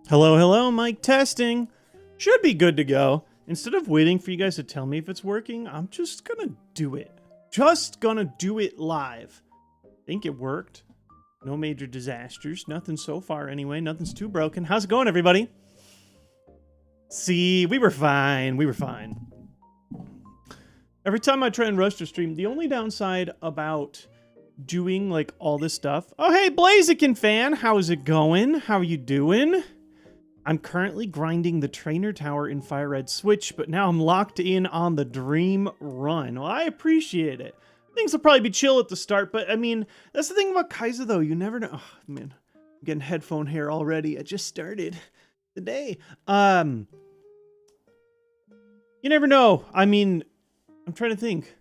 Hello, hello, mic testing. Should be good to go. Instead of waiting for you guys to tell me if it's working, I'm just gonna do it. Just gonna do it live. Think it worked. No major disasters. Nothing so far anyway. Nothing's too broken. How's it going, everybody? See, we were fine. We were fine. Every time I try and rush to stream, the only downside about doing like all this stuff. Oh, hey, Blaziken fan. How's it going? How you doing? I'm currently grinding the trainer tower in FireRed Switch, but now I'm locked in on the dream run. Well, I appreciate it. Things will probably be chill at the start, but I mean, that's the thing about Kaizo though. You never know. Oh, man, I'm getting headphone hair already. I just started the day. You never know. I mean, I'm trying to think.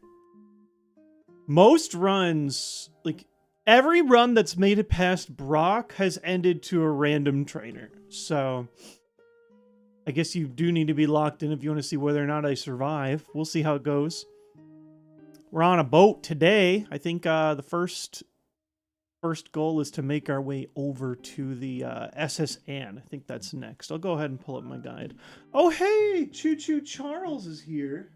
Most runs, like every run that's made it past Brock has ended to a random trainer. So I guess you do need to be locked in if you want to see whether or not I survive. We'll see how it goes. We're on a boat today. I think the first goal is to make our way over to the SS Anne. I think that's next. I'll go ahead and pull up my guide. Oh, hey! Choo Choo Charles is here.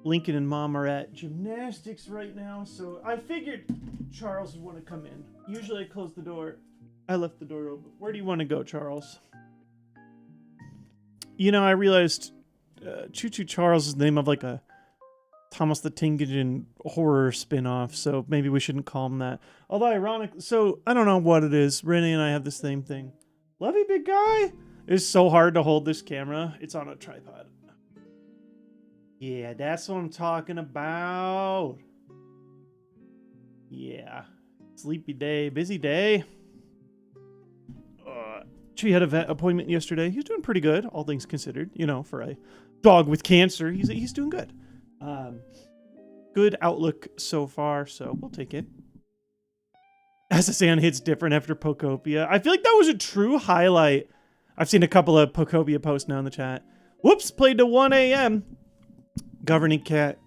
Lincoln and Mom are at gymnastics right now, so I figured Charles would want to come in. Usually I close the door. I left the door open. Where do you want to go, Charles? You know, I realized Choo Choo Charles is the name of like a Thomas the Tank Engine horror spin-off, so maybe we shouldn't call him that. Although ironic, so I don't know what it is. Renee and I have the same thing. Love you, big guy. It's so hard to hold this camera. It's on a tripod. Yeah, that's what I'm talking about. Yeah. Sleepy day, busy day. She had a vet appointment yesterday. He's doing pretty good, all things considered. You know, for a dog with cancer, he's doing good. Good outlook so far, so we'll take it. SSN hits different after Pokopia. I feel like that was a true highlight. I've seen a couple of Pokopia posts now in the chat. Whoops, played to 1 a.m. Governing Cat,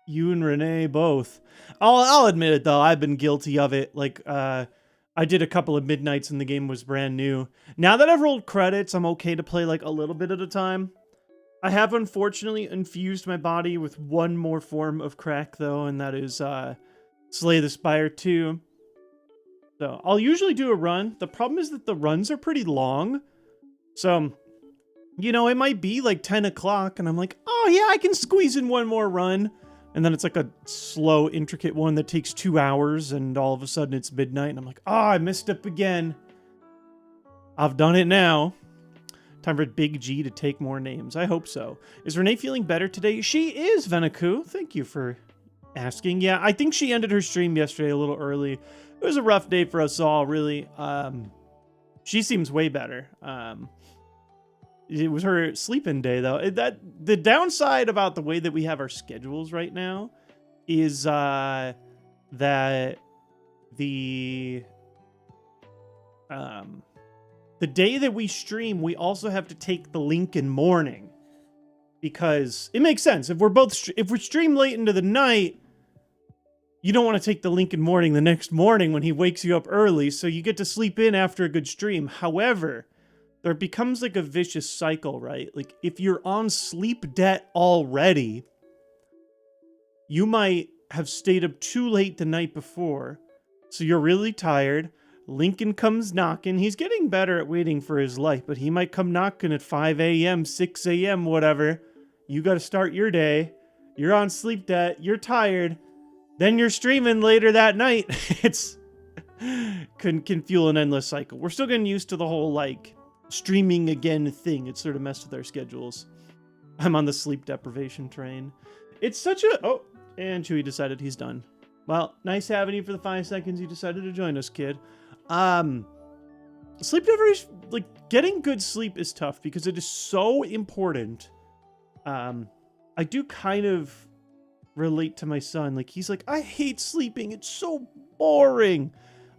you and Renee both. I'll admit it though, I've been guilty of it. Like, I did a couple of midnights and the game was brand new. Now that I've rolled credits, I'm okay to play like a little bit at a time. I have unfortunately infused my body with one more form of crack though, and that is Slay the Spire 2. So I'll usually do a run. The problem is that the runs are pretty long. So, you know, it might be like 10 o'clock and I'm like, oh yeah, I can squeeze in one more run. And then it's like a slow, intricate one that takes 2 hours and all of a sudden it's midnight and I'm like, oh, I messed up again. I've done it now. Time for Big G to take more names. I hope so. Is Renee feeling better today? She is, Venaku. Thank you for asking. Yeah, I think she ended her stream yesterday a little early. It was a rough day for us all, really. She seems way better. It was her sleeping day, though. The downside about the way that we have our schedules right now is that the day that we stream, we also have to take the Lincoln morning. Because it makes sense. If we stream late into the night, you don't want to take the Lincoln morning the next morning when he wakes you up early, so you get to sleep in after a good stream. However, there becomes like a vicious cycle, right? Like if you're on sleep debt already, you might have stayed up too late the night before. So you're really tired. Lincoln comes knocking. He's getting better at waiting for his life, but he might come knocking at 5 a.m., 6 a.m., whatever. You got to start your day. You're on sleep debt. You're tired. Then you're streaming later that night. It's can fuel an endless cycle. We're still getting used to the whole like streaming again thing. It's sort of messed with our schedules. I'm on the sleep deprivation train. It's such a... Oh, and Chewy decided he's done. Well, nice having you for the 5 seconds you decided to join us, kid. Sleep deprivation, like getting good sleep is tough because it is so important. I do kind of relate to my son. Like he's like, I hate sleeping. It's so boring.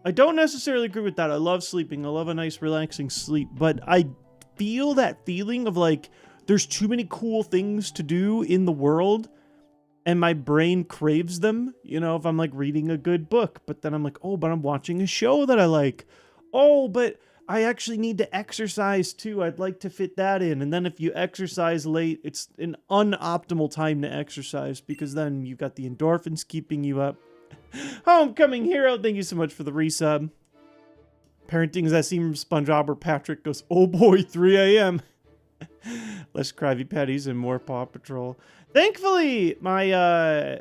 I don't necessarily agree with that. I love sleeping. I love a nice relaxing sleep, but I feel that feeling of like there's too many cool things to do in the world and my brain craves them, you know, if I'm like reading a good book, but then I'm like, oh, but I'm watching a show that I like. Oh, but I actually need to exercise too. I'd like to fit that in. And then if you exercise late, it's an unoptimal time to exercise because then you've got the endorphins keeping you up. Homecoming Hero, thank you so much for the resub. Parenting is that scene from SpongeBob where Patrick goes, oh boy, 3 a.m. Less Krabby Patties and more Paw Patrol. Thankfully, my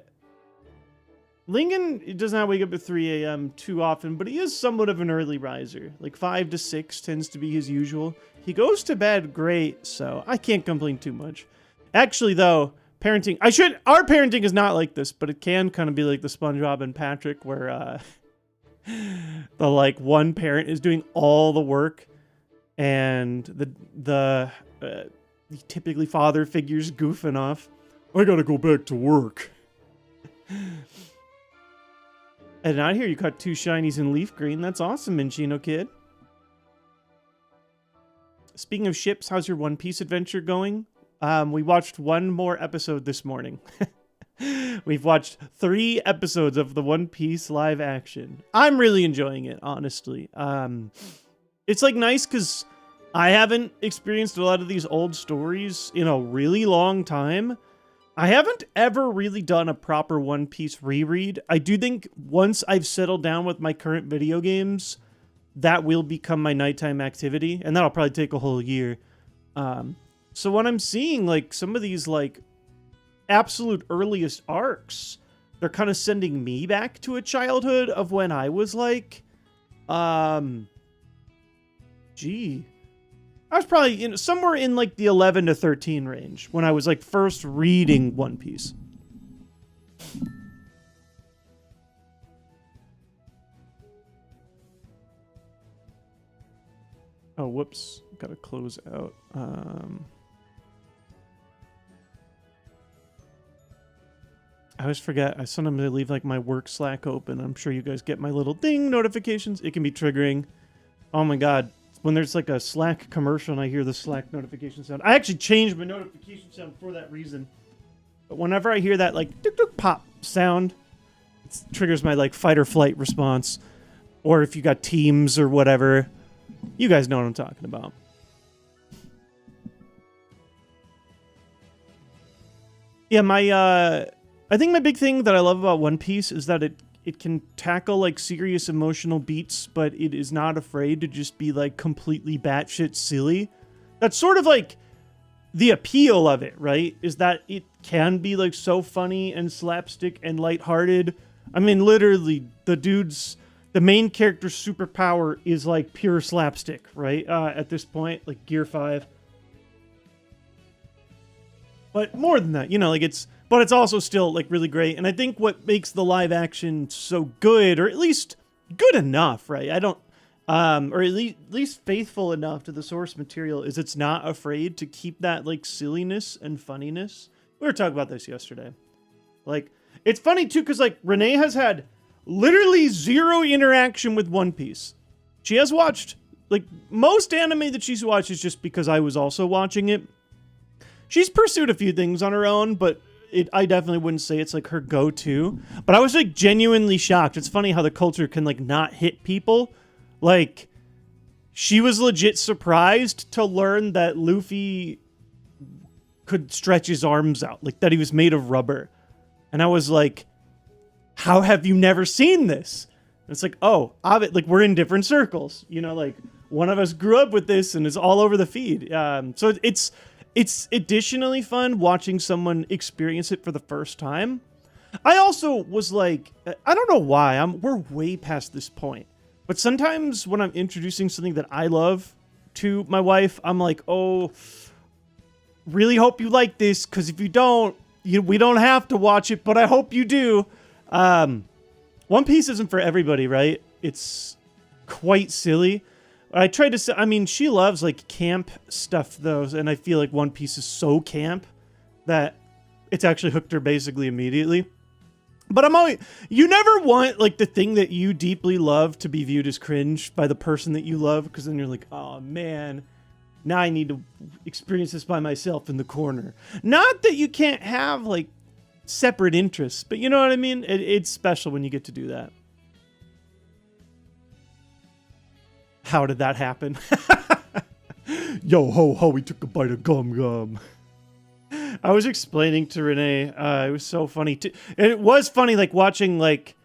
Lincoln does not wake up at 3 a.m. too often, but he is somewhat of an early riser. Like 5 to 6 tends to be his usual. He goes to bed great, so I can't complain too much. Actually, though, our parenting is not like this, but it can kind of be like the SpongeBob and Patrick, where the like one parent is doing all the work, and the typically father figure's goofing off. I gotta go back to work. And out here, you caught 2 shinies in leaf green. That's awesome, Minchino Kid. Speaking of ships, how's your One Piece adventure going? We watched one more episode this morning. We've watched 3 episodes of the One Piece live action. I'm really enjoying it, honestly. It's like nice because I haven't experienced a lot of these old stories in a really long time. I haven't ever really done a proper One Piece reread. I do think once I've settled down with my current video games, that will become my nighttime activity, and that'll probably take a whole year. So when I'm seeing like some of these like absolute earliest arcs, they're kind of sending me back to a childhood of when I was like, I was probably somewhere in like the 11 to 13 range when I was like first reading One Piece. Oh, whoops. Gotta close out. I always forget. I sometimes leave like my work Slack open. I'm sure you guys get my little ding notifications. It can be triggering. Oh my God. When there's like a Slack commercial and I hear the Slack notification sound. I actually changed my notification sound for that reason. But whenever I hear that like tuk tuk pop sound, it triggers my like fight or flight response. Or if you got Teams or whatever, you guys know what I'm talking about. Yeah, I think my big thing that I love about One Piece is that it can tackle like serious emotional beats, but it is not afraid to just be like completely batshit silly. That's sort of like the appeal of it, right? Is that it can be like so funny and slapstick and lighthearted. I mean, literally, the main character's superpower is like pure slapstick, right? At this point, like Gear 5. But more than that, but it's also still like really great. And I think what makes the live action so good, or at least good enough, right? Or at least faithful enough to the source material, is it's not afraid to keep that like silliness and funniness. We were talking about this yesterday. Like, it's funny too, because like Renee has had literally 0 interaction with One Piece. She has watched like most anime that she's watched is just because I was also watching it. She's pursued a few things on her own, but I definitely wouldn't say it's like her go-to. But I was like genuinely shocked. It's funny how the culture can like not hit people. Like, she was legit surprised to learn that Luffy could stretch his arms out, like that he was made of rubber. And I was like, how have you never seen this? And it's like, oh, like we're in different circles. Like one of us grew up with this and it's all over the feed. So it's additionally fun watching someone experience it for the first time. I also was like, I don't know why, we're way past this point. But sometimes when I'm introducing something that I love to my wife, I'm like, oh, really hope you like this, because if you don't, we don't have to watch it, but I hope you do. One Piece isn't for everybody, right? It's quite silly. I tried to say, I mean, she loves like camp stuff though, and I feel like One Piece is so camp that it's actually hooked her basically immediately. But you never want like the thing that you deeply love to be viewed as cringe by the person that you love, because then you're like, oh man, now I need to experience this by myself in the corner. Not that you can't have like separate interests, but you know what I mean? It's special when you get to do that. How did that happen? Yo ho ho, we took a bite of gum. I was explaining to Renee, it was so funny too. And it was funny, like watching, like,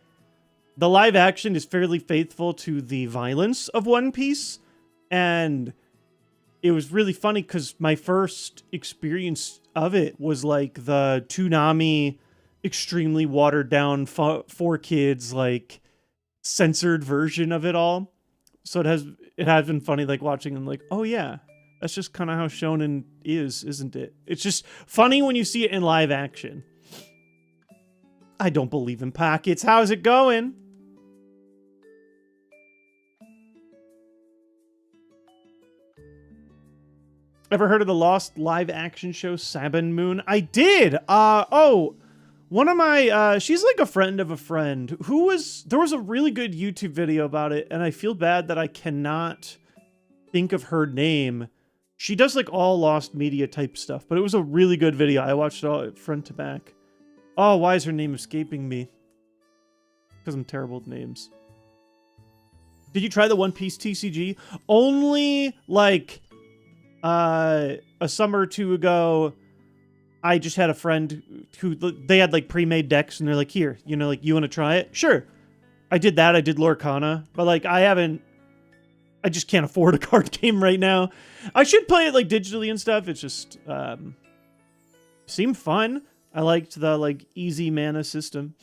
the live action is fairly faithful to the violence of One Piece. And it was really funny because my first experience of it was like the Toonami extremely watered down for kids, like censored version of it all. So it has been funny, like watching them, like, oh yeah, that's just kind of how shonen is, isn't it? It's just funny when you see it in live action. I don't believe in pockets. How's it going? Ever heard of the lost live action show Sabin Moon? I did. One of my, she's like a friend of a friend there was a really good YouTube video about it, and I feel bad that I cannot think of her name. She does like all lost media type stuff, but it was a really good video. I watched it all front to back. Oh, why is her name escaping me? Because I'm terrible with names. Did you try the One Piece TCG? Only like a summer or two ago. I just had a friend who, they had like pre-made decks, and they're like, here, you know, like, you want to try it? Sure. I did that. I did Lorcana, but like, I just can't afford a card game right now. I should play it like digitally and stuff. It's just, seemed fun. I liked the like easy mana system.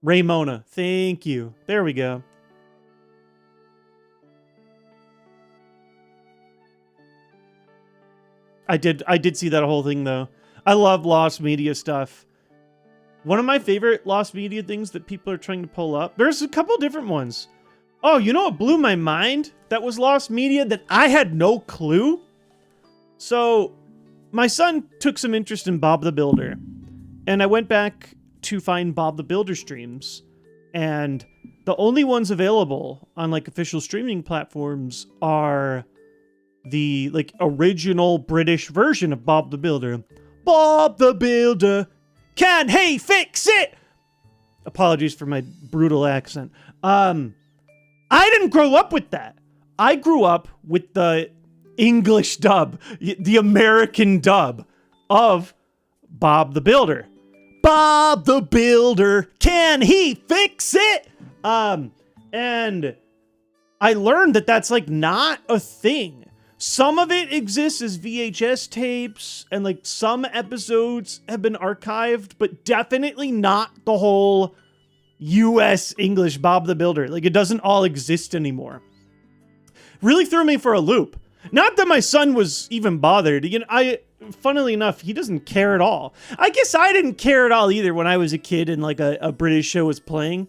Raymona. Thank you. There we go. I did see that whole thing though. I love lost media stuff. One of my favorite lost media things that people are trying to pull up. There's a couple different ones. Oh, you know what blew my mind? That was lost media that I had no clue. So, my son took some interest in Bob the Builder. And I went back to find Bob the Builder streams. And the only ones available on like official streaming platforms are the like original British version of Bob the Builder. Bob the Builder, can he fix it? Apologies for my brutal accent. I didn't grow up with that. I grew up with the English dub, the American dub of Bob the Builder. Bob the Builder, can he fix it? And I learned that that's like not a thing. Some of it exists as VHS tapes, and like some episodes have been archived, but definitely not the whole US English Bob the Builder. Like, it doesn't all exist anymore. Really threw me for a loop. Not that my son was even bothered. You know, funnily enough, he doesn't care at all. I guess I didn't care at all either when I was a kid and like a British show was playing.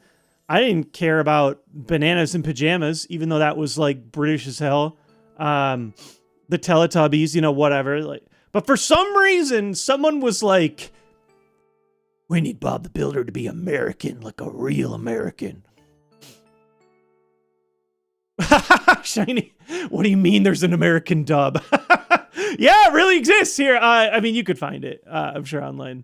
I didn't care about Bananas in Pajamas, even though that was like British as hell. The Teletubbies, you know, whatever. Like, but for some reason, someone was like, we need Bob the Builder to be American, like a real American. Shiny. What do you mean there's an American dub? Yeah, it really exists here. I mean, you could find it, I'm sure, online.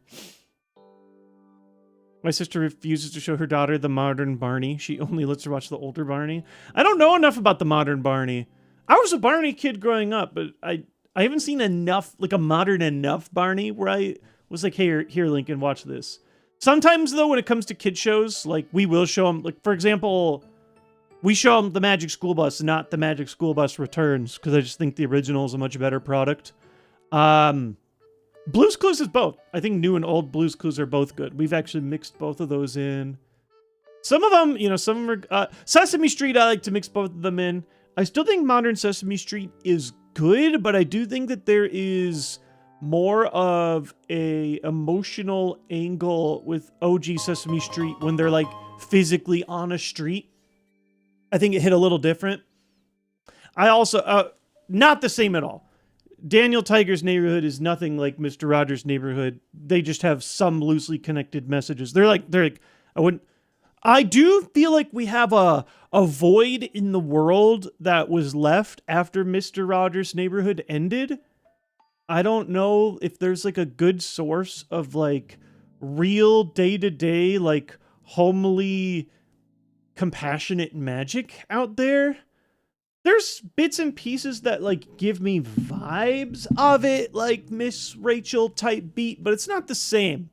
My sister refuses to show her daughter the modern Barney. She only lets her watch the older Barney. I don't know enough about the modern Barney. I was a Barney kid growing up, but I haven't seen enough, like a modern enough Barney where I was like, hey, here, Lincoln, watch this. Sometimes, though, when it comes to kid shows, like, we will show them, like, for example, we show them the Magic School Bus, not the Magic School Bus Returns, because I just think the original is a much better product. Blue's Clues is both. I think new and old Blue's Clues are both good. We've actually mixed both of those in. Some of them, you know, some of them are... Sesame Street, I like to mix both of them in. I still think Modern Sesame Street is good, but I do think that there is more of a emotional angle with OG Sesame Street when they're like physically on a street. I think it hit a little different. I also, not the same at all. Daniel Tiger's Neighborhood is nothing like Mr. Rogers' Neighborhood. They just have some loosely connected messages. They're like, I do feel like we have a void in the world that was left after Mr. Rogers' Neighborhood ended. I don't know if there's like a good source of like real day-to-day, like homely, compassionate magic out there. There's bits and pieces that like give me vibes of it, like Miss Rachel type beat, but it's not the same.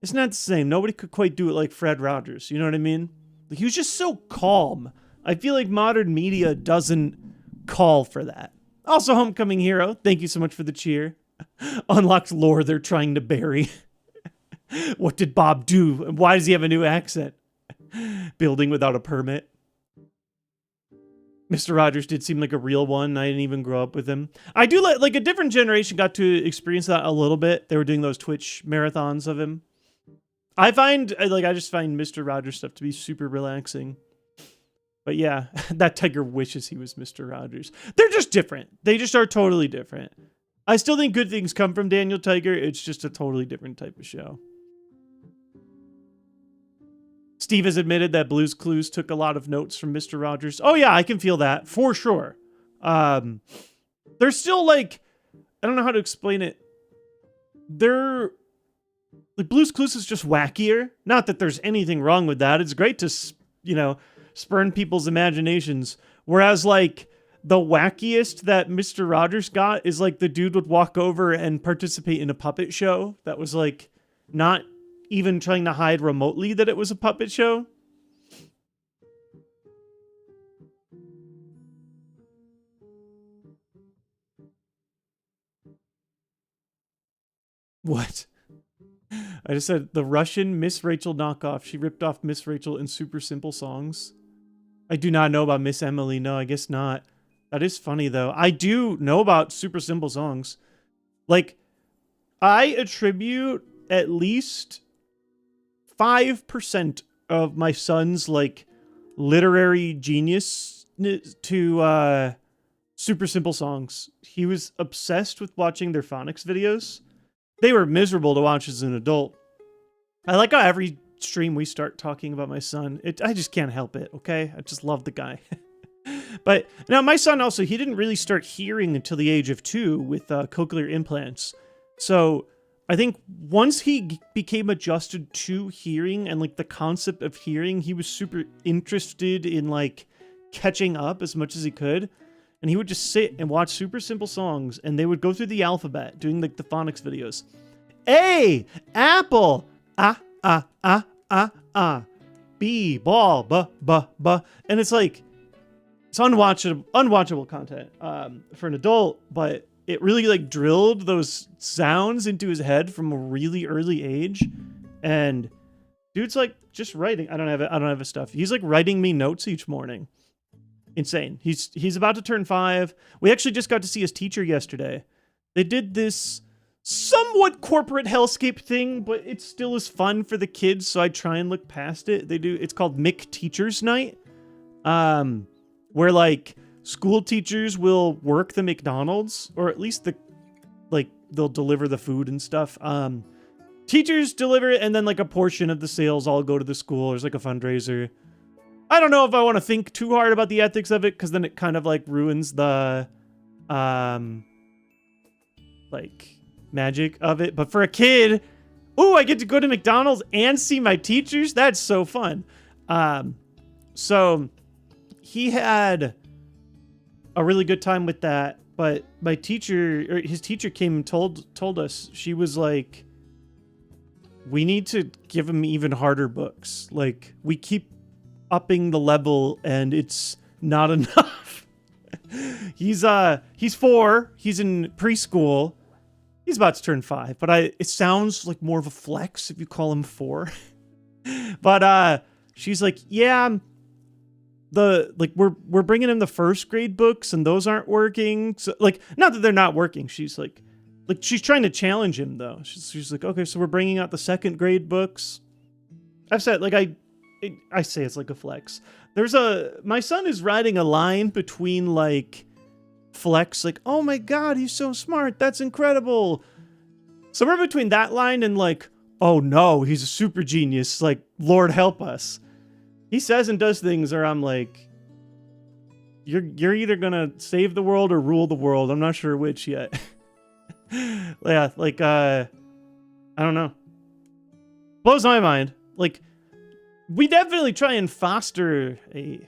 It's not the same. Nobody could quite do it like Fred Rogers. You know what I mean? Like, he was just so calm. I feel like modern media doesn't call for that. Also, Homecoming Hero, thank you so much for the cheer. Unlocked lore they're trying to bury. What did Bob do? And why does he have a new accent? Building without a permit. Mr. Rogers did seem like a real one. I didn't even grow up with him. I do like a different generation got to experience that a little bit. They were doing those Twitch marathons of him. I just find Mr. Rogers stuff to be super relaxing. But yeah, that Tiger wishes he was Mr. Rogers. They're just different. They just are totally different. I still think good things come from Daniel Tiger. It's just a totally different type of show. Steve has admitted that Blue's Clues took a lot of notes from Mr. Rogers. Oh yeah, I can feel that for sure. They're still like, I don't know how to explain it. They're like, Blue's Clues is just wackier. Not that there's anything wrong with that. It's great to, you know, spurn people's imaginations. Whereas like the wackiest that Mr. Rogers got is like the dude would walk over and participate in a puppet show that was like not even trying to hide remotely that it was a puppet show. What? I just said the Russian Miss Rachel knockoff. She ripped off Miss Rachel in Super Simple Songs. I do not know about Miss Emily. No, I guess not. That is funny, though. I do know about Super Simple Songs. Like, I attribute at least 5% of my son's, like, literary genius to Super Simple Songs. He was obsessed with watching their phonics videos. They were miserable to watch as an adult. I like how every stream we start talking about my son. I just can't help it, okay? I just love the guy. But now my son also, he didn't really start hearing until the age of 2 with cochlear implants. So I think once he became adjusted to hearing and like the concept of hearing, he was super interested in like catching up as much as he could. And he would just sit and watch Super Simple Songs, and they would go through the alphabet, doing like the phonics videos. A, apple, B, ball, b. And it's like, it's unwatchable content for an adult, but it really like drilled those sounds into his head from a really early age. And dude's like just writing. I don't have his stuff. He's like writing me notes each morning. Insane. He's about to turn 5. We actually just got to see his teacher yesterday. They did this somewhat corporate hellscape thing, but it still is fun for the kids, so I try and look past it. It's called Mick Teacher's Night, where like school teachers will work the McDonald's, or at least they'll deliver the food and stuff. Teachers deliver it, and then like a portion of the sales all go to the school. There's like a fundraiser. I don't know if I want to think too hard about the ethics of it, because then it kind of like ruins the like magic of it. But for a kid, ooh, I get to go to McDonald's and see my teachers. That's so fun. So he had a really good time with that. But his teacher came and told us, she was like, we need to give him even harder books. Like, we keep upping the level and it's not enough. He's 4. He's in preschool. He's about to turn 5, but it sounds like more of a flex if you call him 4. But she's like, yeah, we're bringing him the first grade books and those aren't working. So like, not that they're not working. She's like she's trying to challenge him though. She's like, okay, so we're bringing out the second grade books. I've said like I say it's like a flex. My son is riding a line between like flex, like, oh my god, he's so smart, that's incredible. Somewhere between that line and like, oh no, he's a super genius, like, Lord help us. He says and does things where I'm like, you're either gonna save the world or rule the world. I'm not sure which yet. Yeah, like I don't know. Blows my mind. Like, we definitely try and foster a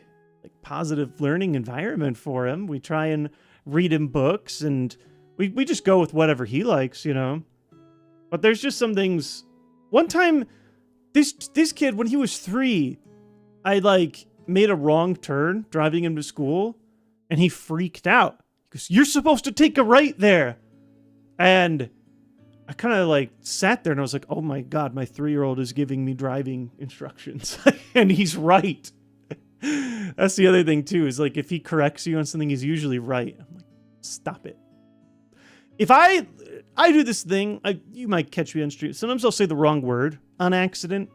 like positive learning environment for him. We try and read him books, and we just go with whatever he likes, you know. But there's just some things. One time, this kid, when he was 3, I like made a wrong turn driving him to school, and he freaked out. He goes, "You're supposed to take a right there." And I kind of like sat there and I was like, oh my God, my 3-year-old is giving me driving instructions. And he's right. That's the other thing too, is like if he corrects you on something, he's usually right. I'm like, stop it. If I do this thing, you might catch me on street. Sometimes I'll say the wrong word on accident.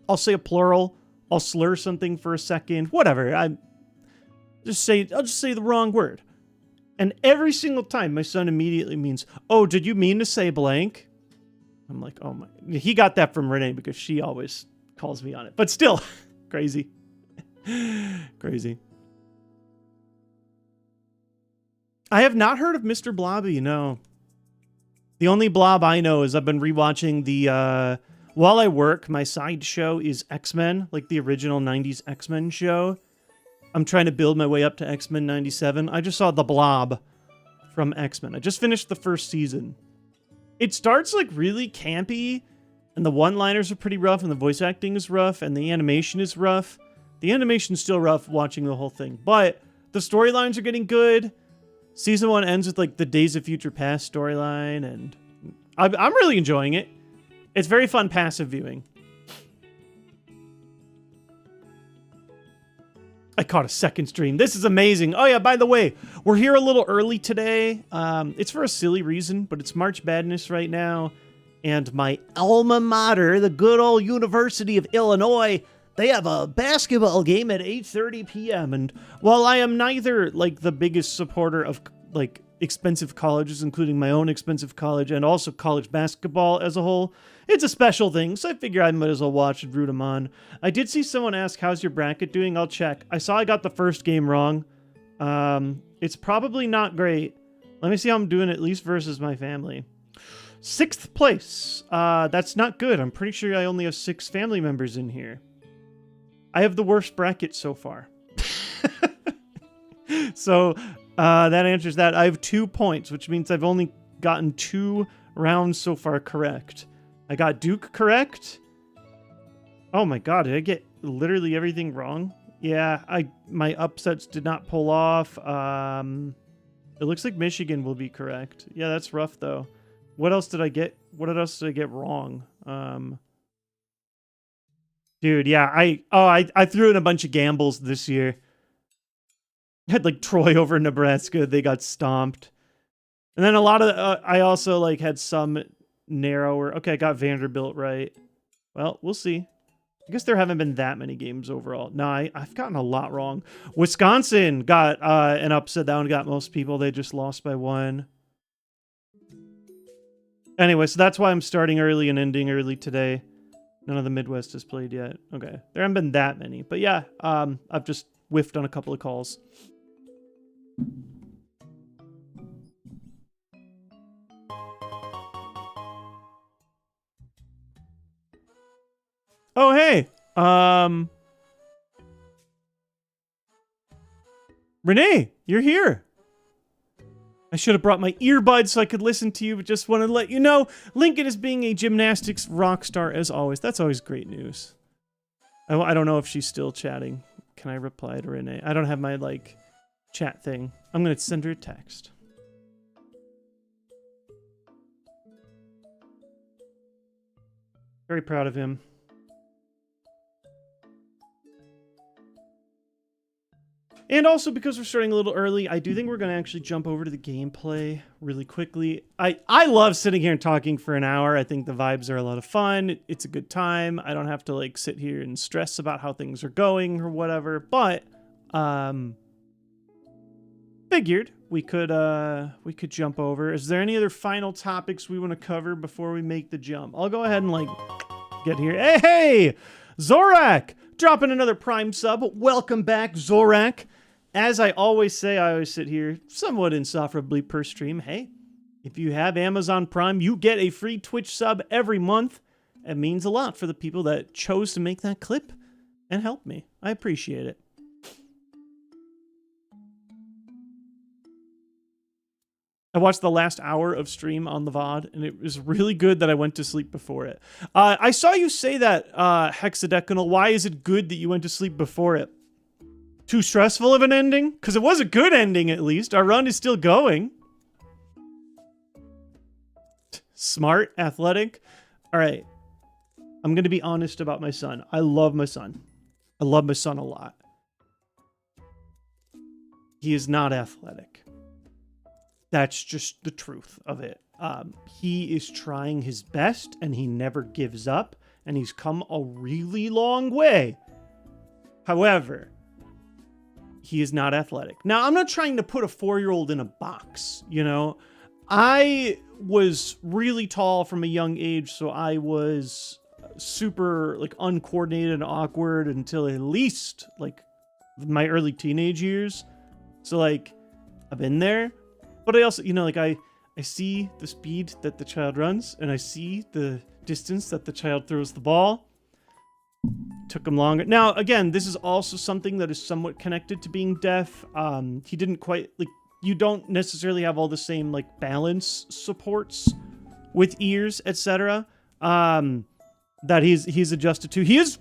I'll say a plural. I'll slur something for a second. Whatever. I'll just say the wrong word. And every single time, my son immediately means, "Oh, did you mean to say blank?" I'm like, oh my. He got that from Renee because she always calls me on it. But still, crazy. Crazy. I have not heard of Mr. Blobby, no. The only blob I know is I've been rewatching the, while I work, my side show is X-Men, like the original 90s X-Men show. I'm trying to build my way up to X-Men 97. I just saw The Blob from X-Men. I just finished the first season. It starts like really campy, and the one-liners are pretty rough, and the voice acting is rough, and the animation is rough. The animation's still rough watching the whole thing, but the storylines are getting good. Season 1 ends with like the Days of Future Past storyline, and I'm really enjoying it. It's very fun passive viewing. I caught a second stream. This is amazing. Oh yeah, by the way, we're here a little early today. It's for a silly reason, but it's March Madness right now. And my alma mater, the good old University of Illinois, they have a basketball game at 8:30 p.m. And while I am neither like the biggest supporter of like expensive colleges, including my own expensive college and also college basketball as a whole, it's a special thing, so I figure I might as well watch and root them on. I did see someone ask, how's your bracket doing? I'll check. I saw I got the first game wrong. It's probably not great. Let me see how I'm doing, at least versus my family. 6th place. That's not good. I'm pretty sure I only have 6 family members in here. I have the worst bracket so far. So that answers that. I have 2 points, which means I've only gotten 2 rounds so far correct. I got Duke correct. Oh my God, did I get literally everything wrong? Yeah, my upsets did not pull off. It looks like Michigan will be correct. Yeah, that's rough though. What else did I get? What else did I get wrong? Dude, yeah, I threw in a bunch of gambles this year. I had like Troy over Nebraska. They got stomped. And then a lot of, I also like had some narrower. Okay, I got Vanderbilt right. Well, we'll see. I guess there haven't been that many games overall. No, I've gotten a lot wrong. Wisconsin got an upset. That one got most people. They just lost by 1. Anyway, so that's why I'm starting early and ending early today. None of the Midwest has played yet. Okay, there haven't been that many. But yeah, I've just whiffed on a couple of calls. Oh, hey. Renee, you're here. I should have brought my earbuds so I could listen to you, but just wanted to let you know Lincoln is being a gymnastics rock star as always. That's always great news. I don't know if she's still chatting. Can I reply to Renee? I don't have my, like, chat thing. I'm going to send her a text. Very proud of him. And also, because we're starting a little early, I do think we're going to actually jump over to the gameplay really quickly. I love sitting here and talking for an hour. I think the vibes are a lot of fun. It's a good time. I don't have to like sit here and stress about how things are going or whatever. But figured we could jump over. Is there any other final topics we want to cover before we make the jump? I'll go ahead and like get here. Hey, Zorak! Dropping another Prime sub. Welcome back, Zorak. As I always say, I always sit here somewhat insufferably per stream. Hey, if you have Amazon Prime, you get a free Twitch sub every month. It means a lot for the people that chose to make that clip and help me. I appreciate it. I watched the last hour of stream on the VOD, and it was really good that I went to sleep before it. I saw you say that, Hexadecanal. Why is it good that you went to sleep before it? Too stressful of an ending? Because it was a good ending, at least. Our run is still going. Smart, athletic. All right. I'm going to be honest about my son. I love my son. I love my son a lot. He is not athletic. That's just the truth of it. He is trying his best, and he never gives up, and he's come a really long way. However, he is not athletic. Now, I'm not trying to put a 4-year-old in a box, you know? I was really tall from a young age, so I was super, like, uncoordinated and awkward until at least, like, my early teenage years. So, like, I've been there. But I also, you know, like, I see the speed that the child runs, and I see the distance that the child throws the ball. Took him longer. Now, again, this is also something that is somewhat connected to being deaf. He didn't quite, like, you don't necessarily have all the same, like, balance supports with ears, etc. That he's adjusted to. He is,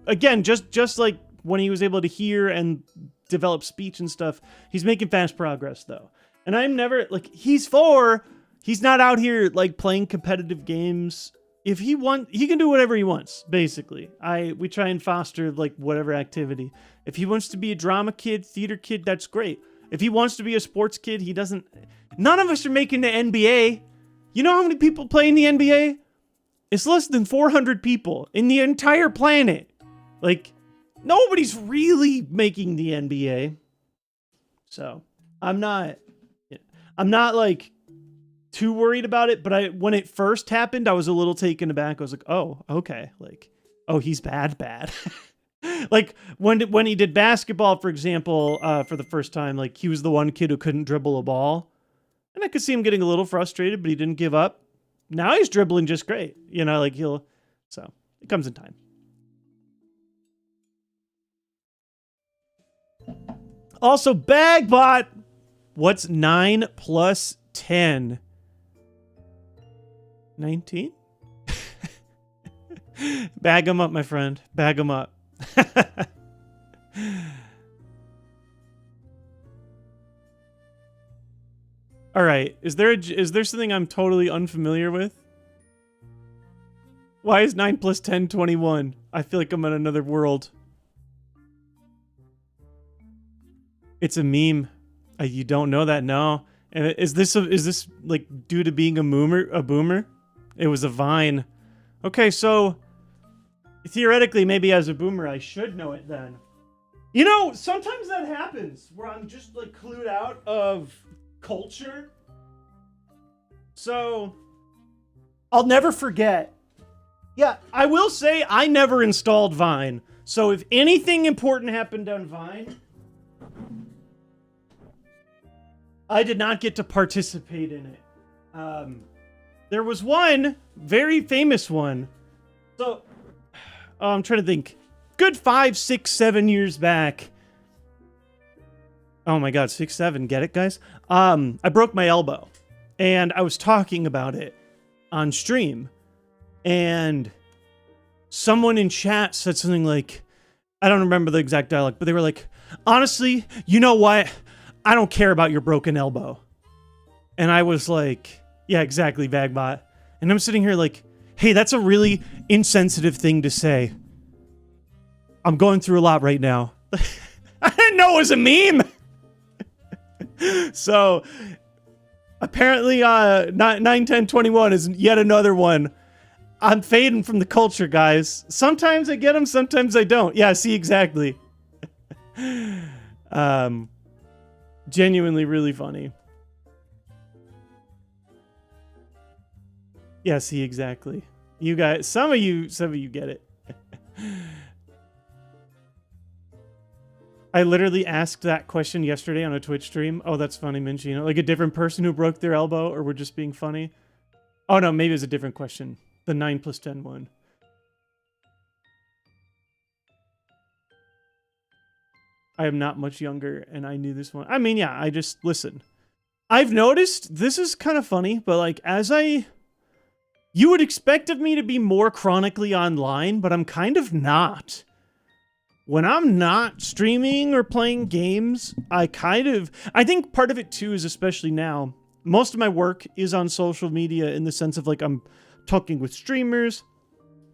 again, just like when he was able to hear and develop speech and stuff, he's making fast progress, though. And I'm never, like, he's 4. He's not out here, like, playing competitive games. If he can do whatever he wants, basically. We try and foster, like, whatever activity. If he wants to be a drama kid, theater kid, that's great. If he wants to be a sports kid, he doesn't. None of us are making the NBA. You know how many people play in the NBA? It's less than 400 people in the entire planet. Like, nobody's really making the NBA. So, I'm not like too worried about it, but when it first happened, I was a little taken aback. I was like, oh, okay. Like, oh, he's bad. Like, when he did basketball, for example, for the first time, like, he was the one kid who couldn't dribble a ball. And I could see him getting a little frustrated, but he didn't give up. Now he's dribbling just great. You know, like, so, it comes in time. Also, Bagbot, what's 9 plus 10? 19? Bag him up, my friend. Bag him up. All right. Is there something I'm totally unfamiliar with? Why is 9 plus 10 21? I feel like I'm in another world. It's a meme. You don't know that, no. And is this like due to being a boomer? It was a Vine. Okay, so theoretically, maybe as a boomer, I should know it then. You know, sometimes that happens where I'm just like clued out of culture. So I'll never forget. Yeah, I will say I never installed Vine. So if anything important happened on Vine, I did not get to participate in it. There was one very famous one. So, I'm trying to think. Good 5, 6, 7 years back. Oh my god, 6, 7. Get it, guys? I broke my elbow. And I was talking about it on stream. And someone in chat said something like, I don't remember the exact dialogue, but they were like, honestly, you know what? I don't care about your broken elbow. And I was like, yeah, exactly, Vagbot. And I'm sitting here like, hey, that's a really insensitive thing to say. I'm going through a lot right now. I didn't know it was a meme. So, apparently, 9, 10, 21 is yet another one. I'm fading from the culture, guys. Sometimes I get them, sometimes I don't. Yeah, see, exactly. Genuinely really funny. Yeah, see, exactly. You guys, some of you get it. I literally asked that question yesterday on a Twitch stream. Oh, that's funny, Minchino. Like a different person who broke their elbow or were just being funny. Oh no, maybe it's a different question. The 9 plus 10 one. I am not much younger, and I knew this one. I mean, yeah, I just listen. I've noticed, this is kind of funny, but like you would expect of me to be more chronically online, but I'm kind of not. When I'm not streaming or playing games, I think part of it too is, especially now, most of my work is on social media in the sense of like I'm talking with streamers,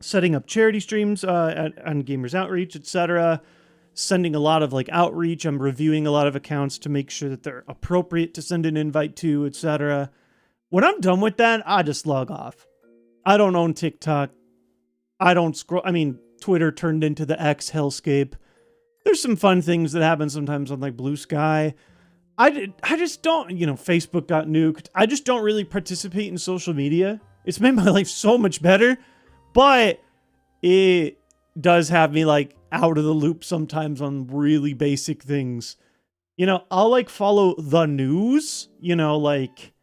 setting up charity streams on Gamers Outreach, etc., sending a lot of like outreach. I'm reviewing a lot of accounts to make sure that they're appropriate to send an invite to, etc. When I'm done with that, I just log off. I don't own TikTok. I don't scroll. I mean, Twitter turned into the X hellscape. There's some fun things that happen sometimes on like Blue Sky. I just don't, Facebook got nuked. I just don't really participate in social media. It's made my life so much better, but it does have me like out of the loop sometimes on really basic things. I'll like follow the news, like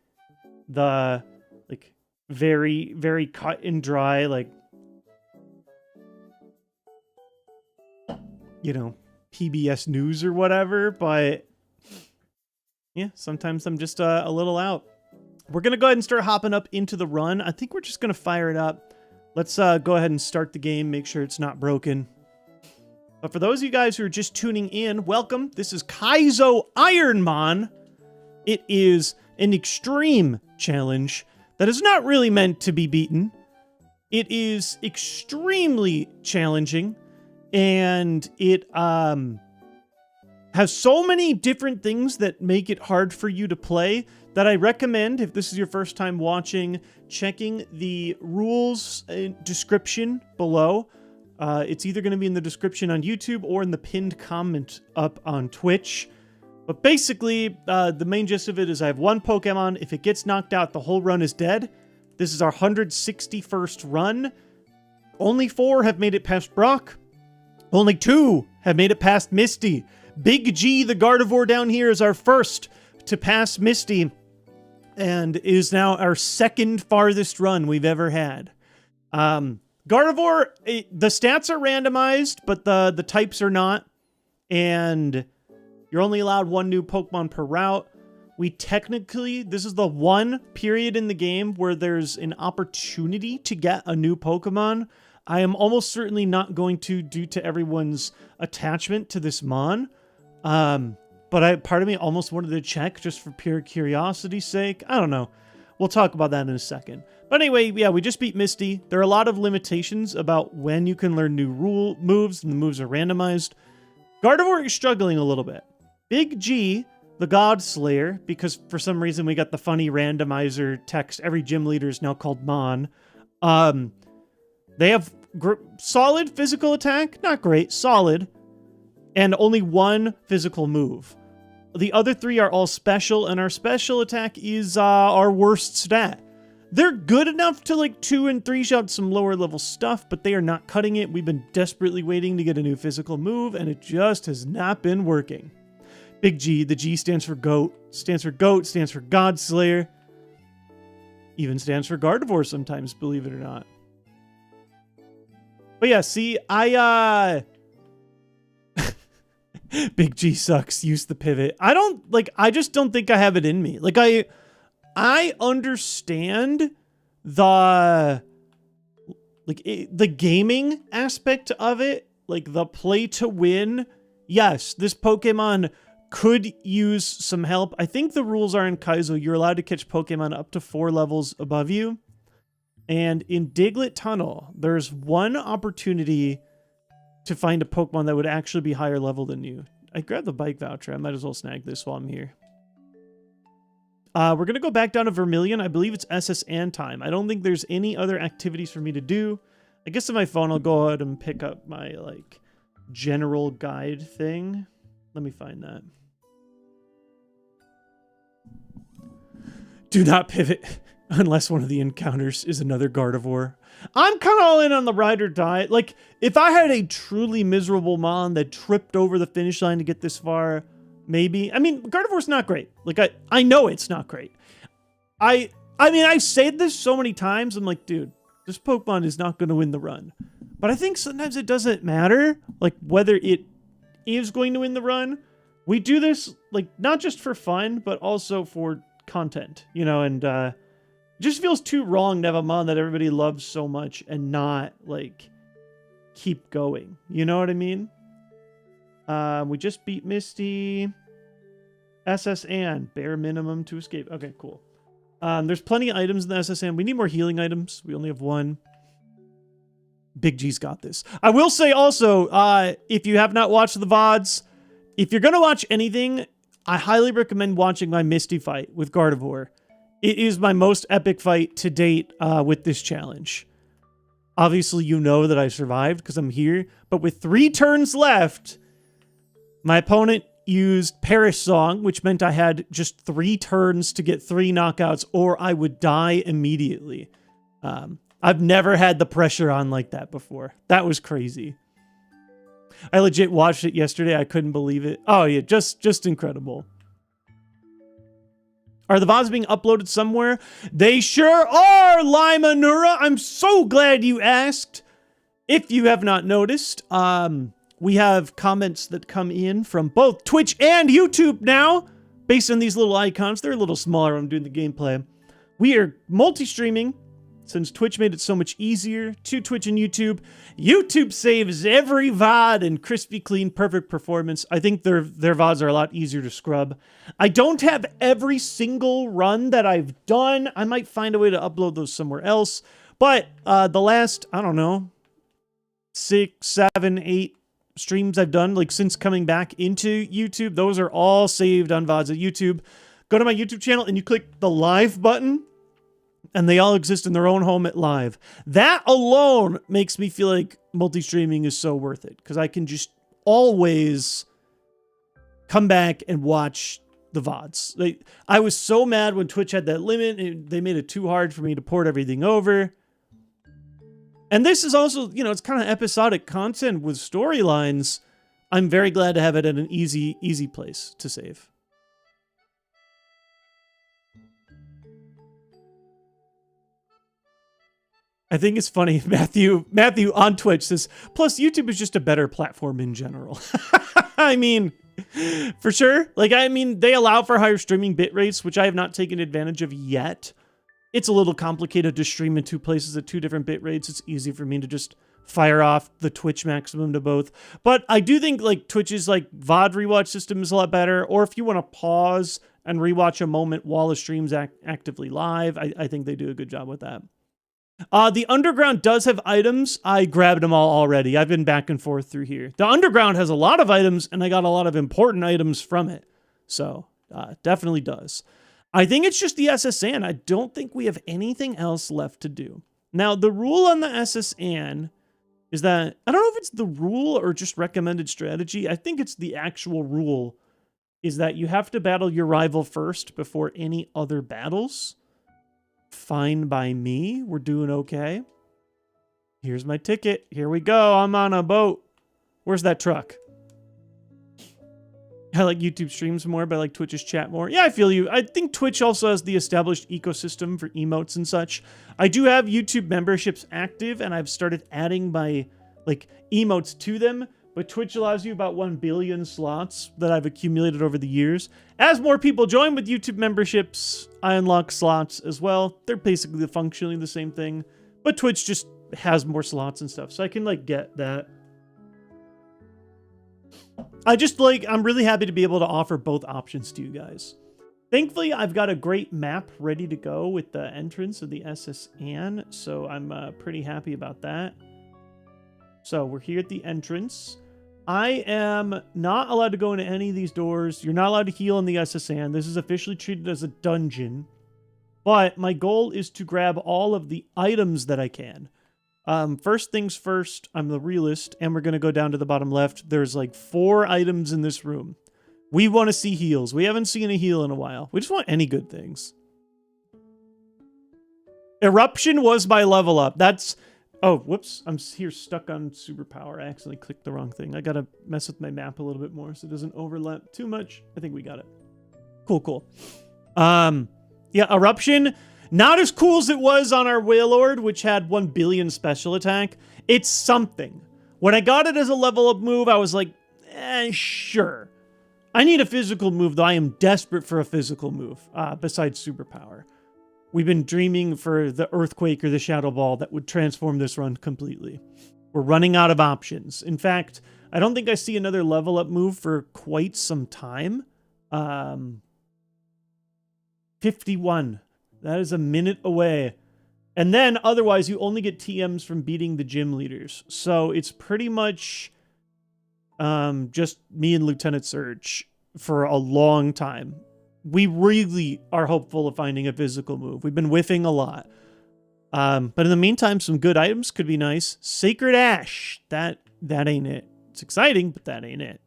the like very, very cut and dry, like, PBS News or whatever, but yeah, sometimes I'm just a little out. We're going to go ahead and start hopping up into the run. I think we're just going to fire it up. Let's go ahead and start the game, make sure it's not broken. But for those of you guys who are just tuning in, welcome. This is Kaizo IronMON. It is an extreme challenge that is not really meant to be beaten. It is extremely challenging, and it has so many different things that make it hard for you to play that I recommend, if this is your first time watching, checking the rules description below. It's either going to be in the description on YouTube or in the pinned comment up on Twitch. But basically, the main gist of it is I have one Pokemon. If it gets knocked out, the whole run is dead. This is our 161st run. Only 4 have made it past Brock. Only 2 have made it past Misty. Big G, the Gardevoir down here, is our first to pass Misty, and is now our second farthest run we've ever had. Gardevoir, the stats are randomized, but the types are not, and you're only allowed 1 new Pokemon per route. This is the one period in the game where there's an opportunity to get a new Pokemon. I am almost certainly not going to, due to everyone's attachment to this Mon. But part of me almost wanted to check just for pure curiosity's sake. I don't know. We'll talk about that in a second. But anyway, yeah, we just beat Misty. There are a lot of limitations about when you can learn new moves, and the moves are randomized. Gardevoir is struggling a little bit. Big G, the God Slayer, because for some reason we got the funny randomizer text. Every gym leader is now called Mon. They have solid physical attack. Not great, solid. And only 1 physical move. The other 3 are all special, and our special attack is our worst stat. They're good enough to like 2 and 3 shot some lower level stuff, but they are not cutting it. We've been desperately waiting to get a new physical move, and it just has not been working. Big G, the G stands for Goat, stands for God Slayer, even stands for Gardevoir sometimes, believe it or not. But yeah, see, Big G sucks. Use the pivot. I just don't think I have it in me. Like, I understand the gaming aspect of it, like the play to win. Yes, this Pokemon could use some help. I think the rules are in Kaizo, you're allowed to catch Pokemon up to 4 levels above you. And in Diglett Tunnel, there's 1 opportunity to find a Pokemon that would actually be higher level than you. I grabbed the bike voucher. I might as well snag this while I'm here. We're going to go back down to Vermilion. I believe it's SS and time. I don't think there's any other activities for me to do. I guess on my phone, I'll go ahead and pick up my, like, general guide thing. Let me find that. Do not pivot unless one of the encounters is another Gardevoir. I'm kind of all in on the ride or die. Like, if I had a truly miserable Mon that tripped over the finish line to get this far, maybe. I mean, Gardevoir's not great. Like, I know it's not great. I mean, I've said this so many times. I'm like, dude, this Pokemon is not going to win the run. But I think sometimes it doesn't matter, like, whether it is going to win the run. We do this, like, not just for fun, but also for content, you know, and it just feels too wrong to have a mod that everybody loves so much and not, like, keep going. You know what I mean? We just beat Misty. SSN, bare minimum to escape. Okay, cool. There's plenty of items in the SSN. We need more healing items. We only have one. Big G's got this. I will say also, if you have not watched the VODs, if you're going to watch anything, I highly recommend watching my Misty fight with Gardevoir. It is my most epic fight to date with this challenge. Obviously, you know that I survived because I'm here, but with 3 turns left, my opponent used Perish Song, which meant I had just 3 turns to get 3 knockouts, or I would die immediately. I've never had the pressure on like that before. That was crazy. I legit watched it yesterday. I couldn't believe it. Oh yeah, just incredible. Are the VODs being uploaded somewhere? They sure are, Lima Nura. I'm so glad you asked. If you have not noticed, we have comments that come in from both Twitch and YouTube now, based on these little icons. They're a little smaller when I'm doing the gameplay. We are multi-streaming, since Twitch made it so much easier, to Twitch and YouTube. YouTube saves every VOD in crispy, clean, perfect performance. I think their VODs are a lot easier to scrub. I don't have every single run that I've done. I might find a way to upload those somewhere else. But the last, I don't know, 6, 7, 8 streams I've done, like since coming back into YouTube, those are all saved on VODs at YouTube. Go to my YouTube channel and you click the live button, and they all exist in their own home at live. That alone makes me feel like multi-streaming is so worth it, because I can just always come back and watch the VODs. I was so mad when Twitch had that limit, and they made it too hard for me to port everything over. And this is also, you know, it's kind of episodic content with storylines. I'm very glad to have it at an easy place to save. I think it's funny, Matthew on Twitch says, plus YouTube is just a better platform in general. I mean, for sure. Like, I mean, they allow for higher streaming bit rates, which I have not taken advantage of yet. It's a little complicated to stream in 2 places at 2 different bit rates. It's easy for me to just fire off the Twitch maximum to both. But I do think, like, Twitch's, like, VOD rewatch system is a lot better. Or if you want to pause and rewatch a moment while the stream's actively live, I think they do a good job with that. The Underground does have items. I grabbed them all already. I've been back and forth through here. The Underground has a lot of items, and I got a lot of important items from it. So, definitely does. I think it's just the SSN. I don't think we have anything else left to do. Now, the rule on the SSN is that, I don't know if it's the rule or just recommended strategy. I think it's the actual rule, is that you have to battle your rival first before any other battles. Fine by me. We're doing okay. Here's my ticket. Here we go. I'm on a boat. Where's that truck? I like YouTube streams more, but I like Twitch's chat more. Yeah, I feel you. I think Twitch also has the established ecosystem for emotes and such. I do have YouTube memberships active, and I've started adding my, like, emotes to them. But Twitch allows you about 1 billion slots that I've accumulated over the years. As more people join with YouTube memberships, I unlock slots as well. They're basically functionally the same thing, but Twitch just has more slots and stuff, so I can, like, get that. I'm really happy to be able to offer both options to you guys. Thankfully, I've got a great map ready to go with the entrance of the SSN, so I'm pretty happy about that. So we're here at the entrance. I am not allowed to go into any of these doors. You're not allowed to heal in the SSN. This is officially treated as a dungeon. But my goal is to grab all of the items that I can. First things first, I'm the realist, and we're going to go down to the bottom left. There's like 4 items in this room. We want to see heals. We haven't seen a heal in a while. We just want any good things. Eruption was my level up. That's... Oh, whoops. I'm here stuck on superpower. I accidentally clicked the wrong thing. I gotta mess with my map a little bit more so it doesn't overlap too much. I think we got it. Cool. Yeah, Eruption, not as cool as it was on our Wailord, which had 1 billion special attack. It's something. When I got it as a level up move, I was like, sure. I need a physical move, though. I am desperate for a physical move, besides superpower. We've been dreaming for the Earthquake or the Shadow Ball that would transform this run completely. We're running out of options. In fact, I don't think I see another level up move for quite some time. 51. That is a minute away. And then, otherwise, you only get TMs from beating the gym leaders. So it's pretty much just me and Lieutenant Surge for a long time. We really are hopeful of finding a physical move. We've been whiffing a lot. But in the meantime, some good items could be nice. Sacred Ash. That ain't it. It's exciting, but that ain't it.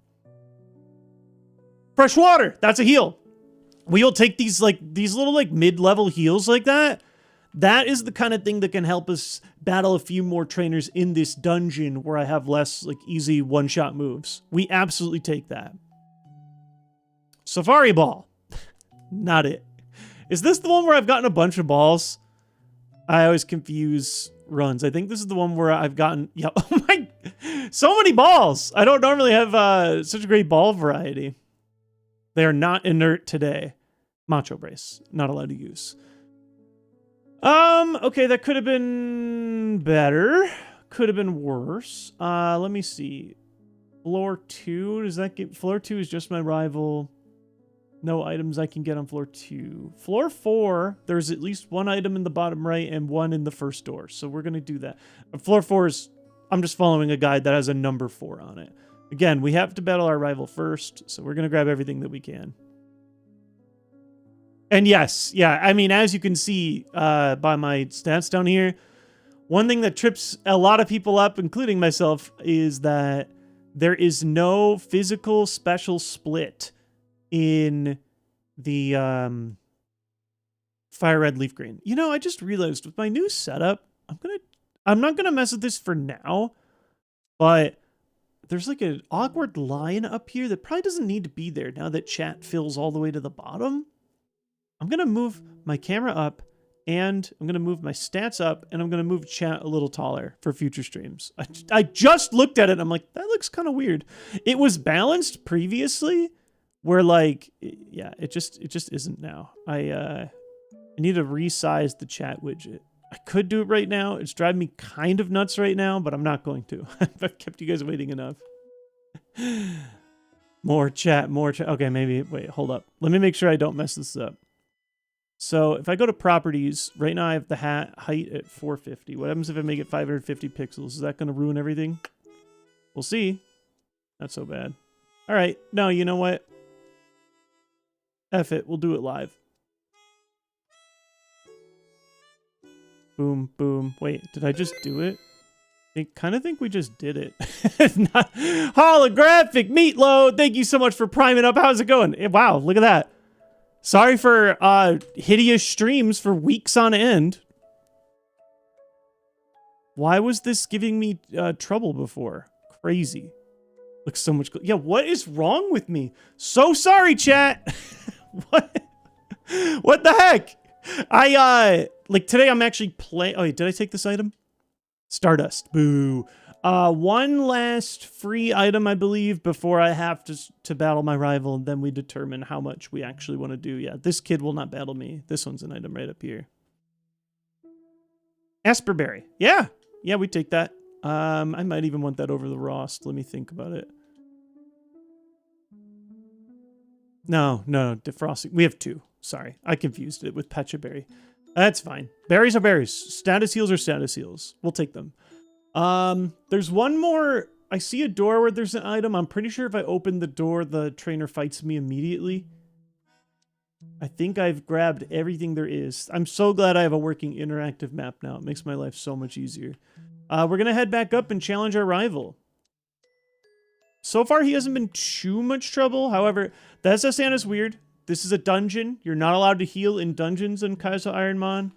Fresh water. That's a heal. We'll take these little mid-level heals like that. That is the kind of thing that can help us battle a few more trainers in this dungeon where I have less easy one-shot moves. We absolutely take that. Safari Ball. Not it. Is this the one where I've gotten a bunch of balls? I always confuse runs. I think this is the one where I've gotten... Yeah, oh my... So many balls! I don't normally have such a great ball variety. They are not inert today. Macho Brace. Not allowed to use. Okay, that could have been better. Could have been worse. Let me see. Floor 2, does that get... Floor 2 is just my rival. No items I can get on floor 2. Floor 4, there's at least one item in the bottom right and one in the first door. So we're going to do that. Floor 4 is... I'm just following a guide that has a number 4 on it. Again, we have to battle our rival first, so we're going to grab everything that we can. And yes, yeah, I mean, as you can see by my stats down here, one thing that trips a lot of people up, including myself, is that there is no physical special split in the FireRed Leaf Green. You know, I just realized with my new setup, I'm not gonna mess with this for now, but there's an awkward line up here that probably doesn't need to be there now that chat fills all the way to the bottom. I'm going to move my camera up, and I'm going to move my stats up, and I'm going to move chat a little taller for future streams. I just looked at it, and I'm like, that looks kind of weird. It was balanced previously, where yeah, it just isn't now. I need to resize the chat widget. I could do it right now. It's driving me kind of nuts right now, but I'm not going to. I've kept you guys waiting enough. More chat. Okay, maybe, wait, hold up. Let me make sure I don't mess this up. So if I go to properties, right now I have the height at 450. What happens if I make it 550 pixels? Is that going to ruin everything? We'll see. Not so bad. All right. No, you know what? F it. We'll do it live. Boom, boom. Wait, did I just do it? I kind of think we just did it. Not holographic meatloaf. Thank you so much for priming up. How's it going? Wow, look at that. Sorry for hideous streams for weeks on end. Why was this giving me trouble before? Crazy. Looks so much good. Yeah, what is wrong with me? So sorry, chat. What the heck? Today I'm actually playing... Oh, wait, did I take this item? Stardust. Boo. One last free item, I believe, before I have to battle my rival, and then we determine how much we actually want to do. Yeah, this kid will not battle me. This one's an item right up here. Asperberry. Yeah. Yeah, we take that. I might even want that over the Rost. Let me think about it. No, defrosting. We have 2. Sorry, I confused it with Pechaberry. That's fine. Berries are berries. Status heals are status heals. We'll take them. There's one more. I see a door where there's an item. I'm pretty sure if I open the door, the trainer fights me immediately. I think I've grabbed everything there is. I'm so glad I have a working interactive map now. It makes my life so much easier. We're going to head back up and challenge our rival. So far, he hasn't been too much trouble. However, the SSN is weird. This is a dungeon. You're not allowed to heal in dungeons in Kaizo IronMON.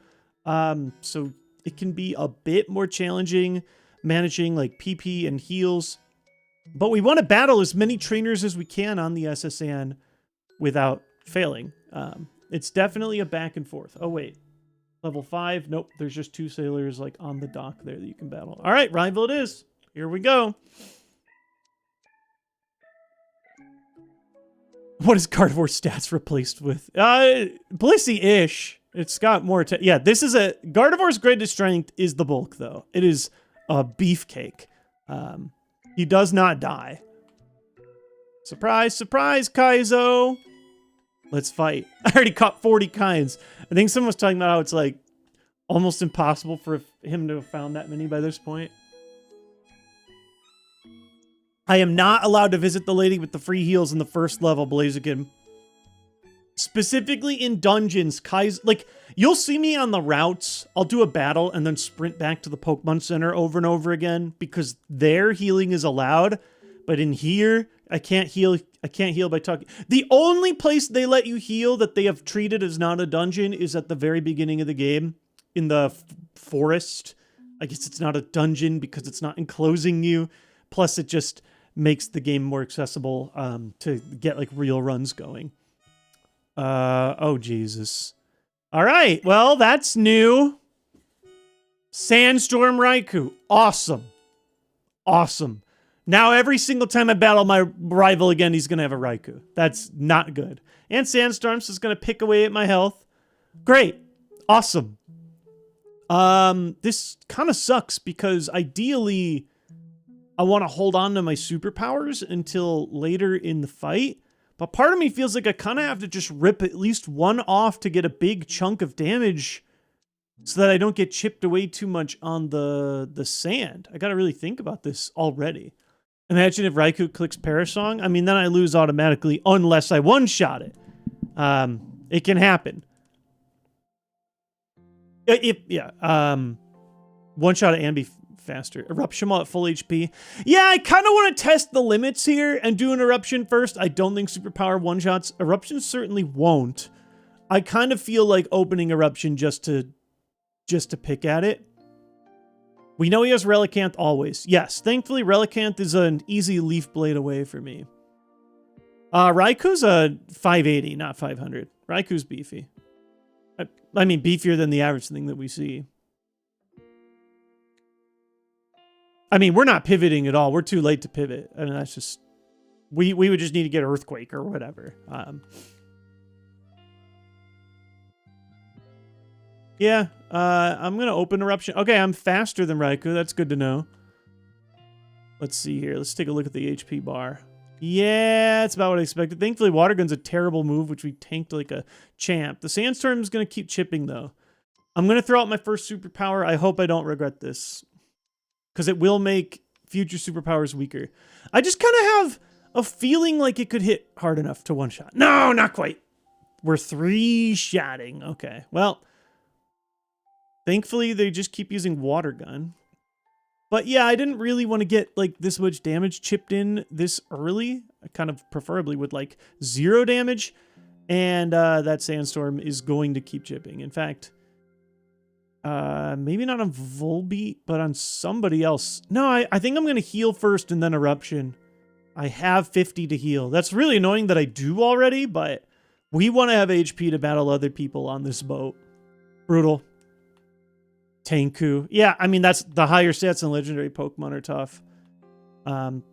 So it can be a bit more challenging managing PP and heals. But we want to battle as many trainers as we can on the SSN without failing. It's definitely a back and forth. Oh, wait. Level 5. Nope. There's just 2 sailors on the dock there that you can battle. All right, rival it is. Here we go. What is Gardevoir stats replaced with? Blissey-ish. It's got more... yeah, this is a... Gardevoir's greatest strength is the bulk, though. It is a beefcake. He does not die. Surprise, surprise, Kaizo! Let's fight. I already caught 40 kinds. I think someone was talking about how it's, like, almost impossible for him to have found that many by this point. I am not allowed to visit the lady with the free heals in the first level, Blaziken. Specifically in dungeons, like, you'll see me on the routes. I'll do a battle and then sprint back to the Pokemon Center over and over again because their healing is allowed. But in here, I can't heal by talking. The only place they let you heal that they have treated as not a dungeon is at the very beginning of the game in the forest. I guess it's not a dungeon because it's not enclosing you. Plus, it just makes the game more accessible to get like real runs going. Oh, Jesus. All right. Well, that's new. Sandstorm Raikou. Awesome. Awesome. Now, every single time I battle my rival again, he's going to have a Raikou. That's not good. And Sandstorm's is going to pick away at my health. Great. Awesome. This kind of sucks because ideally I want to hold on to my superpowers until later in the fight. But part of me feels like I kind of have to just rip at least one off to get a big chunk of damage so that I don't get chipped away too much on the sand. I got to really think about this already. Imagine if Raikou clicks Parasong. I mean, then I lose automatically unless I one-shot it. It can happen. One-shot it and be faster. Eruption while at full HP. Yeah, I kind of want to test the limits here and do an Eruption first. I don't think Superpower one-shots. Eruption certainly won't. I kind of feel like opening Eruption just to pick at it. We know he has Relicanth always. Yes, thankfully Relicanth is an easy Leaf Blade away for me. Raikou's a 580, not 500. Raikou's beefy. I mean, beefier than the average thing that we see. I mean, we're not pivoting at all. We're too late to pivot. I mean, that's just... We would just need to get Earthquake or whatever. Yeah, I'm going to open Eruption. Okay, I'm faster than Raikou. That's good to know. Let's see here. Let's take a look at the HP bar. Yeah, that's about what I expected. Thankfully, Water Gun's a terrible move, which we tanked like a champ. The Sandstorm is going to keep chipping, though. I'm going to throw out my first superpower. I hope I don't regret this, because it will make future superpowers weaker. I just kind of have a feeling like it could hit hard enough to one-shot. No, not quite. We're three-shotting. Okay, well, thankfully, they just keep using Water Gun. But yeah, I didn't really want to get like this much damage chipped in this early. I kind of preferably would like 0 damage. And that Sandstorm is going to keep chipping. In fact, maybe not on Volbeat, but on somebody else. No, I think I'm going to heal first and then Eruption. I have 50 to heal. That's really annoying that I do already, but we want to have HP to battle other people on this boat. Brutal. Tenku. Yeah, I mean, that's the higher stats and legendary Pokemon are tough.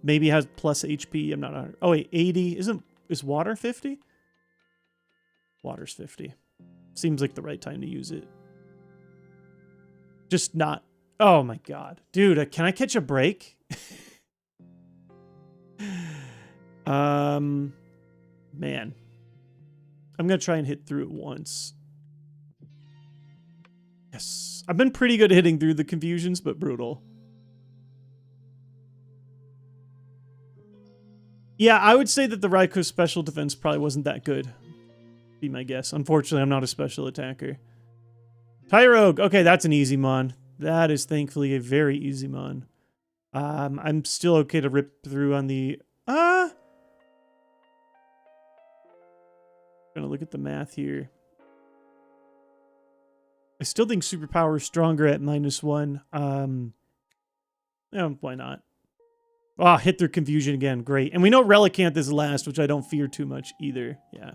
Maybe has plus HP. I'm not 100. Oh, wait, 80. Is water 50? Water's 50. Seems like the right time to use it. Just not. Oh my god. Dude, can I catch a break? Man. I'm going to try and hit through it once. Yes. I've been pretty good at hitting through the confusions, but brutal. Yeah, I would say that the Raikou's special defense probably wasn't that good. Be my guess. Unfortunately, I'm not a special attacker. Tyrogue. Okay, that's an easy mon. That is thankfully a very easy mon. I'm still okay to rip through on the... Gonna look at the math here. I still think Superpower is stronger at -1. Yeah, why not? Ah, hit through Confusion again. Great. And we know Relicanth is last, which I don't fear too much either. Yeah.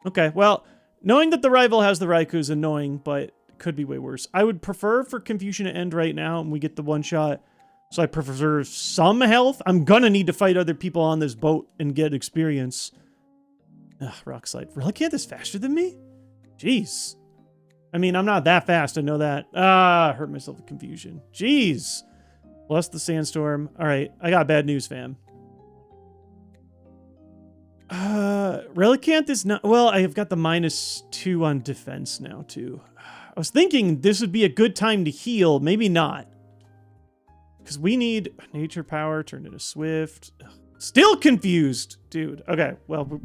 Okay, well, knowing that the rival has the Raikou is annoying, but it could be way worse. I would prefer for Confusion to end right now and we get the one-shot. So I preserve some health. I'm gonna need to fight other people on this boat and get experience. Ugh, rock slide. Relicanth is faster than me? Jeez. I mean, I'm not that fast, I know that. I hurt myself with confusion. Jeez. Plus the sandstorm. All right, I got bad news, fam. Relicanth is not... Well, I have got the -2 on defense now, too. I was thinking this would be a good time to heal. Maybe not. Because we need nature power turned into swift. Ugh. Still confused, dude. Okay, well,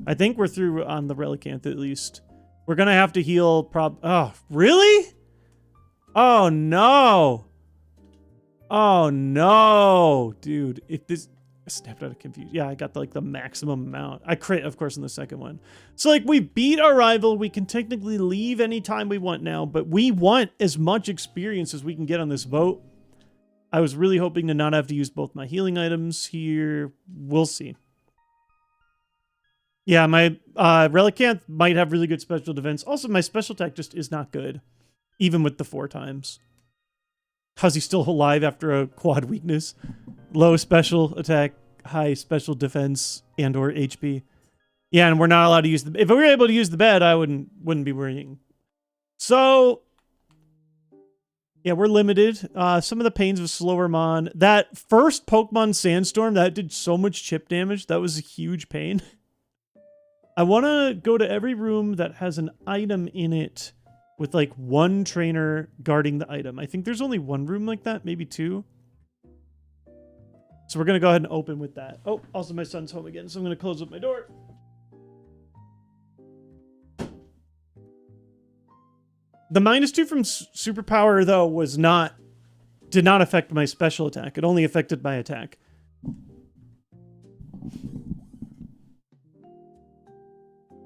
I think we're through on the Relicanth at least. We're going to have to heal Oh, really? Oh, no. Oh, no. Dude, if this... I snapped out of confusion. Yeah, I got the maximum amount. I crit, of course, in the second one. So, like, we beat our rival. We can technically leave anytime we want now, but we want as much experience as we can get on this boat. I was really hoping to not have to use both my healing items here. We'll see. Yeah, my Relicanth might have really good special defense. Also, my special attack just is not good, even with the 4 times. How's he still alive after a quad weakness? Low special attack, high special defense, and or HP. Yeah, and we're not allowed to use the... If we were able to use the bed, I wouldn't be worrying. So, yeah, we're limited. Some of the pains of slower mon. That first Pokemon Sandstorm, that did so much chip damage. That was a huge pain. I want to go to every room that has an item in it with like 1 trainer guarding the item. I think there's only 1 room like that, maybe 2. So we're going to go ahead and open with that. Oh, also my son's home again, so I'm going to close up my door. The -2 from superpower, though, did not affect my special attack. It only affected my attack.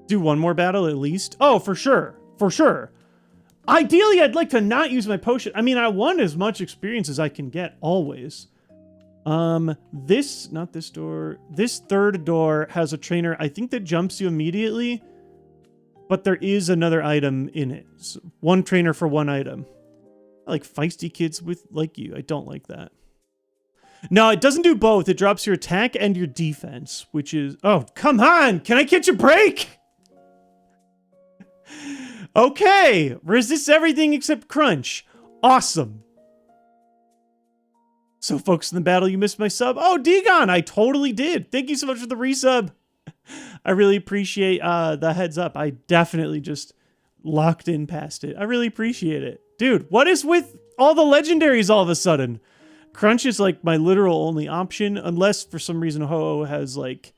Do 1 more battle at least? Oh, for sure. For sure. Ideally, I'd like to not use my potion. I mean, I want as much experience as I can get, always. Not this door. This third door has a trainer, I think, that jumps you immediately. But there is another item in it. So 1 trainer for 1 item. I like feisty kids like you. I don't like that. No, it doesn't do both. It drops your attack and your defense, which is... Oh, come on! Can I catch a break? Okay! Resists everything except crunch. Awesome. So, folks, in the battle, you missed my sub. Oh, Degon! I totally did. Thank you so much for the resub. I really appreciate the heads up. I definitely just locked in past it. I really appreciate it. Dude, what is with all the legendaries all of a sudden? Crunch is like my literal only option, unless for some reason Ho-Oh has like...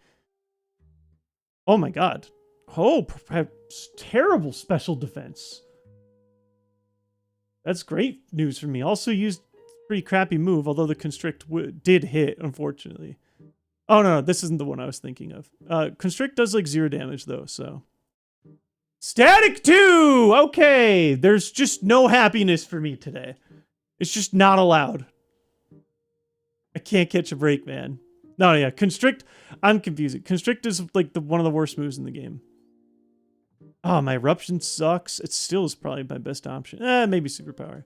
Oh my god. Ho-Oh has terrible special defense. That's great news for me. Also used pretty crappy move, although the Constrict did hit, unfortunately. Oh, no, this isn't the one I was thinking of. Constrict does, like, 0 damage, though, so... Static 2! Okay, there's just no happiness for me today. It's just not allowed. I can't catch a break, man. No, yeah, Constrict... I'm confused. Constrict is, like, one of the worst moves in the game. Oh, my Eruption sucks. It still is probably my best option. Maybe Superpower.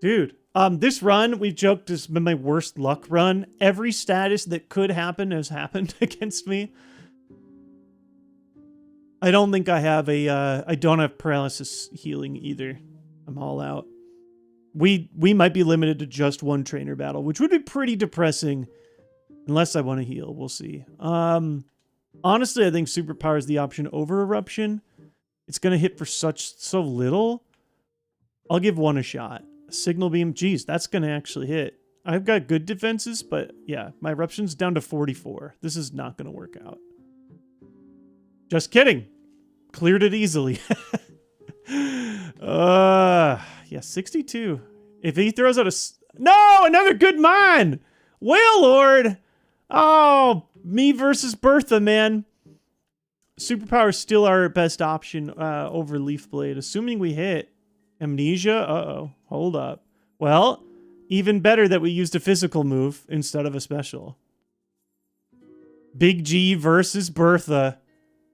Dude, this run, we've joked, has been my worst luck run. Every status that could happen has happened against me. I don't think I have I don't have paralysis healing either. I'm all out. We might be limited to just 1 trainer battle, which would be pretty depressing. Unless I want to heal, we'll see. Honestly, I think Superpower is the option over Eruption. It's going to hit for so little. I'll give 1 a shot. Signal Beam, geez, that's going to actually hit. I've got good defenses, but yeah, my Eruption's down to 44. This is not going to work out. Just kidding. Cleared it easily. Yeah, 62. If he throws out a... No, another good mine! Whale Lord! Oh, me versus Bertha, man. Superpower is still our best option over Leaf Blade, assuming we hit. Amnesia? Uh-oh. Hold up. Well, even better that we used a physical move instead of a special. Big G versus Bertha.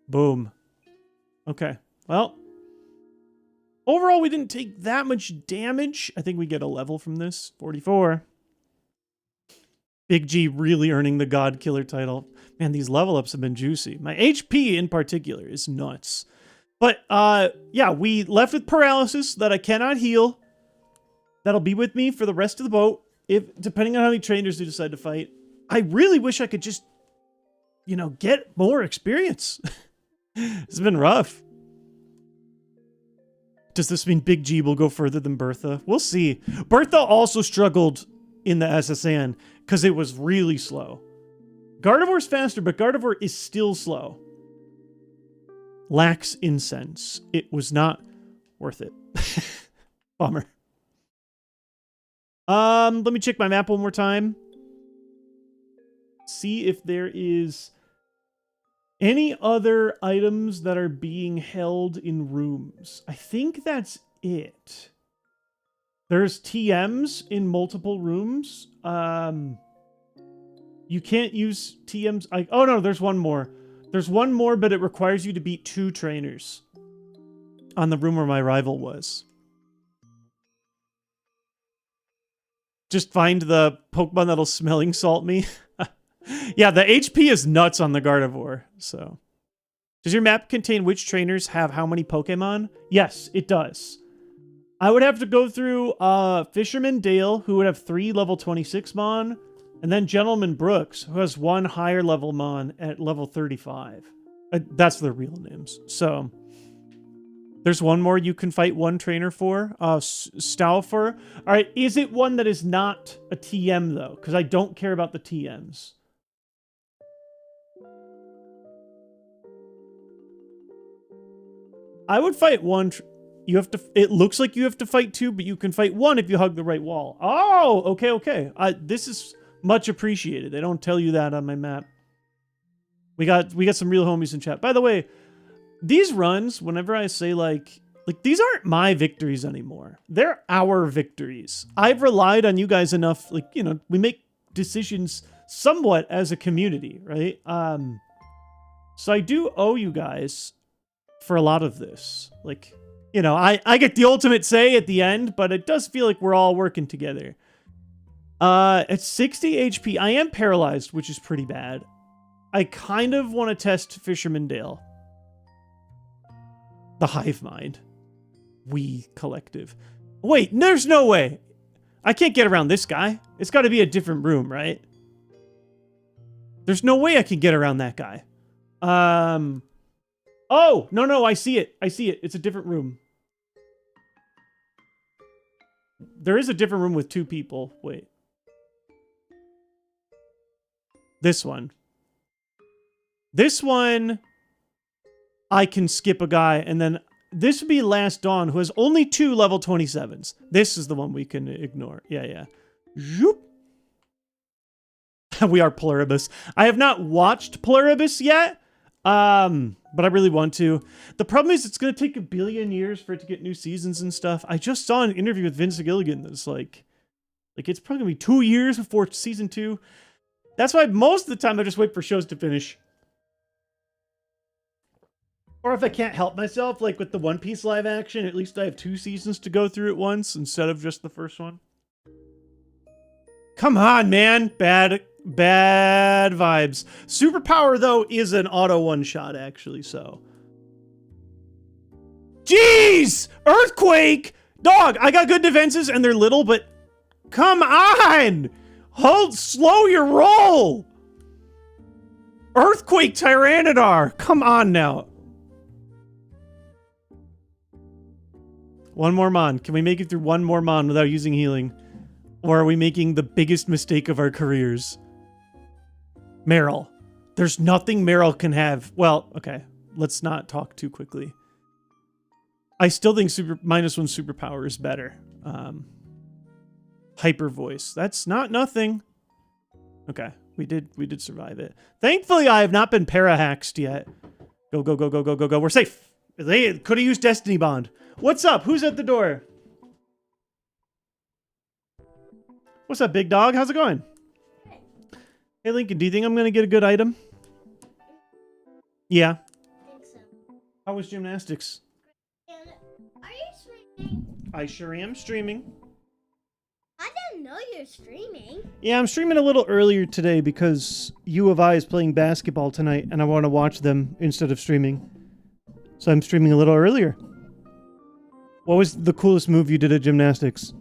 Boom. Okay. Well, overall, we didn't take that much damage. I think we get a level from this. 44. Big G really earning the God Killer title. Man, these level ups have been juicy. My HP in particular is nuts. But, yeah, we left with paralysis that I cannot heal. That'll be with me for the rest of the boat, depending on how many trainers they decide to fight. I really wish I could just, you know, get more experience. It's been rough. Does this mean Big G will go further than Bertha? We'll see. Bertha also struggled in the SSN because it was really slow. Gardevoir's faster, but Gardevoir is still slow. Lacks incense. It was not worth it. Bummer. Let me check my map one more time. See if there is any other items that are being held in rooms. I think that's it. There's TMs in multiple rooms. You can't use TMs. Oh no, there's one more. There's one more, but it requires you to beat 2 trainers on the room where my rival was. Just find the Pokemon that'll smelling salt me. Yeah, the HP is nuts on the Gardevoir, so. Does your map contain which trainers have how many Pokemon? Yes, it does. I would have to go through Fisherman Dale, who would have 3 level 26 Mon, and then Gentleman Brooks, who has 1 higher level Mon at level 35. That's their real names. So, there's one more you can fight one trainer for. Stauffer. All right, is it one that is not a TM, though? Because I don't care about the TMs. I would fight one. You have to. It looks like you have to fight 2, but you can fight 1 if you hug the right wall. Oh, okay, okay. This is much appreciated. They don't tell you that on my map. We got some real homies in chat. By the way, these runs, whenever I say like these aren't my victories anymore. They're our victories. I've relied on you guys enough. Like, you know, we make decisions somewhat as a community, right? So I do owe you guys for a lot of this. Like, you know, I get the ultimate say at the end, but it does feel like we're all working together. At 60 HP, I am paralyzed, which is pretty bad. I kind of want to test Fisherman Dale. The Hive Mind. We Collective. Wait, there's no way. I can't get around this guy. It's got to be a different room, right? There's no way I can get around that guy. Oh, no, I see it. I see it. It's a different room. There is a different room with 2 people. Wait. This one. This one, I can skip a guy, and then this would be Last Dawn, who has only 2 level 27s. This is the one we can ignore. Yeah. Zoop. We are Pluribus. I have not watched Pluribus yet, but I really want to. The problem is it's going to take 1 billion years for it to get new seasons and stuff. I just saw an interview with Vince Gilligan that's like it's probably going to be 2 years before season 2. That's why most of the time I just wait for shows to finish. Or if I can't help myself, like with the One Piece live action, at least I have 2 seasons to go through at once instead of just the first one. Come on, man. Bad vibes. Superpower, though, is an auto one-shot, actually, so. Jeez! Earthquake! Dog, I got good defenses, and they're little, but come on! Slow your roll! Earthquake Tyrannodar! Come on now. One more Mon. Can we make it through one more Mon without using healing? Or are we making the biggest mistake of our careers? Meryl. There's nothing Meryl can have. Well, okay. Let's not talk too quickly. I still think -1 superpower is better. Hyper voice. That's not nothing. Okay. We did survive it. Thankfully, I have not been para-haxed yet. Go. We're safe. They could have used Destiny Bond. What's up? Who's at the door? What's up, big dog? How's it going? Hey, Lincoln, do you think I'm going to get a good item? Yeah. I think so. How was gymnastics? And are you streaming? I sure am streaming. I didn't know know you're streaming. Yeah, I'm streaming a little earlier today because U of I is playing basketball tonight, and I want to watch them instead of streaming. So I'm streaming a little earlier. What was the coolest move you did at gymnastics?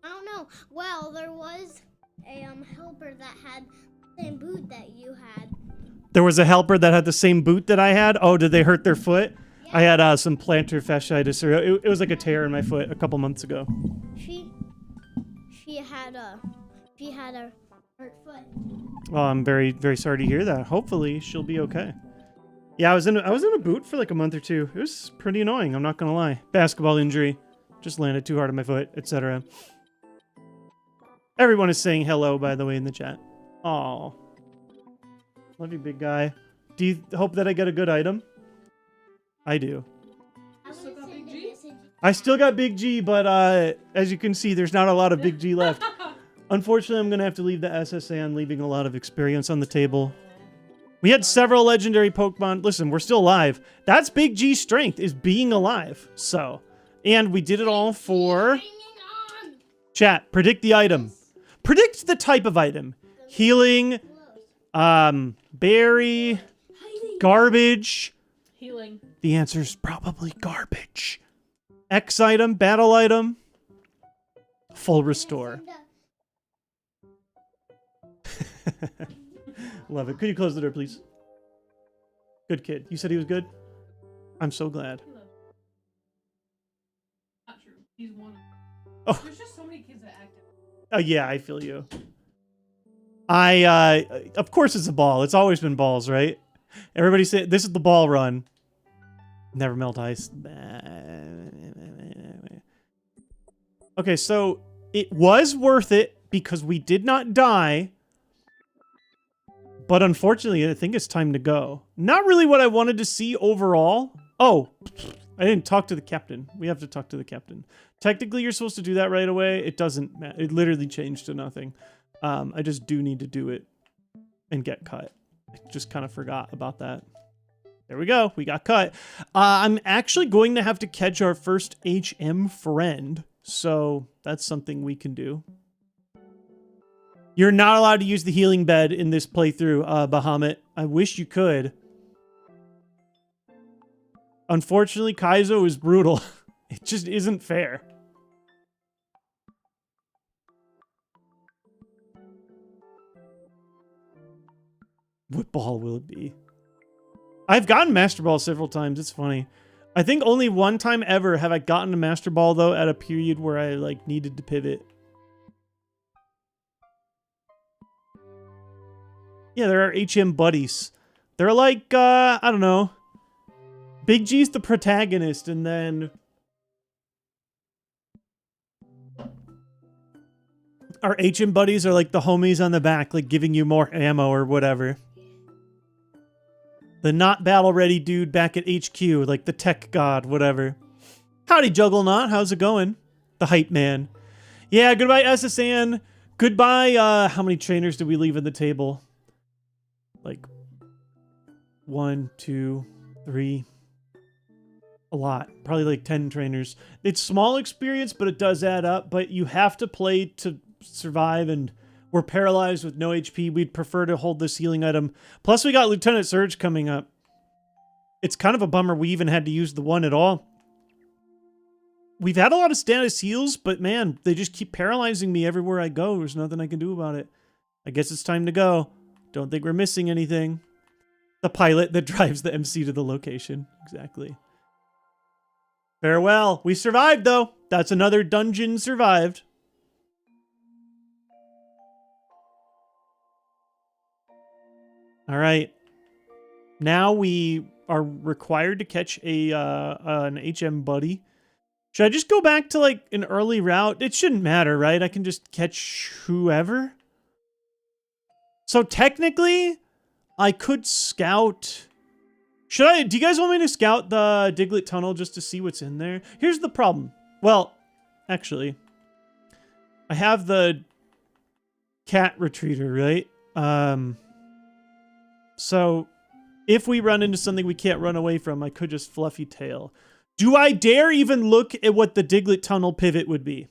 I don't know. Well, there was a helper that had the same boot that you had. There was a helper that had the same boot that I had? Oh, did they hurt their foot? Yeah. I had some plantar fasciitis, or it was like a tear in my foot a couple months ago. She had a hurt foot. Oh, I'm very, very sorry to hear that. Hopefully, she'll be okay. Yeah, I was in a boot for like a month or two. It was pretty annoying, I'm not gonna lie. Basketball injury. Just landed too hard on my foot, etc. Everyone is saying hello, by the way, in the chat. Aw. Love you, big guy. Do you hope that I get a good item? I do. I still got Big G, but as you can see, there's not a lot of Big G left. Unfortunately, I'm going to have to leave the SSN, leaving a lot of experience on the table. We had several legendary Pokemon. Listen, we're still alive. That's Big G's strength, is being alive. So, and we did it all for... Chat, predict the item. Predict the type of item. Healing, berry, garbage. Healing. The answer's probably garbage. X item, battle item, full restore. Love it. Could you close the door, please? Good kid. You said he was good? I'm so glad. Not true. He's one. Oh. There's just so many kids that act. Oh, yeah, I feel you. Of course it's a ball. It's always been balls, right? Everybody say, this is the ball run. Never melt ice. Okay, so it was worth it because we did not die. But unfortunately, I think it's time to go. Not really what I wanted to see overall. Oh, I didn't talk to the captain. We have to talk to the captain. Technically, you're supposed to do that right away. It doesn't matter. It literally changed to nothing. I just do need to do it and get cut. I just kind of forgot about that. There we go. We got cut. I'm actually going to have to catch our first HM friend. So that's something we can do. You're not allowed to use the healing bed in this playthrough, Bahamut. I wish you could. Unfortunately, Kaizo is brutal. It just isn't fair. What ball will it be? I've gotten Master Ball several times. It's funny. I think only one time ever have I gotten a Master Ball, though, at a period where I, like, needed to pivot. Yeah, there are HM buddies. They're like, I don't know. Big G's the protagonist, and then... our HM buddies are like the homies on the back, like giving you more ammo or whatever. The not battle-ready dude back at HQ, like the tech god, whatever. Howdy, Juggernaut. How's it going? The hype man. Yeah, goodbye, SSN. Goodbye, how many trainers did we leave at the table? Like, 1, 2, 3. A lot. Probably like 10 trainers. It's small experience, but it does add up. But you have to play to survive, and we're paralyzed with no HP. We'd prefer to hold this healing item. Plus, we got Lieutenant Surge coming up. It's kind of a bummer we even had to use the one at all. We've had a lot of status heals, but man, they just keep paralyzing me everywhere I go. There's nothing I can do about it. I guess it's time to go. Don't think we're missing anything. The pilot that drives the MC to the location. Exactly. Farewell. We survived, though. That's another dungeon survived. All right. Now we are required to catch an HM buddy. Should I just go back to like an early route? It shouldn't matter, right? I can just catch whoever. So technically, I could scout. Should I? Do you guys want me to scout the Diglett tunnel just to see what's in there? Here's the problem. Well, actually, I have the cat retreater, right? So if we run into something we can't run away from, I could just fluffy tail. Do I dare even look at what the Diglett tunnel pivot would be?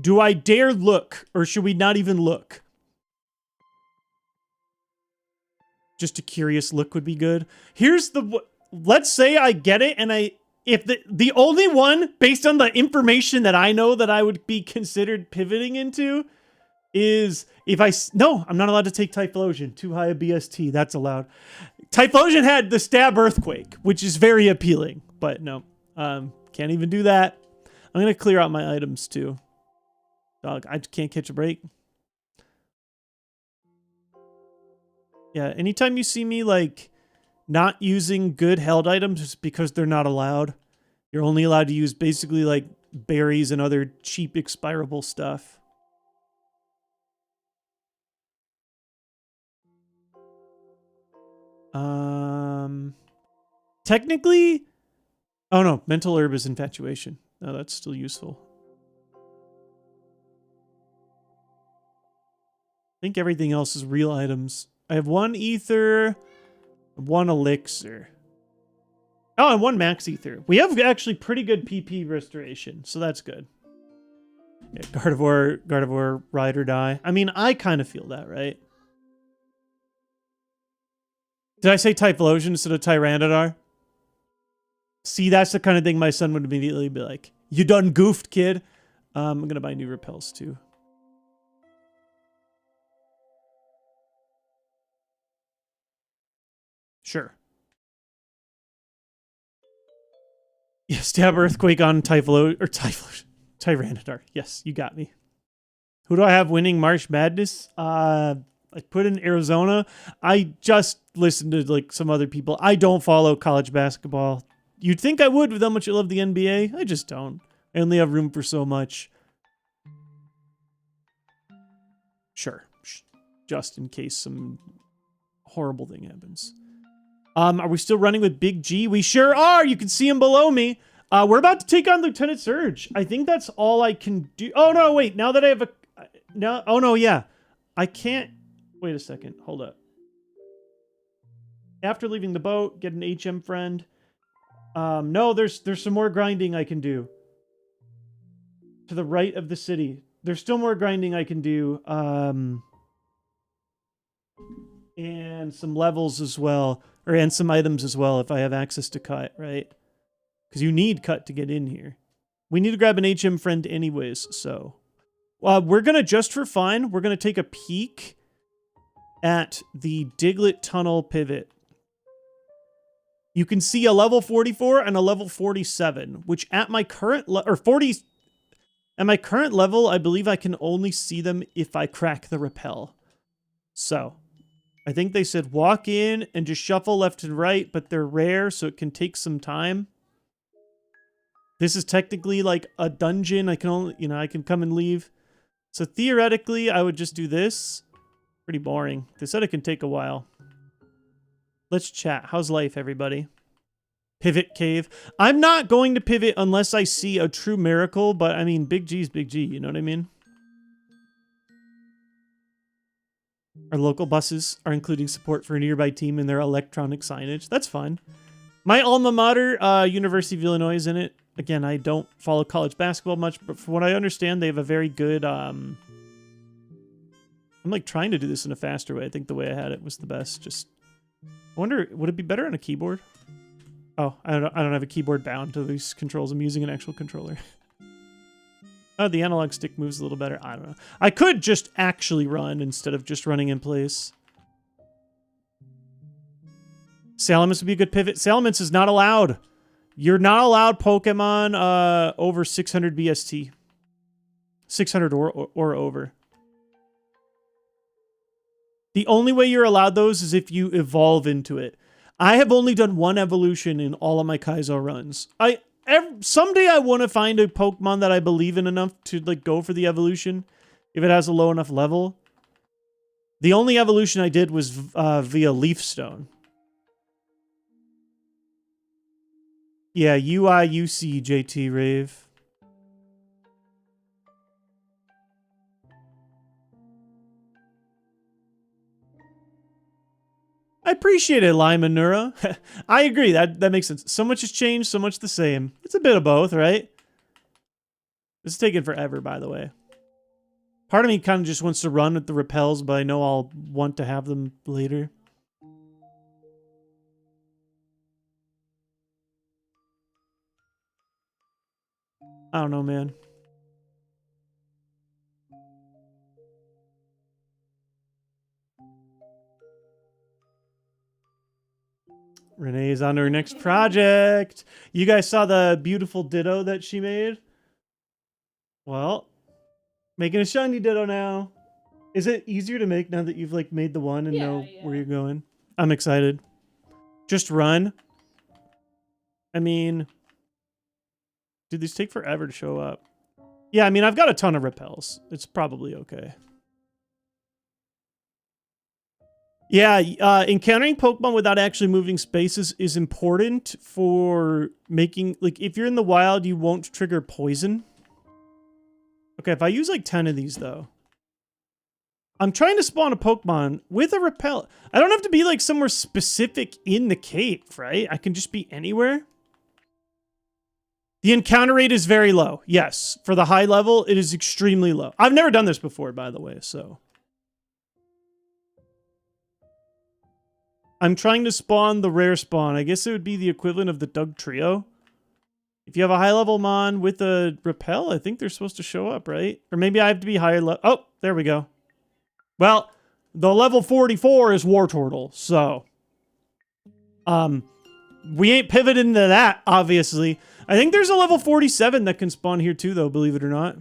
Do I dare look, or should we not even look? Just a curious look would be good. Here's the... Let's say I get it, and if the only one, based on the information that I know that I would be considered pivoting into, is if no, I'm not allowed to take Typhlosion. Too high a BST. That's allowed. Typhlosion had the stab earthquake, which is very appealing, but no, can't even do that. I'm gonna clear out my items too. Dog, I can't catch a break. Yeah, anytime you see me like not using good held items, it's because they're not allowed. You're only allowed to use basically like berries and other cheap expirable stuff. Technically, oh no, mental herb is infatuation. No, that's still useful. I think everything else is real items. I have 1 ether, 1 elixir. Oh, and 1 max ether. We have actually pretty good PP restoration, so that's good. Yeah, Gardevoir, ride or die. I mean, I kind of feel that, right? Did I say Typhlosion instead of Tyrannodar? See, that's the kind of thing my son would immediately be like, you done goofed, kid. I'm going to buy new repels, too. Sure. Yeah, stab earthquake on Tyrannodar. Yes, you got me. Who do I have winning March Madness? I put in Arizona. I just listened to like some other people. I don't follow college basketball. You'd think I would with how much I love the NBA. I just don't. I only have room for so much. Sure. Just in case some horrible thing happens. Are we still running with Big G? We sure are. You can see him below me. We're about to take on Lieutenant Surge. I think that's all I can do. Oh, no, wait. Now that I have a... No, oh, no, yeah. I can't... Wait a second. Hold up. After leaving the boat, get an HM friend. No, there's some more grinding I can do. To the right of the city. There's still more grinding I can do. And some levels as well. And some items as well if I have access to cut, right? Because you need cut to get in here. We need to grab an HM friend anyways, so... we're going to, just for fun, we're going to take a peek at the Diglett Tunnel pivot. You can see a level 44 and a level 47, which at my current at my current level, I believe I can only see them if I crack the rappel. So, I think they said walk in and just shuffle left and right, but they're rare, so it can take some time. This is technically like a dungeon. I can only, I can come and leave. So theoretically, I would just do this. Pretty boring. They said it can take a while. Let's chat. How's life, everybody? Pivot cave. I'm not going to pivot unless I see a true miracle, but I mean, Big G's Big G, you know what I mean? Our local buses are including support for a nearby team in their electronic signage. That's fine. My alma mater, University of Illinois, is in it. Again, I don't follow college basketball much, but from what I understand, they have a very good... I'm like trying to do this in a faster way. I think the way I had it was the best. Just, I wonder, would it be better on a keyboard? Oh, I don't have a keyboard bound to these controls. I'm using an actual controller. Oh, the analog stick moves a little better. I don't know. I could just actually run instead of just running in place. Salamence would be a good pivot. Salamence is not allowed. You're not allowed Pokemon over 600 BST. 600 or over. The only way you're allowed those is if you evolve into it. I have only done 1 evolution in all of my Kaizo runs. Someday I want to find a Pokemon that I believe in enough to like go for the evolution if it has a low enough level. The only evolution I did was via Leaf Stone. Yeah, UIUC JT Rave. I appreciate it, Lima Nura. I agree. That makes sense. So much has changed, so much the same. It's a bit of both, right? This is taking forever, by the way. Part of me kind of just wants to run with the repels, but I know I'll want to have them later. I don't know, man. Renee's on her next project. You guys saw the beautiful ditto that she made? Well, making a shiny ditto now. Is it easier to make now that you've like made the one and know where you're going? I'm excited. Just run. I mean, dude, these take forever to show up. Yeah, I mean, I've got a ton of repels. It's probably okay. Yeah, encountering Pokemon without actually moving spaces is important for making... Like, if you're in the wild, you won't trigger poison. Okay, if I use, like, 10 of these, though. I'm trying to spawn a Pokemon with a repel. I don't have to be, like, somewhere specific in the cave, right? I can just be anywhere. The encounter rate is very low. Yes, for the high level, it is extremely low. I've never done this before, by the way, so... I'm trying to spawn the rare spawn. I guess it would be the equivalent of the Doug Trio. If you have a high-level Mon with a repel, I think they're supposed to show up, right? Or maybe I have to be higher level. Oh, there we go. Well, the level 44 is Wartortle, so... we ain't pivoting to that, obviously. I think there's a level 47 that can spawn here too, though, believe it or not.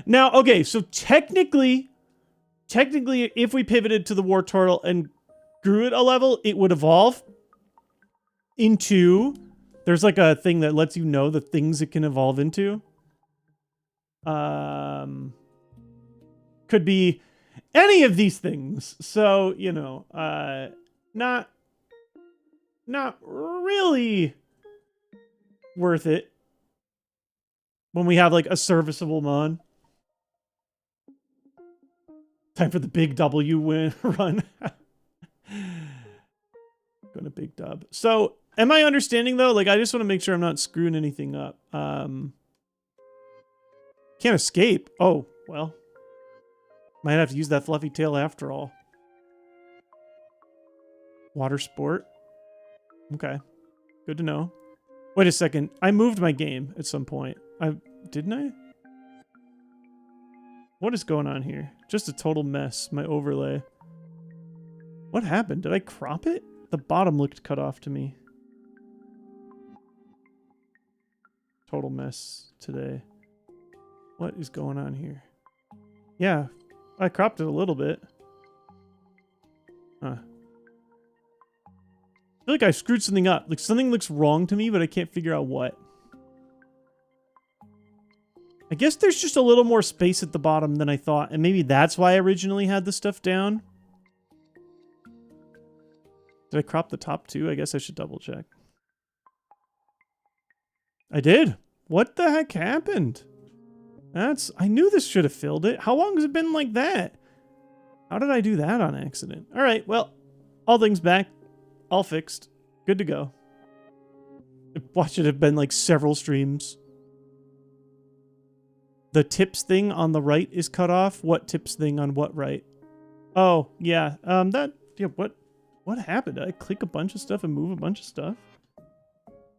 Now, okay, so technically, if we pivoted to the Wartortle and grew it a level, it would evolve into... There's like a thing that lets you know the things it can evolve into. Could be any of these things. So, you know, not really worth it when we have like a serviceable Mon. Time for the big W win run. Going to big dub. So, am I understanding though? Like, I just want to make sure I'm not screwing anything up. Can't escape. Oh, well. Might have to use that fluffy tail after all. Water sport. Okay. Good to know. Wait a second. I moved my game at some point. Didn't I? What is going on here? Just a total mess. My overlay. What happened? Did I crop it? The bottom looked cut off to me. Total mess today. What is going on here? Yeah, I cropped it a little bit. Huh. I feel like I screwed something up. Like something looks wrong to me, but I can't figure out what. I guess there's just a little more space at the bottom than I thought, and maybe that's why I originally had the stuff down. Did I crop the top too? I guess I should double check. I did. What the heck happened? I knew this should have filled it. How long has it been like that? How did I do that on accident? All right, well, all things back. All fixed. Good to go. Watch it have been like several streams. The tips thing on the right is cut off. What tips thing on what right? Oh, yeah. What happened? Did I click a bunch of stuff and move a bunch of stuff?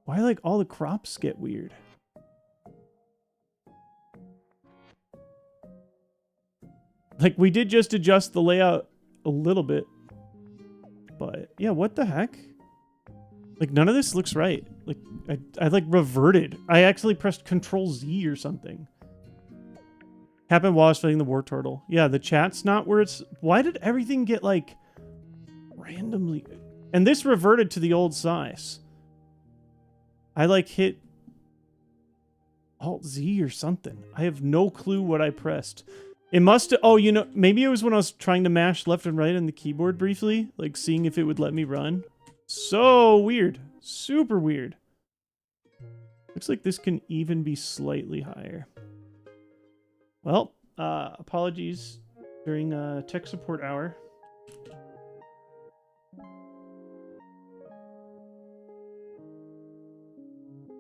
Why like all the crops get weird? Like we did just adjust the layout a little bit. But yeah, what the heck? Like none of this looks right. Like I like reverted. I actually pressed Control Z or something. Happened while I was fighting the Wartortle. Yeah, the chat's not where it's... Why did everything get like randomly... And this reverted to the old size. I like hit Alt Z or something. I have no clue what I pressed. It must... Oh, you know, maybe it was when I was trying to mash left and right on the keyboard briefly. Like seeing if it would let me run. So weird. Super weird. Looks like this can even be slightly higher. Well, apologies during tech support hour.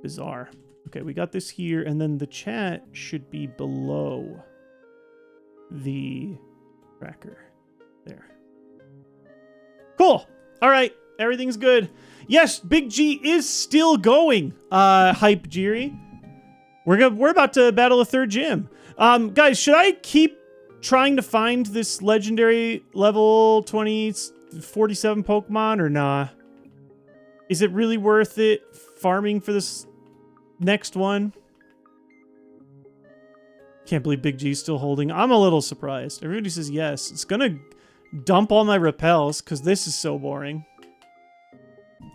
Bizarre. Okay, we got this here, and then the chat should be below the tracker. There. Cool. All right. Everything's good. Yes, Big G is still going. Hype Jiri. We're about to battle a third gym. Guys, should I keep trying to find this legendary level 47 Pokemon or nah? Is it really worth it farming for this next one? Can't believe Big G's still holding. I'm a little surprised. Everybody says yes. It's gonna dump all my repels because this is so boring.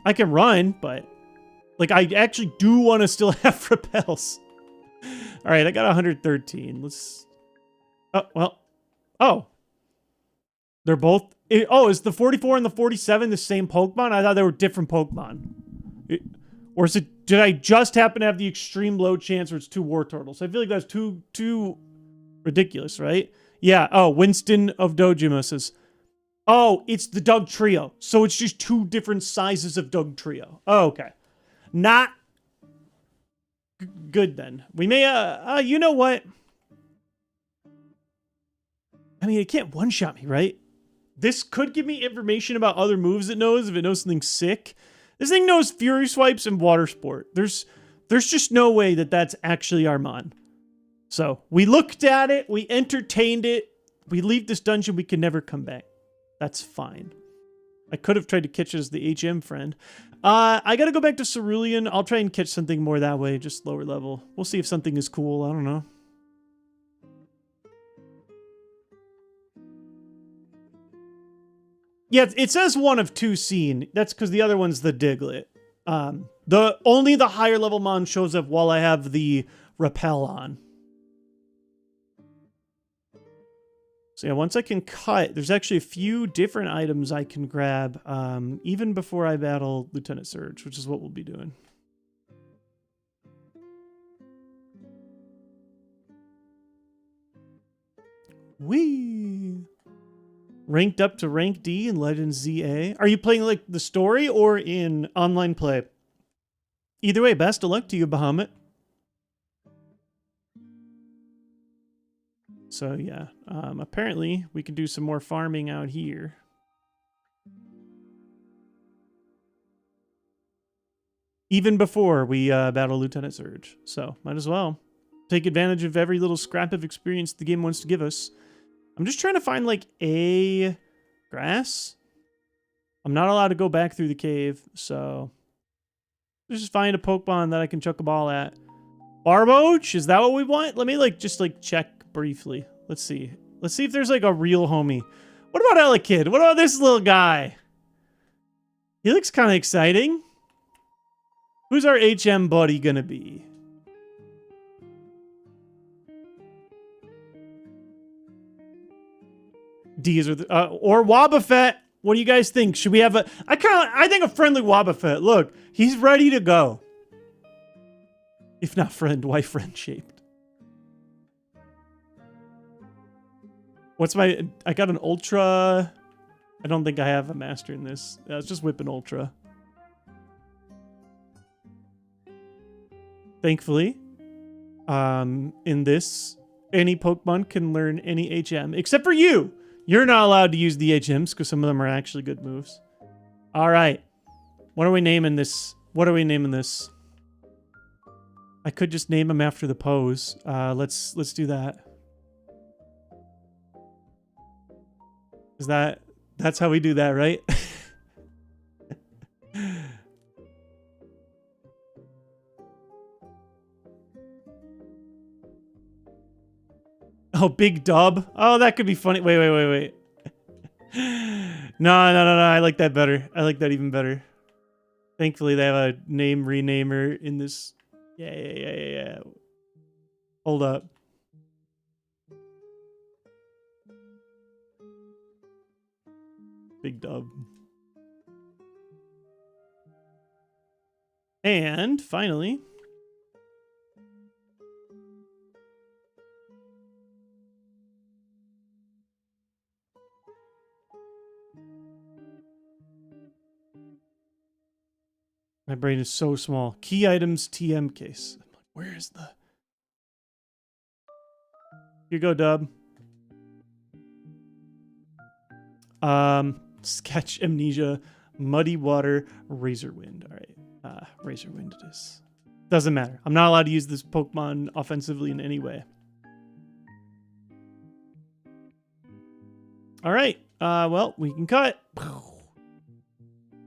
I can run, but like I actually do want to still have repels. All right, I got 113. Let's. Oh well. Oh. They're both. Is the 44 and the 47 the same Pokemon? I thought they were different Pokemon. Or is it? Did I just happen to have the extreme low chance where it's 2 War Turtles? I feel like that's too ridiculous, right? Yeah. Oh, Winston of Dojima says. Oh, it's the Doug Trio. So it's just 2 different sizes of Doug Trio. Oh, okay. Not good then. We may, you know what? I mean, it can't one-shot me, right? This could give me information about other moves it knows if it knows something sick. This thing knows Fury Swipes and Water Sport. There's just no way that that's actually Armon. So we looked at it. We entertained it. We leave this dungeon. We can never come back. That's fine. I could have tried to catch it as the HM friend. I gotta go back to Cerulean. I'll try and catch something more that way, just lower level. We'll see if something is cool. I don't know. Yeah, it says 1 of 2 seen. That's because the other one's the Diglett. Only the higher level mon shows up while I have the repel on. So yeah, once I can cut, there's actually a few different items I can grab, even before I battle Lieutenant Surge, which is what we'll be doing. Whee! Ranked up to rank D in Legends ZA. Are you playing like the story or in online play? Either way, best of luck to you, Bahamut. So yeah, apparently we can do some more farming out here. Even before we battle Lieutenant Surge. So might as well take advantage of every little scrap of experience the game wants to give us. I'm just trying to find like a grass. I'm not allowed to go back through the cave, so let's just find a Pokemon that I can chuck a ball at. Barboach, is that what we want? Let me just check briefly. Let's see. Let's see if there's like a real homie. What about Elekid? What about this little guy? He looks kind of exciting. Who's our HM buddy gonna be? D's or Wobbuffet. What do you guys think? Should we have a? I think a friendly Wobbuffet. Look, he's ready to go. If not friend, why friend shaped? What's my? I got an Ultra. I don't think I have a master in this. It's just whipping Ultra. Thankfully, in this, any Pokemon can learn any HM except for you. You're not allowed to use the HMs because some of them are actually good moves. All right. What are we naming this? What are we naming this? I could just name him after the pose. Let's do that. That's how we do that, right? Oh, Big Dub. Oh, that could be funny. Wait. No. I like that better. I like that even better. Thankfully, they have a name renamer in this. Yeah. Hold up. Big Dub. And finally, My brain is so small. Key items TM case. Where is the... Here you go, Dub. Sketch Amnesia, Muddy Water, Razor Wind. All right. Razor Wind it is. Doesn't matter. I'm not allowed to use this Pokemon offensively in any way. All right. Well, we can cut.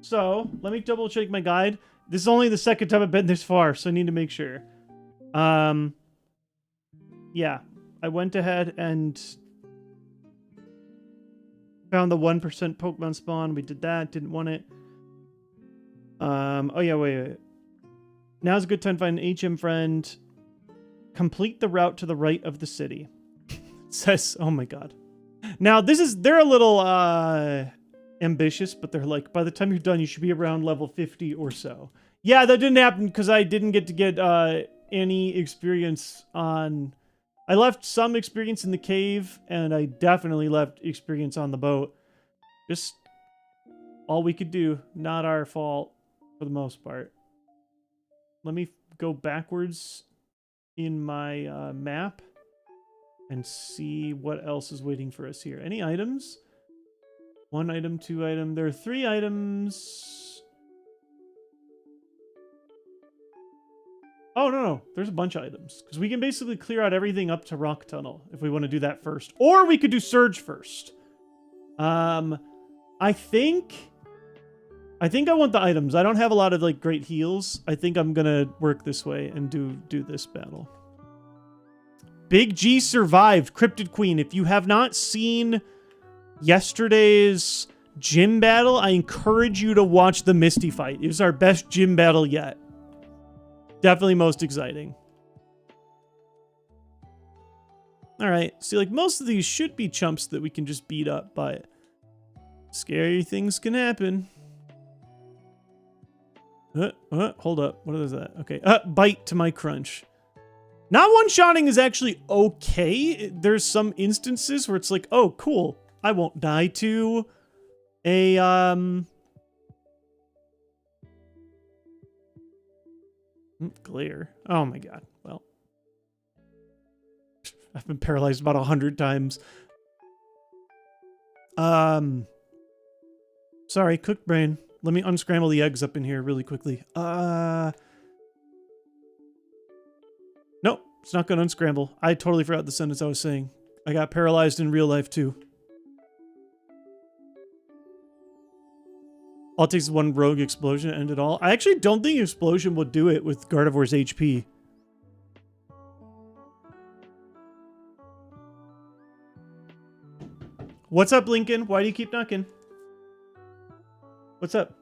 So, let me double check my guide. This is only the second time I've been this far, so I need to make sure. Yeah. I went ahead and found the 1% Pokemon spawn. We did that. Didn't want it. Oh yeah, wait. Now's a good time to find an HM friend. Complete the route to the right of the city. It says, oh my god. Now, they're a little, ambitious, but they're like, by the time you're done, you should be around level 50 or so. Yeah, that didn't happen because I didn't get to get, any experience on... I left some experience in the cave, and I definitely left experience on the boat. Just all we could do. Not our fault, for the most part. Let me go backwards in my map and see what else is waiting for us here. Any items? 1 item, 2 item. There are 3 items. Oh, no. There's a bunch of items. Because we can basically clear out everything up to Rock Tunnel if we want to do that first. Or we could do Surge first. I think I want the items. I don't have a lot of, like, great heals. I think I'm going to work this way and do this battle. Big G survived. Cryptid Queen. If you have not seen yesterday's gym battle, I encourage you to watch the Misty fight. It was our best gym battle yet. Definitely most exciting. Alright, see, like, most of these should be chumps that we can just beat up, but scary things can happen. Hold up. What is that? Okay. Bite to my crunch. Not one-shotting is actually okay. There's some instances where it's like, oh, cool. I won't die to a, glare. Oh my god. Well. I've been paralyzed about 100 times. Sorry, cooked brain. Let me unscramble the eggs up in here really quickly. Nope, it's not gonna unscramble. I totally forgot the sentence I was saying. I got paralyzed in real life too. All it takes is 1 rogue explosion to end it all. I actually don't think explosion will do it with Gardevoir's HP. What's up, Lincoln? Why do you keep knocking? What's up?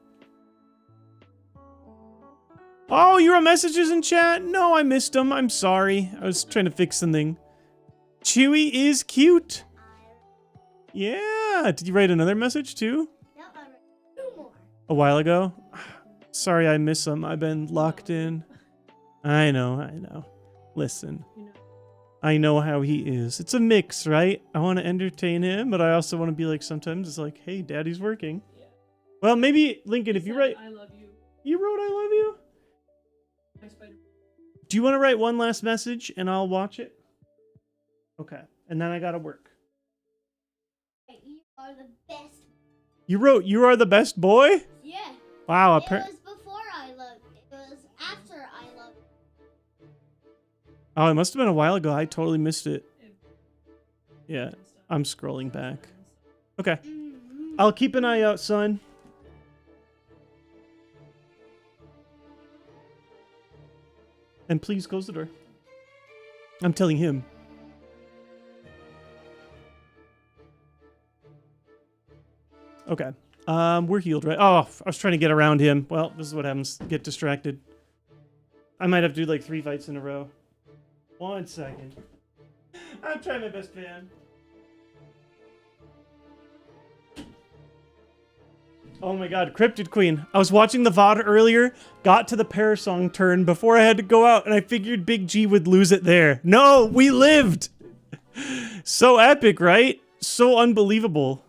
Oh, you wrote messages in chat? No, I missed them. I'm sorry. I was trying to fix something. Chewy is cute. Yeah. Did you write another message too? Yep, I wrote 2 more. A while ago? Sorry, I miss them. I've been locked in. I know. Listen. I know how he is. It's a mix, right? I want to entertain him, but I also want to be like, sometimes it's like, hey, daddy's working. Yeah. Well, maybe, Lincoln, if you write... I love you. You wrote I love you? Do you want to write one last message and I'll watch it? Okay. And then I gotta work. You are the best. You wrote, you are the best boy? Yeah. Wow. It was before I loved it. It was after I loved it. Oh, it must have been a while ago. I totally missed it. Yeah. I'm scrolling back. Okay. I'll keep an eye out, son. And please close the door. I'm telling him. Okay. We're healed, right? Oh, I was trying to get around him. Well, this is what happens. Get distracted. I might have to do like 3 fights in a row. 1 second. I'm trying my best, man. Oh my god, Cryptid Queen. I was watching the VOD earlier, got to the Parasong turn before I had to go out, and I figured Big G would lose it there. No, we lived! So epic, right? So unbelievable.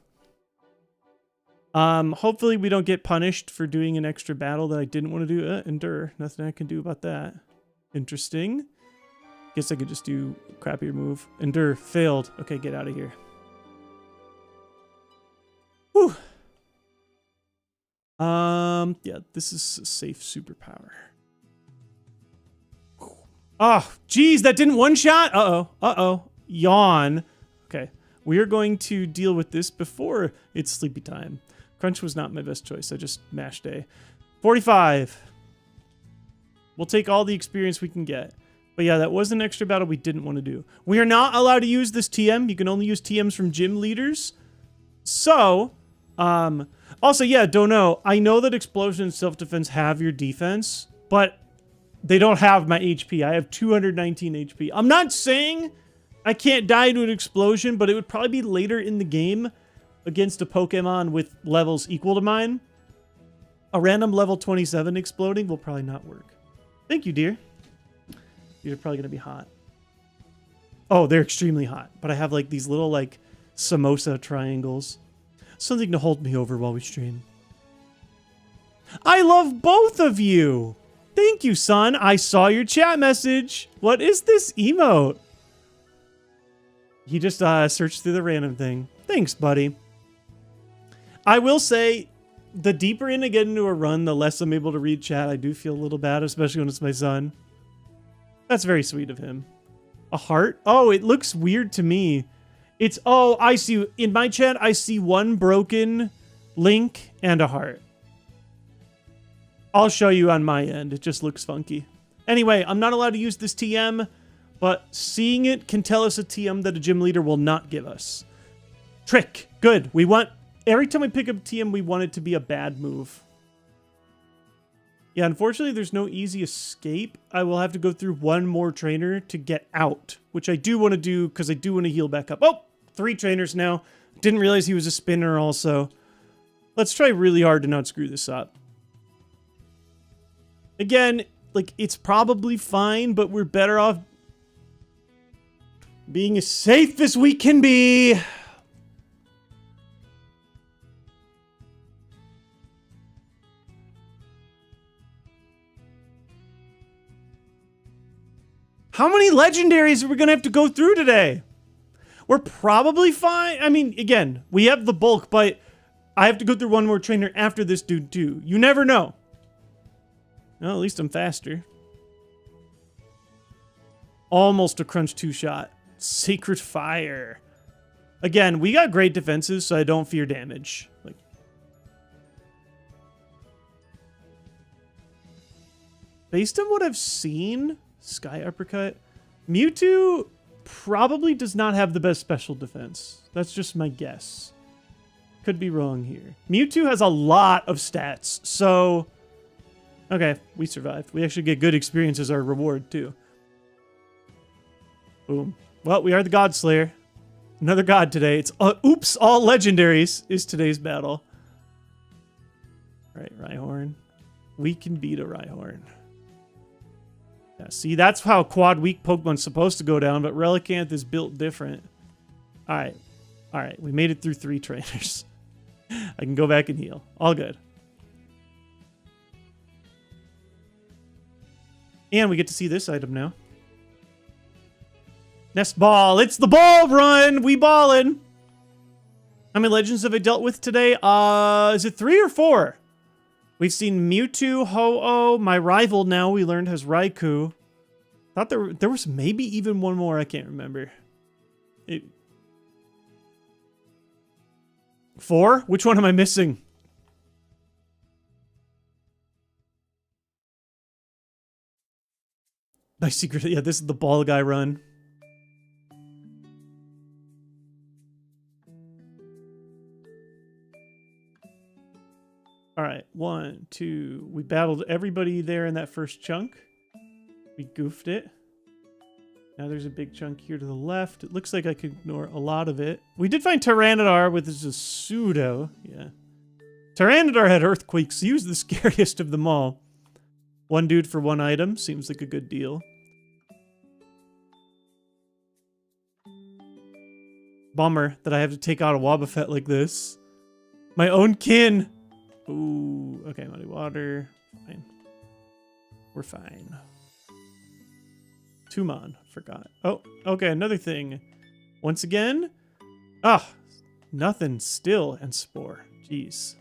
Hopefully we don't get punished for doing an extra battle that I didn't want to do. Endure. Nothing I can do about that. Interesting. Guess I could just do a crappier move. Endure. Failed. Okay, get out of here. Whew. Yeah, this is a safe superpower. Oh, geez, that didn't one-shot? Uh-oh. Uh-oh. Yawn. Okay. We are going to deal with this before it's sleepy time. Crunch was not my best choice. I just mashed A. 45. We'll take all the experience we can get. But yeah, that was an extra battle we didn't want to do. We are not allowed to use this TM. You can only use TMs from gym leaders. So, also, yeah, don't know. I know that explosion and self-defense have your defense, but they don't have my HP. I have 219 HP. I'm not saying I can't die to an explosion, but it would probably be later in the game against a Pokemon with levels equal to mine. A random level 27 exploding will probably not work. Thank you, dear. You're probably going to be hot. Oh, they're extremely hot. But I have like these little like samosa triangles. Something to hold me over while we stream. I love both of you. Thank you, son. I saw your chat message. What is this emote? He just searched through the random thing. Thanks, buddy. I will say, the deeper in I get into a run, the less I'm able to read chat. I do feel a little bad, especially when it's my son. That's very sweet of him. A heart? Oh, it looks weird to me. It's, oh, I see. In my chat, I see one broken link and a heart. I'll show you on my end. It just looks funky. Anyway, I'm not allowed to use this TM, but seeing it can tell us a TM that a gym leader will not give us. Trick. Good. We want... Every time we pick up a TM, we want it to be a bad move. Yeah, unfortunately, there's no easy escape. I will have to go through one more trainer to get out, which I do want to do because I do want to heal back up. Oh, 3 trainers now. Didn't realize he was a spinner also. Let's try really hard to not screw this up. Again, like, it's probably fine, but we're better off being as safe as we can be. How many legendaries are we going to have to go through today? We're probably fine. I mean, again, we have the bulk, but I have to go through one more trainer after this dude too. You never know. Well, at least I'm faster. Almost a crunch 2 shot. Sacred Fire. Again, we got great defenses, so I don't fear damage. Like, based on what I've seen, Sky Uppercut, Mewtwo probably does not have the best special defense. That's just my guess. Could be wrong here. Mewtwo has a lot of stats, so... Okay, we survived. We actually get good experience as our reward, too. Boom. Well, we are the God Slayer. Another god today. It's oops, all legendaries is today's battle. All right, Rhyhorn. We can beat a Rhyhorn. Yeah, see, that's how quad weak Pokemon's supposed to go down, but Relicanth is built different. All right. All right, we made it through 3 trainers. I can go back and heal. All good. And we get to see this item now. Nest Ball. It's the ball run. We ballin'. How many legends have I dealt with today? Is it 3 or 4? We've seen Mewtwo, Ho-Oh. My rival now we learned has Raikou. Thought there was maybe even one more. I can't remember. 4? Which one am I missing? My secret. Yeah, this is the ball guy run. All right, 1, 2. We battled everybody there in that first chunk. We goofed it. Now there's a big chunk here to the left. It looks like I could ignore a lot of it. We did find Tyranitar with his pseudo. Yeah. Tyranitar had earthquakes. He was the scariest of them all. 1 dude for 1 item. Seems like a good deal. Bummer that I have to take out a Wobbuffet like this. My own kin. Ooh, okay, muddy water. Fine. We're fine. Tumon, forgot. Oh, okay, another thing. Once again, nothing still and spore. Jeez.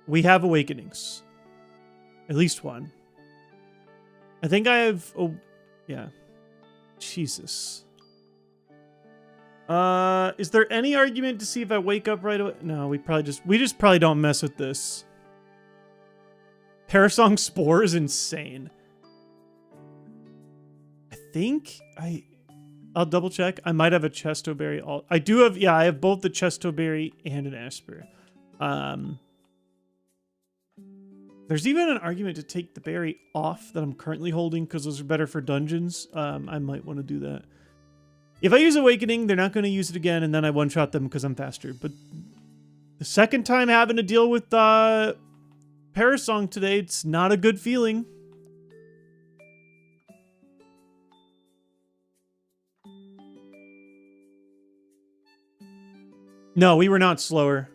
We have awakenings. At least one. I think I have... Oh, yeah. Jesus. Is there any argument to see if I wake up right away? No, we just probably don't mess with this. Parasong Spore is insane. I think I'll double check. I might have a Chesto Berry. I do have, yeah, I have both the Chesto Berry and an Esper. There's even an argument to take the berry off that I'm currently holding because those are better for dungeons. I might want to do that. If I use Awakening, they're not going to use it again, and then I one-shot them because I'm faster. But the second time having to deal with Parasong today, it's not a good feeling. No, we were not slower.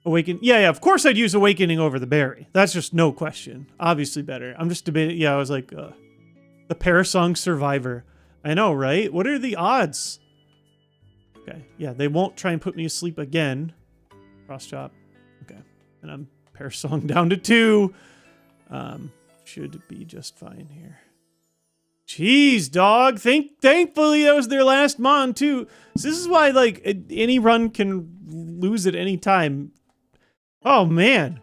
Awaken. Yeah, of course I'd use Awakening over the berry. That's just no question. Obviously better. I'm just debating. Yeah, I was like, the Parasong Survivor. I know, right? What are the odds? Okay, yeah, they won't try and put me asleep again. Cross chop. Okay, and I'm Parasong down to 2. Should be just fine here. Jeez, dog. Thankfully, that was their last mon, too. So this is why, like, any run can lose at any time. Oh, man.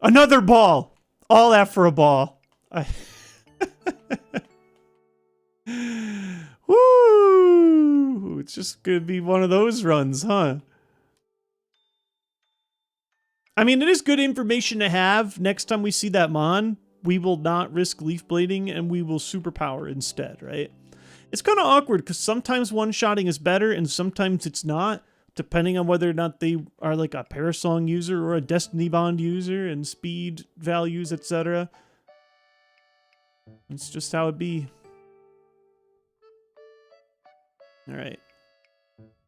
Another ball. All that for a ball. Woo! It's just going to be one of those runs, huh? I mean, it is good information to have. Next time we see that mon, we will not risk leaf blading and we will superpower instead, right? It's kind of awkward because sometimes one-shotting is better and sometimes it's not, depending on whether or not they are like a Parasong user or a Destiny Bond user and speed values, etc. It's just how it be. All right.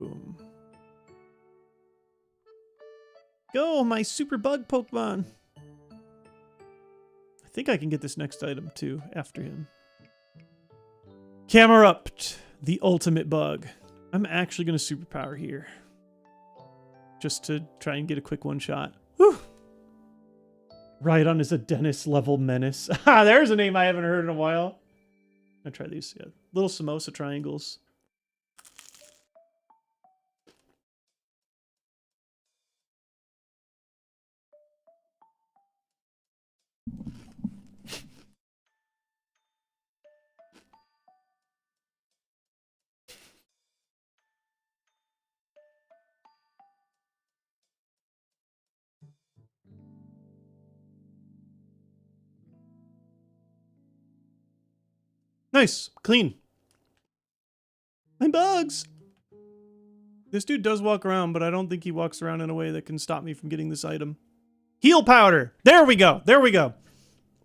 Boom. Go, my super bug Pokemon. I think I can get this next item too after him. Camerupt, the ultimate bug. I'm actually going to superpower here. Just to try and get a quick one shot. Whew. Rhydon is a Dennis level menace. There's a name I haven't heard in a while. I'll try these. Yeah. Little samosa triangles. Nice. Clean. My bugs! This dude does walk around, but I don't think he walks around in a way that can stop me from getting this item. Heal powder! There we go! There we go!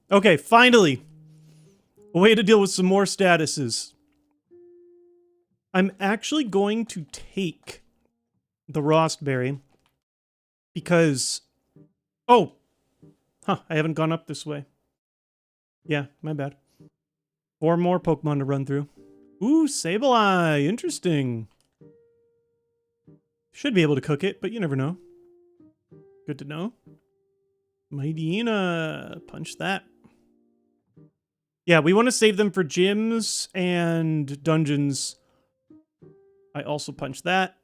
Okay, finally. A way to deal with some more statuses. I'm actually going to take the Rostberry because... Oh! Huh, I haven't gone up this way. Yeah, my bad. 4 more Pokemon to run through. Ooh, Sableye. Interesting. Should be able to cook it, but you never know. Good to know. Mightyena. Punch that. Yeah, we want to save them for gyms and dungeons. I also punch that.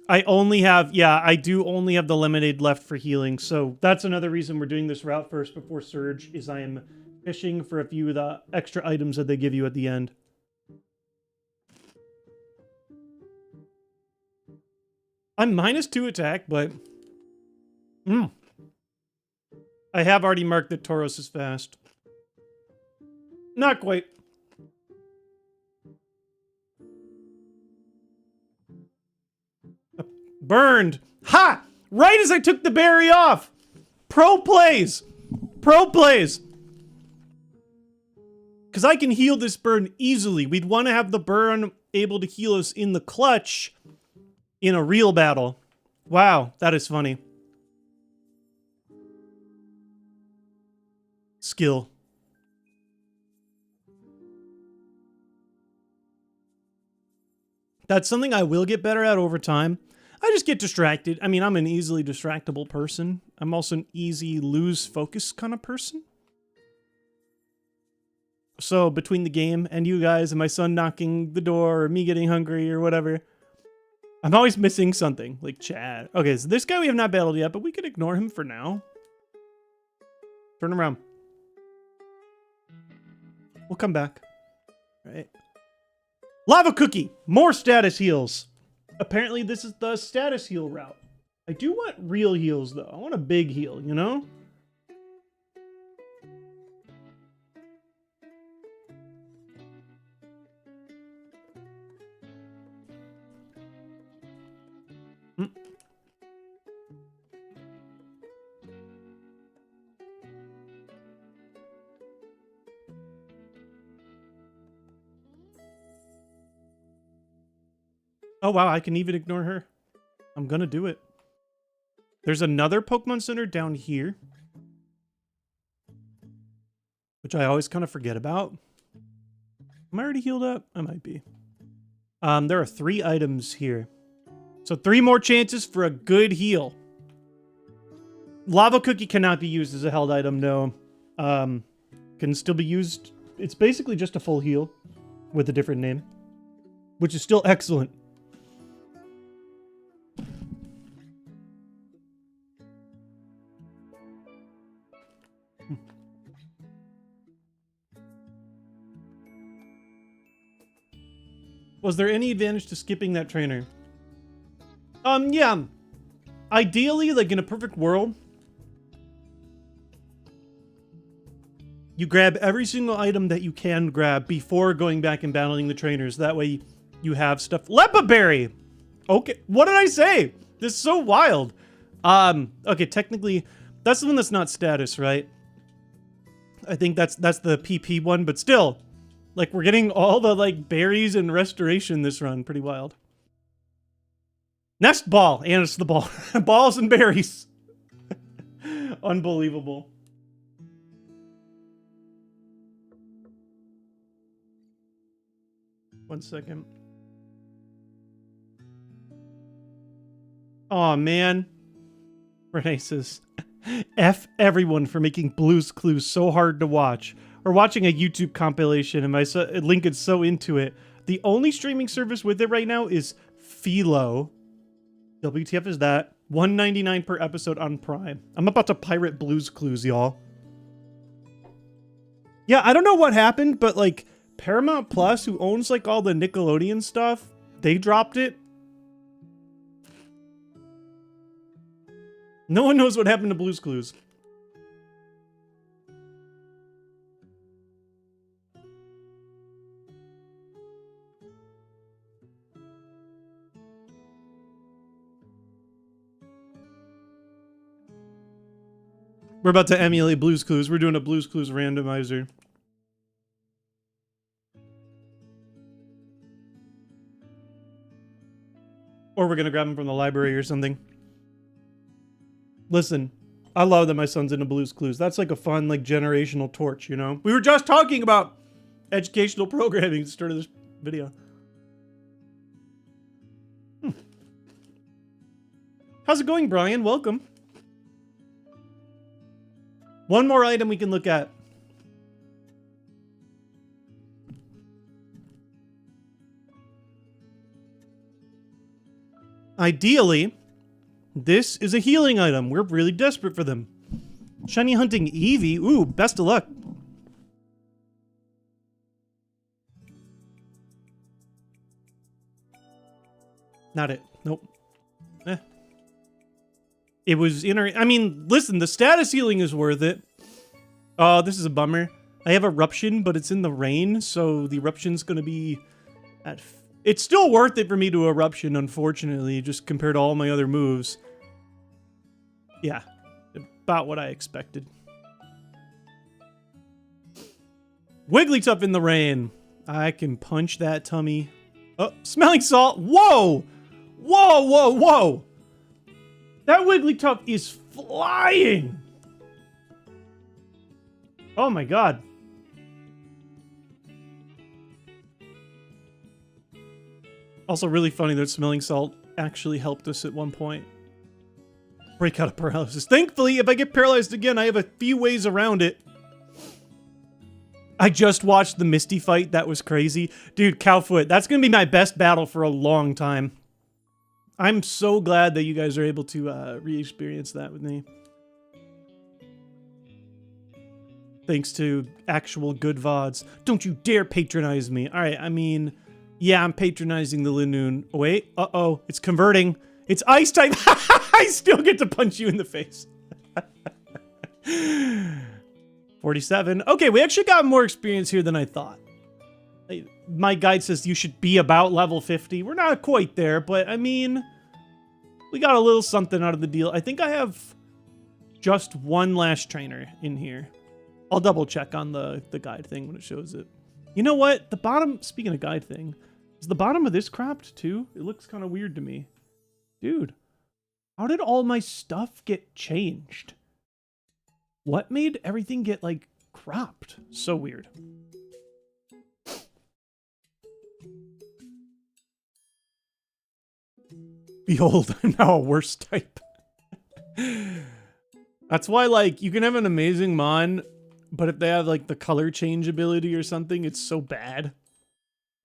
I only have, yeah, I do only have the lemonade left for healing, so that's another reason we're doing this route first before Surge, is I am fishing for a few of the extra items that they give you at the end. I'm -2 attack, but... I have already marked that Tauros is fast. Not quite. Burned. Ha! Right as I took the berry off! Pro plays! Pro plays! Because I can heal this burn easily. We'd want to have the burn able to heal us in the clutch in a real battle. Wow, that is funny. Skill. That's something I will get better at over time. I just get distracted. I mean, I'm an easily distractible person. I'm also an easy lose focus kind of person. So between the game and you guys and my son knocking the door or me getting hungry or whatever, I'm always missing something, like chat. Okay, so this guy we have not battled yet, but we can ignore him for now. Turn around. We'll come back. All right. Lava Cookie! More status heals. Apparently this is the status heal route. I do want real heals though. I want a big heal, you know? Oh wow, I can even ignore her. I'm gonna do it. There's another Pokemon Center down here, which I always kind of forget about. Am I already healed up? I might be. There are 3 items here. So 3 more chances for a good heal. Lava Cookie cannot be used as a held item, no. Can still be used. It's basically just a full heal with a different name, which is still excellent. Was there any advantage to skipping that trainer? Yeah. Ideally, like in a perfect world, you grab every single item that you can grab before going back and battling the trainers. That way you have stuff. Lepa Berry! Okay, what did I say? This is so wild. Okay, technically, that's the one that's not status, right? I think that's the PP one, but still. Like, we're getting all the, like, berries and restoration this run. Pretty wild. Nest Ball! And it's the ball. Balls and berries. Unbelievable. One second. Aw, man. Renee says, F everyone for making Blue's Clues so hard to watch. Or watching a YouTube compilation and my Lincoln's so into it. The only streaming service with it right now is Philo. WTF is that? $1.99 per episode on Prime. I'm about to pirate Blue's Clues, y'all. Yeah, I don't know what happened, but like Paramount Plus, who owns like all the Nickelodeon stuff, they dropped it. No one knows what happened to Blue's Clues. We're about to emulate Blue's Clues. We're doing a Blue's Clues randomizer. Or we're gonna grab him from the library or something. Listen, I love that my son's into Blue's Clues. That's like a fun, like, generational torch, you know? We were just talking about educational programming at the start of this video. How's it going, Brian? Welcome. One more item we can look at. Ideally, this is a healing item. We're really desperate for them. Shiny Hunting Eevee. Ooh, best of luck. Not it. Nope. Eh. It was I mean, listen, the status healing is worth it. Oh, this is a bummer. I have eruption, but it's in the rain, so the eruption's gonna be at... It's still worth it for me to eruption, unfortunately, just compared to all my other moves. Yeah, about what I expected. Wigglytuff in the rain. I can punch that tummy. Oh, smelling salt. Whoa! Whoa, whoa, whoa! That Wigglytuff is flying! Oh my god. Also really funny that smelling salt actually helped us at one point. Break out of paralysis. Thankfully, if I get paralyzed again, I have a few ways around it. I just watched the Misty fight. That was crazy. Dude, Cowfoot, that's going to be my best battle for a long time. I'm so glad that you guys are able to re-experience that with me. Thanks to actual good VODs. Don't you dare patronize me. All right, I mean, yeah, I'm patronizing the Linoon. Oh, wait, uh-oh, it's converting. It's ice type. I still get to punch you in the face. 47. Okay, we actually got more experience here than I thought. My guide says you should be about level 50. We're not quite there, but I mean, we got a little something out of the deal. I think I have just one last trainer in here. I'll double check on the guide thing when it shows it. You know what? The bottom, speaking of guide thing, is the bottom of this cropped too? It looks kind of weird to me. Dude, how did all my stuff get changed? What made everything get, like, cropped? So weird. Behold, I'm now a worse type. That's why, like, you can have an amazing Mon, but if they have, like, the color change ability or something, it's so bad.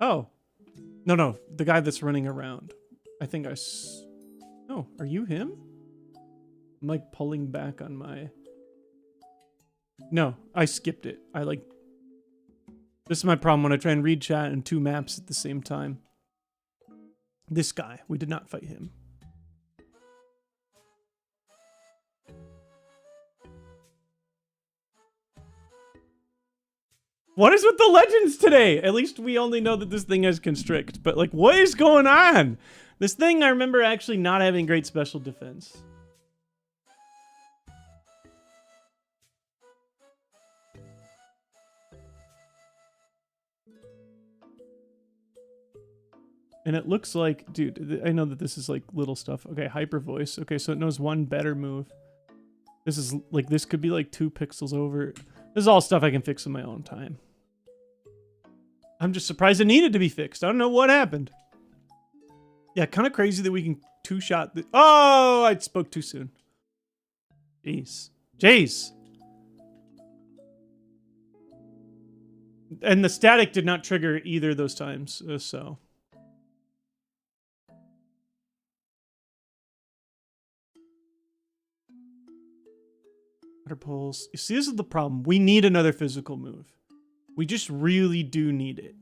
Oh. No, the guy that's running around. I think No, are you him? I'm, like, pulling back on my... No, I skipped it. This is my problem when I try and read chat and two maps at the same time. This guy, we did not fight him. What is with the legends today? At least we only know that this thing has constrict, but like, what is going on? This thing, I remember actually not having great special defense. And it looks like, dude, I know that this is like little stuff. Okay, hyper voice. Okay, so it knows one better move. This is like, this could be like 2 pixels over. This is all stuff I can fix in my own time. I'm just surprised it needed to be fixed. I don't know what happened. Yeah, kind of crazy that we can two-shot the... Oh, I spoke too soon. Jeez. Jeez. And the static did not trigger either of those times, so... Water pulse. You see, this is the problem. We need another physical move. We just really do need it.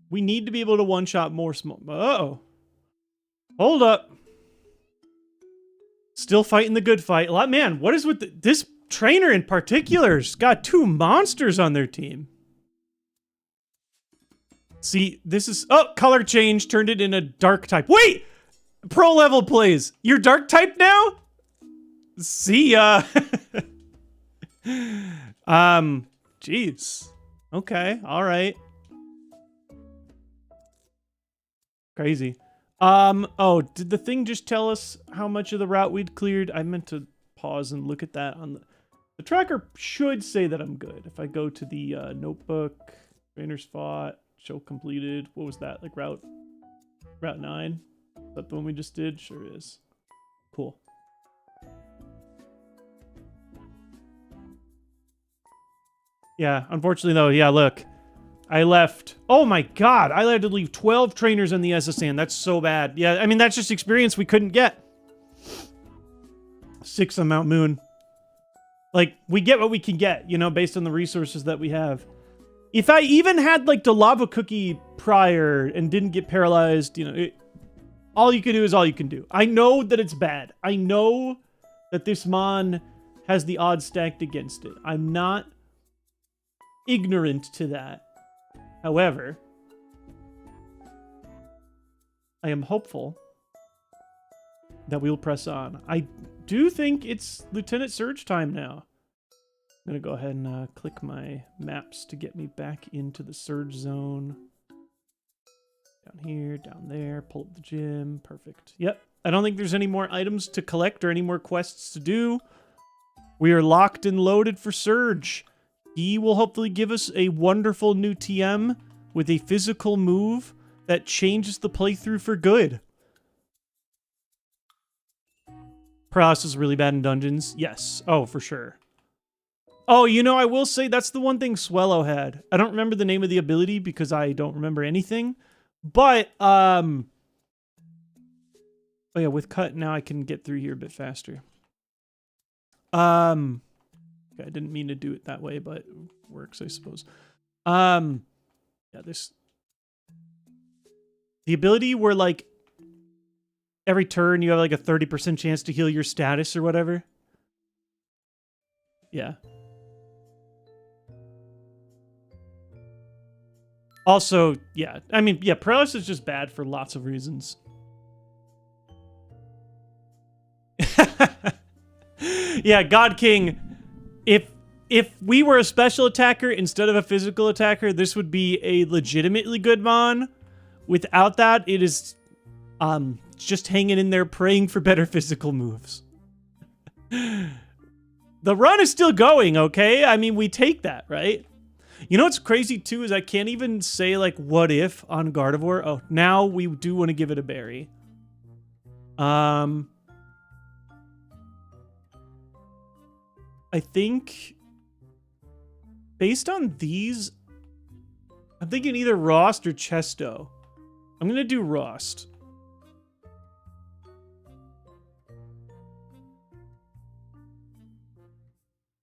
We need to be able to one-shot more small... Uh-oh. Hold up. Still fighting the good fight. Man, what is with this trainer in particular's got 2 monsters on their team. See, this is... Oh, color change. Turned it in a dark type. Wait! Pro level plays. You're dark type now? See ya. Jeez. Okay, all right. Crazy. Oh, did the thing just tell us how much of the route we'd cleared? I meant to pause and look at that on the tracker should say that I'm good. If I go to the notebook, trainers fought, show completed. What was that? Like route 9? Is that the one we just did? Sure is. Cool. Yeah, unfortunately though, yeah, look. I left... Oh my god, I had to leave 12 trainers in the SSN. That's so bad. Yeah, I mean, that's just experience we couldn't get. 6 on Mount Moon. Like, we get what we can get, you know, based on the resources that we have. If I even had, like, the lava cookie prior and didn't get paralyzed, you know, all you can do is all you can do. I know that it's bad. I know that this Mon has the odds stacked against it. I'm not ignorant to that. However, I am hopeful that we will press on. I do think it's Lieutenant Surge time now. I'm going to go ahead and click my maps to get me back into the Surge zone. Down here, down there, pull up the gym. Perfect. Yep. I don't think there's any more items to collect or any more quests to do. We are locked and loaded for Surge. He will hopefully give us a wonderful new TM with a physical move that changes the playthrough for good. Paralysis is really bad in dungeons. Yes. Oh, for sure. Oh, you know, I will say that's the one thing Swellow had. I don't remember the name of the ability because I don't remember anything. But, oh yeah, with cut now I can get through here a bit faster. Okay, I didn't mean to do it that way, but it works, I suppose. Yeah, the ability where, like, every turn you have, like, a 30% chance to heal your status or whatever. Yeah. Also, yeah, I mean, yeah, paralysis is just bad for lots of reasons. Yeah, God King, if we were a special attacker instead of a physical attacker, this would be a legitimately good Mon. Without that, it is just hanging in there praying for better physical moves. The run is still going, okay? I mean, we take that, right? You know what's crazy, too, is I can't even say, like, what if on Gardevoir. Oh, now we do want to give it a berry. I think, based on these, I'm thinking either Rost or Chesto. I'm going to do Rost.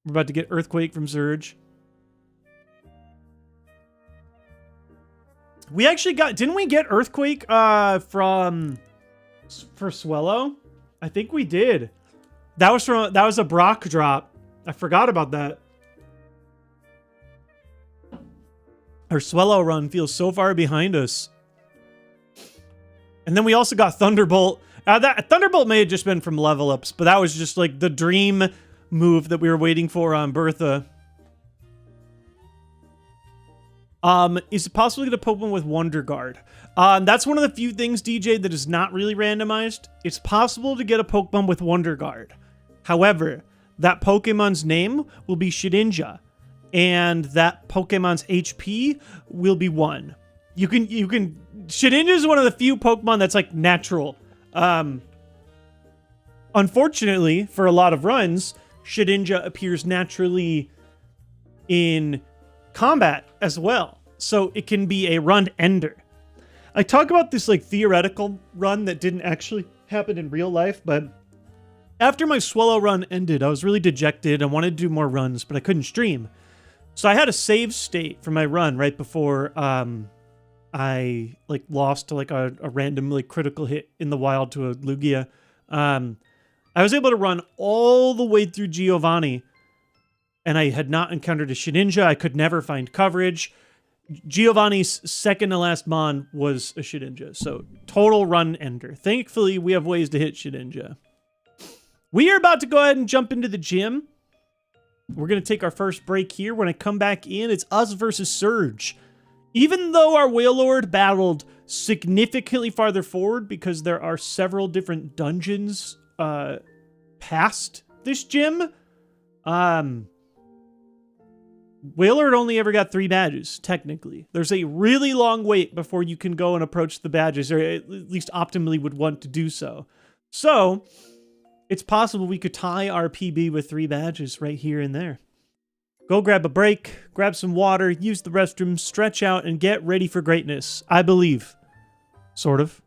We're about to get Earthquake from Surge. We actually got, didn't we get Earthquake for Swellow? I think we did. That was a Brock drop. I forgot about that. Our Swellow run feels so far behind us. And then we also got Thunderbolt. That Thunderbolt may have just been from level ups, but that was just like the dream move that we were waiting for on Bertha. Is it possible to get a Pokemon with Wonder Guard? That's one of the few things, DJ, that is not really randomized. It's possible to get a Pokemon with Wonder Guard. However, that Pokemon's name will be Shedinja, and that Pokemon's HP will be 1. Shedinja is one of the few Pokemon that's like natural. Unfortunately, for a lot of runs, Shedinja appears naturally in combat as well, so it can be a run ender. I talk about this like theoretical run that didn't actually happen in real life, but after my Swellow run ended, I was really dejected. I wanted to do more runs, but I couldn't stream. So I had a save state for my run right before I like lost to like a random like critical hit in the wild to a Lugia. I was able to run all the way through Giovanni, and I had not encountered a Shedinja. I could never find coverage. Giovanni's second to last Mon was a Shedinja, so total run ender. Thankfully, we have ways to hit Shedinja. We are about to go ahead and jump into the gym. We're going to take our first break here. When I come back in, it's us versus Surge. Even though our Wailord battled significantly farther forward because there are several different dungeons past this gym, Wailord only ever got 3 badges, technically. There's a really long wait before you can go and approach the badges, or at least optimally would want to do so. So it's possible we could tie our PB with 3 badges right here and there. Go grab a break, grab some water, use the restroom, stretch out, and get ready for greatness. I believe. Sort of.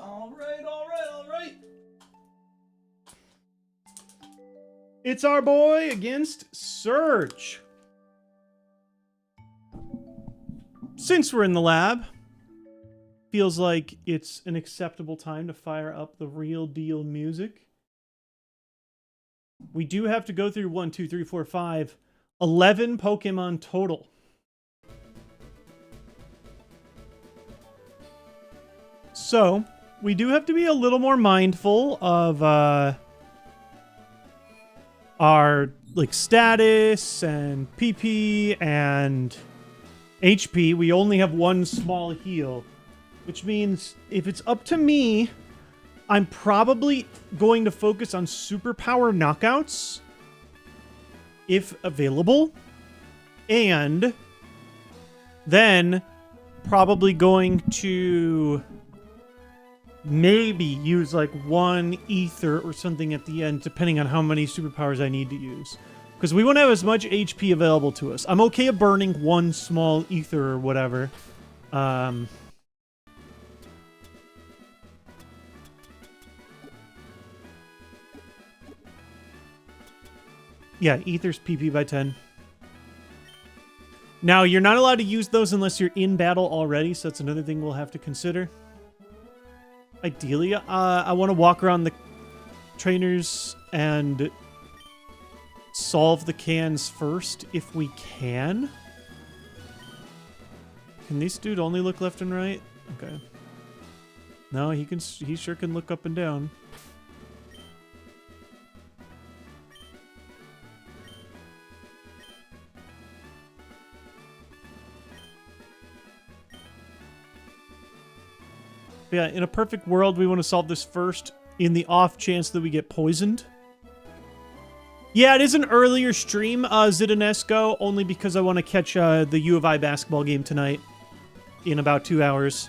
All right. It's our boy against Surge. Since we're in the lab, feels like it's an acceptable time to fire up the real deal music. We do have to go through 11 Pokemon total. So, we do have to be a little more mindful of our like status and PP and HP. We only have one small heal, which means if it's up to me, I'm probably going to focus on superpower knockouts if available, and then probably going to maybe use like one ether or something at the end, depending on how many superpowers I need to use. Because we won't have as much HP available to us. I'm okay at burning one small ether or whatever. Yeah, ether's PP by 10. Now, you're not allowed to use those unless you're in battle already, so that's another thing we'll have to consider. Ideally, I want to walk around the trainers and solve the cans first if we can. Can this dude only look left and right? Okay. No, he sure can look up and down. Yeah, in a perfect world, we want to solve this first in the off chance that we get poisoned. Yeah, it is an earlier stream, Zidanesco, only because I want to catch the U of I basketball game tonight in about 2 hours.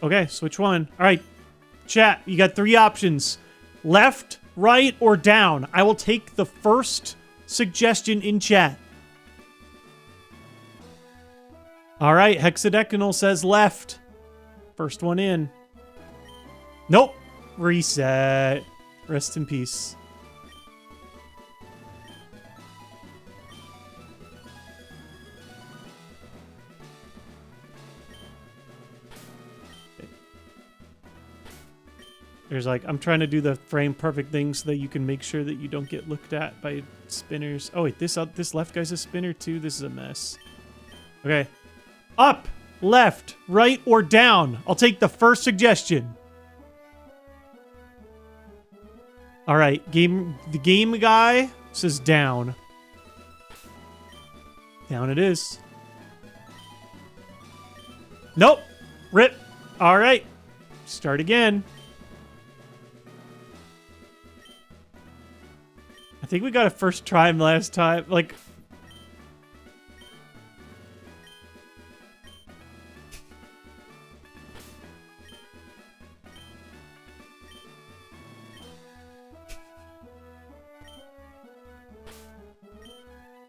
Okay, switch one. All right, chat, you got 3 options. Left, right, or down. I will take the first suggestion in chat. All right, Hexadecanal says left. First one in. Nope. Reset. Rest in peace. There's like, I'm trying to do the frame perfect thing so that you can make sure that you don't get looked at by spinners. Oh wait, this left guy's a spinner too? This is a mess. Okay. Up, left, right, or down. I'll take the first suggestion. All right, the game guy says down. Down it is. Nope. Rip. All right. Start again. I think we got a first try last time. Like,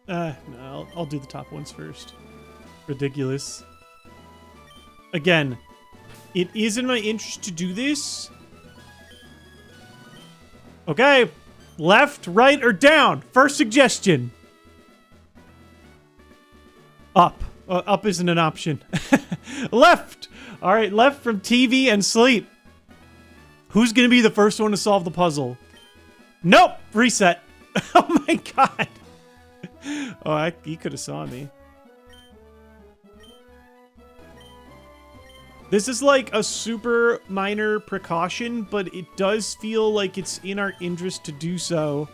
no, I'll do the top ones first. Ridiculous. Again, it is in my interest to do this. Okay. Left, right, or down? First suggestion. Up. Up isn't an option. Left. All right, left from TV and sleep. Who's going to be the first one to solve the puzzle? Nope. Reset. Oh my god. Oh, he could have saw me. This is like a super minor precaution, but it does feel like it's in our interest to do so.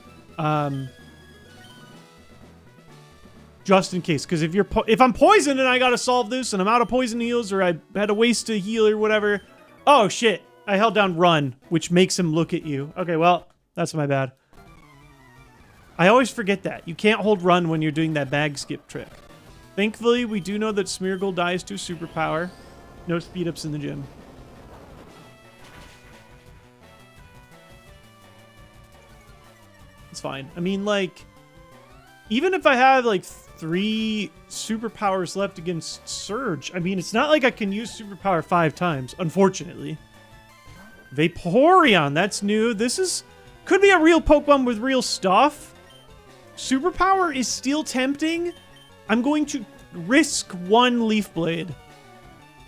Just in case, because if I'm poisoned and I gotta solve this and I'm out of poison heals or I had to waste a heal or whatever. Oh shit, I held down run, which makes him look at you. Okay, well, that's my bad. I always forget that. You can't hold run when you're doing that bag skip trick. Thankfully, we do know that Smeargle dies to superpower. No speed ups in the gym. It's fine. I mean, like, even if I have like 3 superpowers left against Surge, I mean, it's not like I can use superpower 5 times, unfortunately. Vaporeon, that's new. This could be a real Pokemon with real stuff. Superpower is still tempting. I'm going to risk 1 Leaf Blade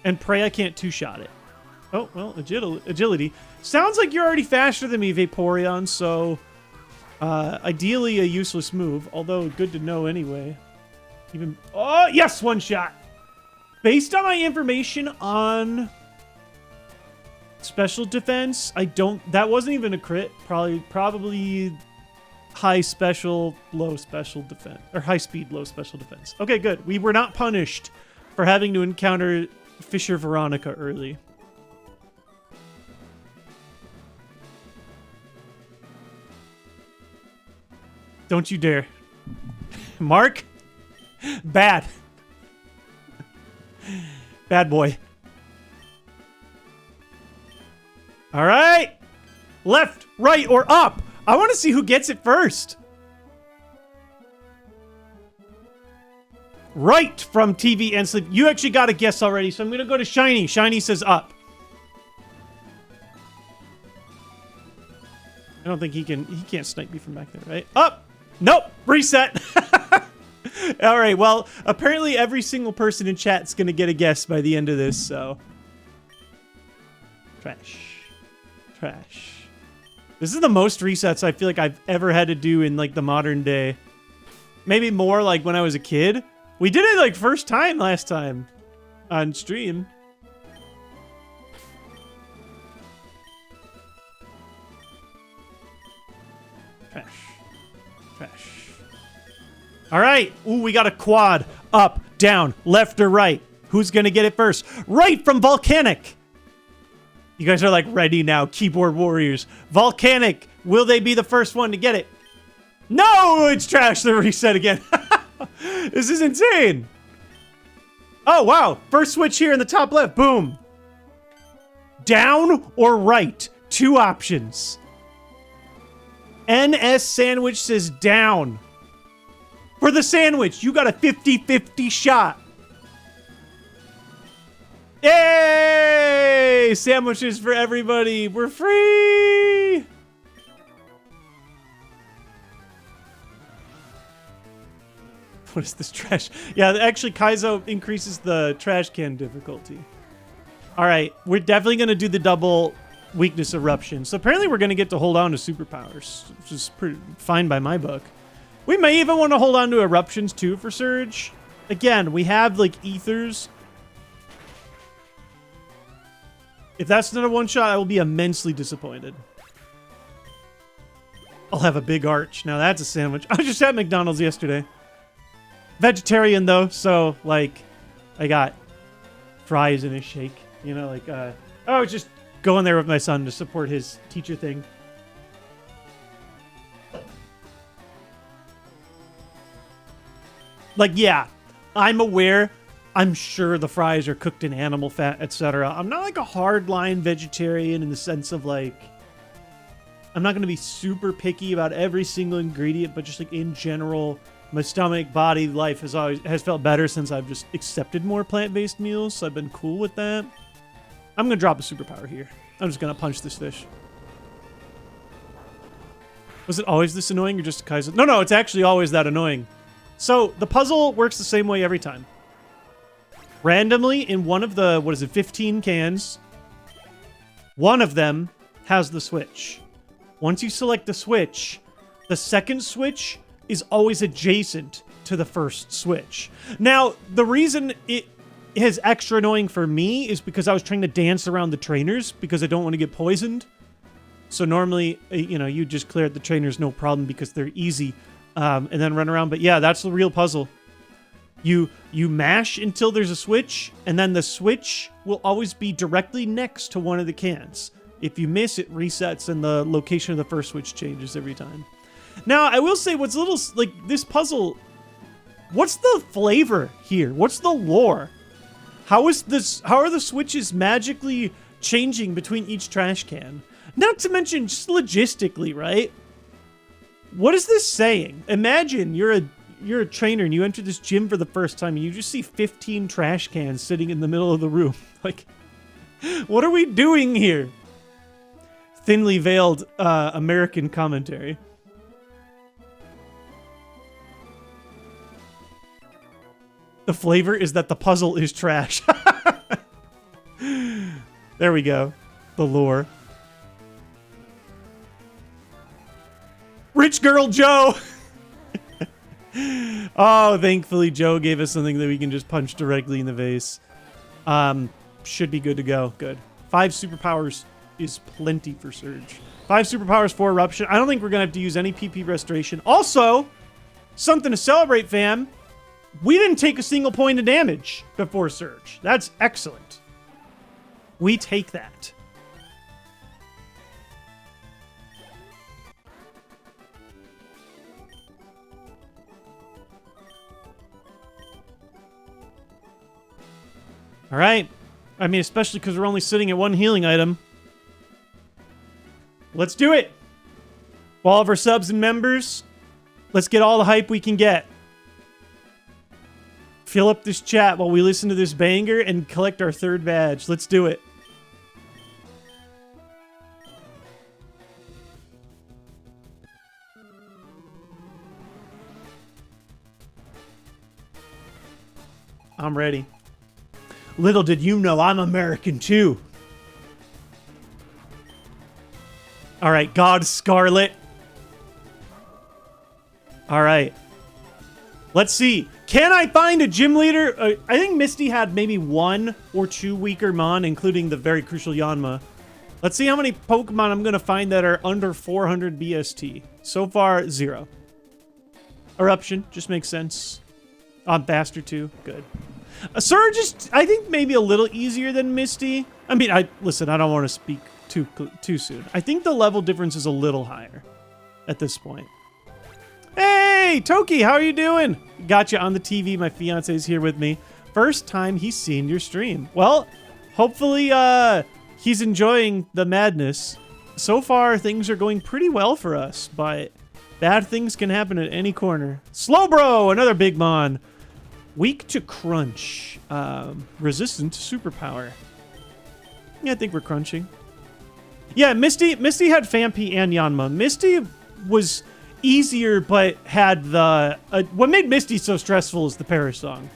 and pray I can't 2-shot it. Oh, well, agility. Sounds like you're already faster than me, Vaporeon, so Ideally a useless move, although good to know anyway. Even oh yes, one shot. Based on my information on special defense, that wasn't even a crit. Probably high special, low special defense, or high speed, low special defense. Okay, good. We were not punished for having to encounter Fisher Veronica early. Don't you dare. Mark? Bad. Bad boy. All right. Left, right, or up. I want to see who gets it first. Right from TV and sleep. You actually got a guess already, so I'm going to go to Shiny. Shiny says up. I don't think he can't snipe me from back there, right? Up. Nope. Reset. All right. Well, apparently every single person in chat's going to get a guess by the end of this, so. Trash. Trash. This is the most resets I feel like I've ever had to do in, like, the modern day. Maybe more, like, when I was a kid. We did it, like, first time last time on stream. Trash. Trash. All right. Ooh, we got a quad. Up, down, left, or right. Who's going to get it first? Right from Volcanic. You guys are like ready now, keyboard warriors. Volcanic. Will they be the first one to get it? No, it's trash. The reset again. This is insane. Oh, wow. First switch here in the top left. Boom. Down or right. Two options. NS Sandwich says down. For the sandwich, you got a 50-50 shot. Yay! Sandwiches for everybody. We're free. What is this trash? Yeah, actually, Kaizo increases the trash can difficulty. All right, we're definitely going to do the double weakness eruption. So apparently we're going to get to hold on to superpowers, which is pretty fine by my book. We may even want to hold on to eruptions too for Surge. Again, we have like ethers. If that's not a one-shot, I will be immensely disappointed. I'll have a big arch. Now that's a sandwich. I was just at McDonald's yesterday. Vegetarian though, so like I got fries and a shake. You know, like I was just going there with my son to support his teacher thing. Like, yeah, I'm aware. I'm sure the fries are cooked in animal fat, etc. I'm not like a hardline vegetarian in the sense of like, I'm not going to be super picky about every single ingredient, but just like in general, my stomach, body, life has felt better since I've just accepted more plant-based meals. So I've been cool with that. I'm going to drop a superpower here. I'm just going to punch this fish. Was it always this annoying or just Kaizo? No, it's actually always that annoying. So the puzzle works the same way every time. Randomly in one of the, 15 cans, one of them has the switch. Once you select the switch, the second switch is always adjacent to the first switch. Now, the reason it is extra annoying for me is because I was trying to dance around the trainers because I don't want to get poisoned. So normally, you know, you just clear out the trainers no problem because they're easy. And then run around. But yeah, that's the real puzzle. You mash until there's a switch, and then the switch will always be directly next to one of the cans. If you miss, it resets, and the location of the first switch changes every time. Now, I will say what's a little, like, this puzzle, what's the flavor here? What's the lore? How are the switches magically changing between each trash can? Not to mention, just logistically, right? What is this saying? Imagine you're a trainer and you enter this gym for the first time and you just see 15 trash cans sitting in the middle of the room. Like, what are we doing here? Thinly veiled American commentary. The flavor is that the puzzle is trash. There we go. The lore. Rich girl Joe. Oh, thankfully Joe gave us something that we can just punch directly in the face. Should be good to go. Good. 5 superpowers is plenty for Surge. 5 superpowers for Eruption. I don't think we're going to have to use any PP Restoration. Also, something to celebrate, fam. We didn't take a single point of damage before Surge. That's excellent. We take that. All right. I mean, especially because we're only sitting at 1 healing item. Let's do it. All of our subs and members, let's get all the hype we can get. Fill up this chat while we listen to this banger and collect our 3rd badge. Let's do it. I'm ready. Little did you know, I'm American too. All right, God Scarlet. All right. Let's see. Can I find a gym leader? I think Misty had maybe 1 or 2 weaker Mon, including the very crucial Yanma. Let's see how many Pokemon I'm going to find that are under 400 BST. So far, 0. Eruption, just makes sense. I'm faster too. Good. Surge is, I think, maybe a little easier than Misty. I mean, listen, I don't want to speak too soon. I think the level difference is a little higher at this point. Hey, Toki, how are you doing? Got you on the TV. My fiance's here with me. First time he's seen your stream. Well, hopefully he's enjoying the madness. So far, things are going pretty well for us, but bad things can happen at any corner. Slowbro, another big mon. Weak to crunch. Resistant to superpower. Yeah, I think we're crunching. Yeah, Misty had Fampi and Yanma. Misty was easier, but had the... what made Misty so stressful is the Parasong.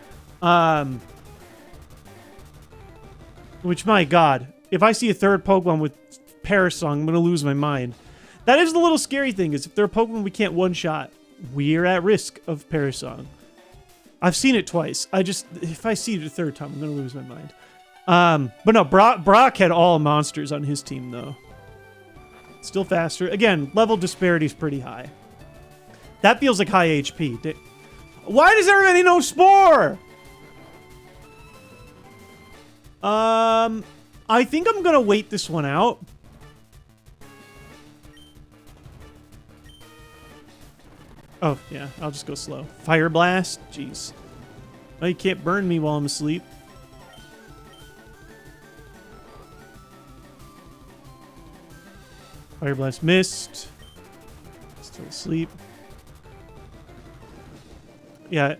Which, my god. If I see a 3rd Pokemon with Parasong, I'm going to lose my mind. That is the little scary thing, is if they're a Pokemon we can't one-shot, we're at risk of Parasong. I've seen it twice. If I see it a 3rd time, I'm going to lose my mind. But no, Brock had all monsters on his team, though. Still faster. Again, level disparity is pretty high. That feels like high HP. Why does everybody know Spore? I think I'm going to wait this one out. Oh, yeah, I'll just go slow. Fire Blast? Jeez. Oh, you can't burn me while I'm asleep. Fire Blast missed. Still asleep. Yeah.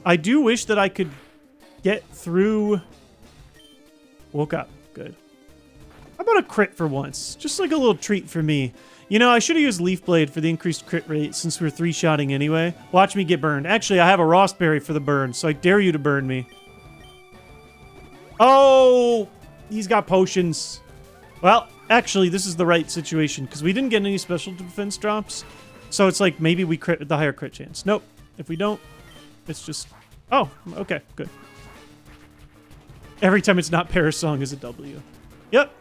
I do wish that I could get through... Woke up. Good. How about a crit for once? Just like a little treat for me. You know, I should have used Leaf Blade for the increased crit rate since we're 3-shotting anyway. Watch me get burned. Actually, I have a Rossberry for the burn, so I dare you to burn me. Oh! He's got potions. Well, actually, this is the right situation, because we didn't get any special defense drops. So it's like, maybe we crit with the higher crit chance. Nope. If we don't, it's just... Oh, okay, good. Every time it's not Parasong is a W. Yep.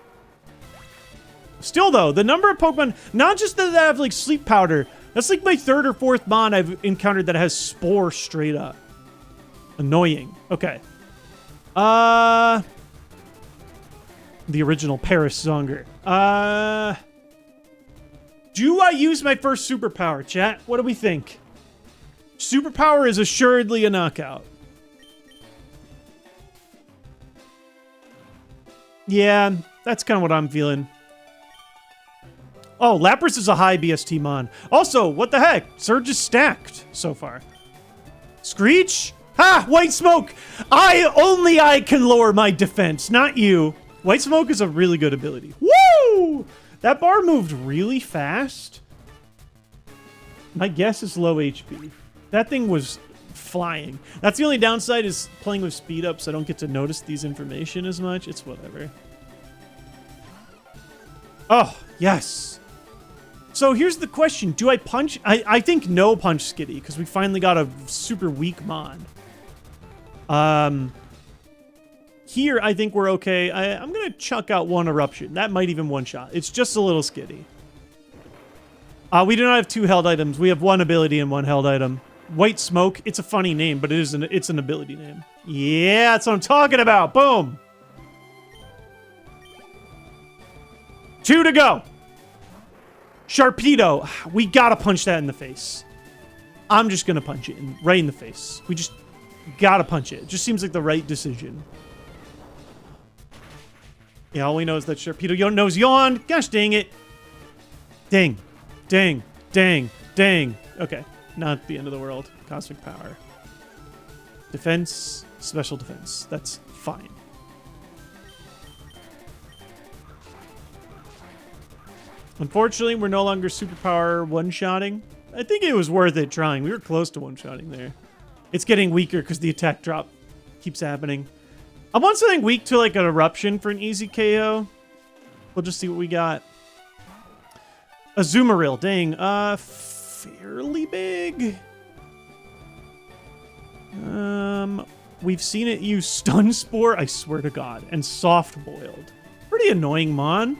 Still, though, the number of Pokemon, not just that have, like, Sleep Powder. That's, like, my 3rd or 4th Mon I've encountered that has Spore straight up. Annoying. Okay. The original Parasonger. Do I use my first superpower, chat? What do we think? Superpower is assuredly a knockout. Yeah, that's kind of what I'm feeling. Oh, Lapras is a high BST mon. Also, what the heck? Surge is stacked so far. Screech? Ha! White Smoke! Only I can lower my defense, not you. White Smoke is a really good ability. Woo! That bar moved really fast. My guess is low HP. That thing was flying. That's the only downside, is playing with speed up, so I don't get to notice these information as much. It's whatever. Oh, yes. So here's the question. Do I punch? I think no punch Skitty, because we finally got a super weak Mon. Here, I think we're okay. I'm going to chuck out one Eruption. That might even one-shot. It's just a little Skitty. We do not have 2 held items. We have 1 ability and 1 held item. White Smoke. It's a funny name, but it's an ability name. Yeah, that's what I'm talking about. Boom. 2 to go. Sharpedo. We gotta punch that in the face. I'm just gonna punch it right in the face. We just gotta punch it. It just seems like the right decision. Yeah, all we know is that Sharpedo knows Yawn. Gosh dang it. Dang. Dang. Dang. Dang. Okay. Not the end of the world. Cosmic Power. Defense. Special defense. That's fine. Unfortunately, we're no longer superpower one-shotting. I think it was worth it trying. We were close to one-shotting there. It's getting weaker because the attack drop keeps happening. I want something weak to like an Eruption for an easy KO. We'll just see what we got. Azumarill. Dang. Fairly big. We've seen it use Stun Spore, I swear to God, and Soft Boiled. Pretty annoying, Mon.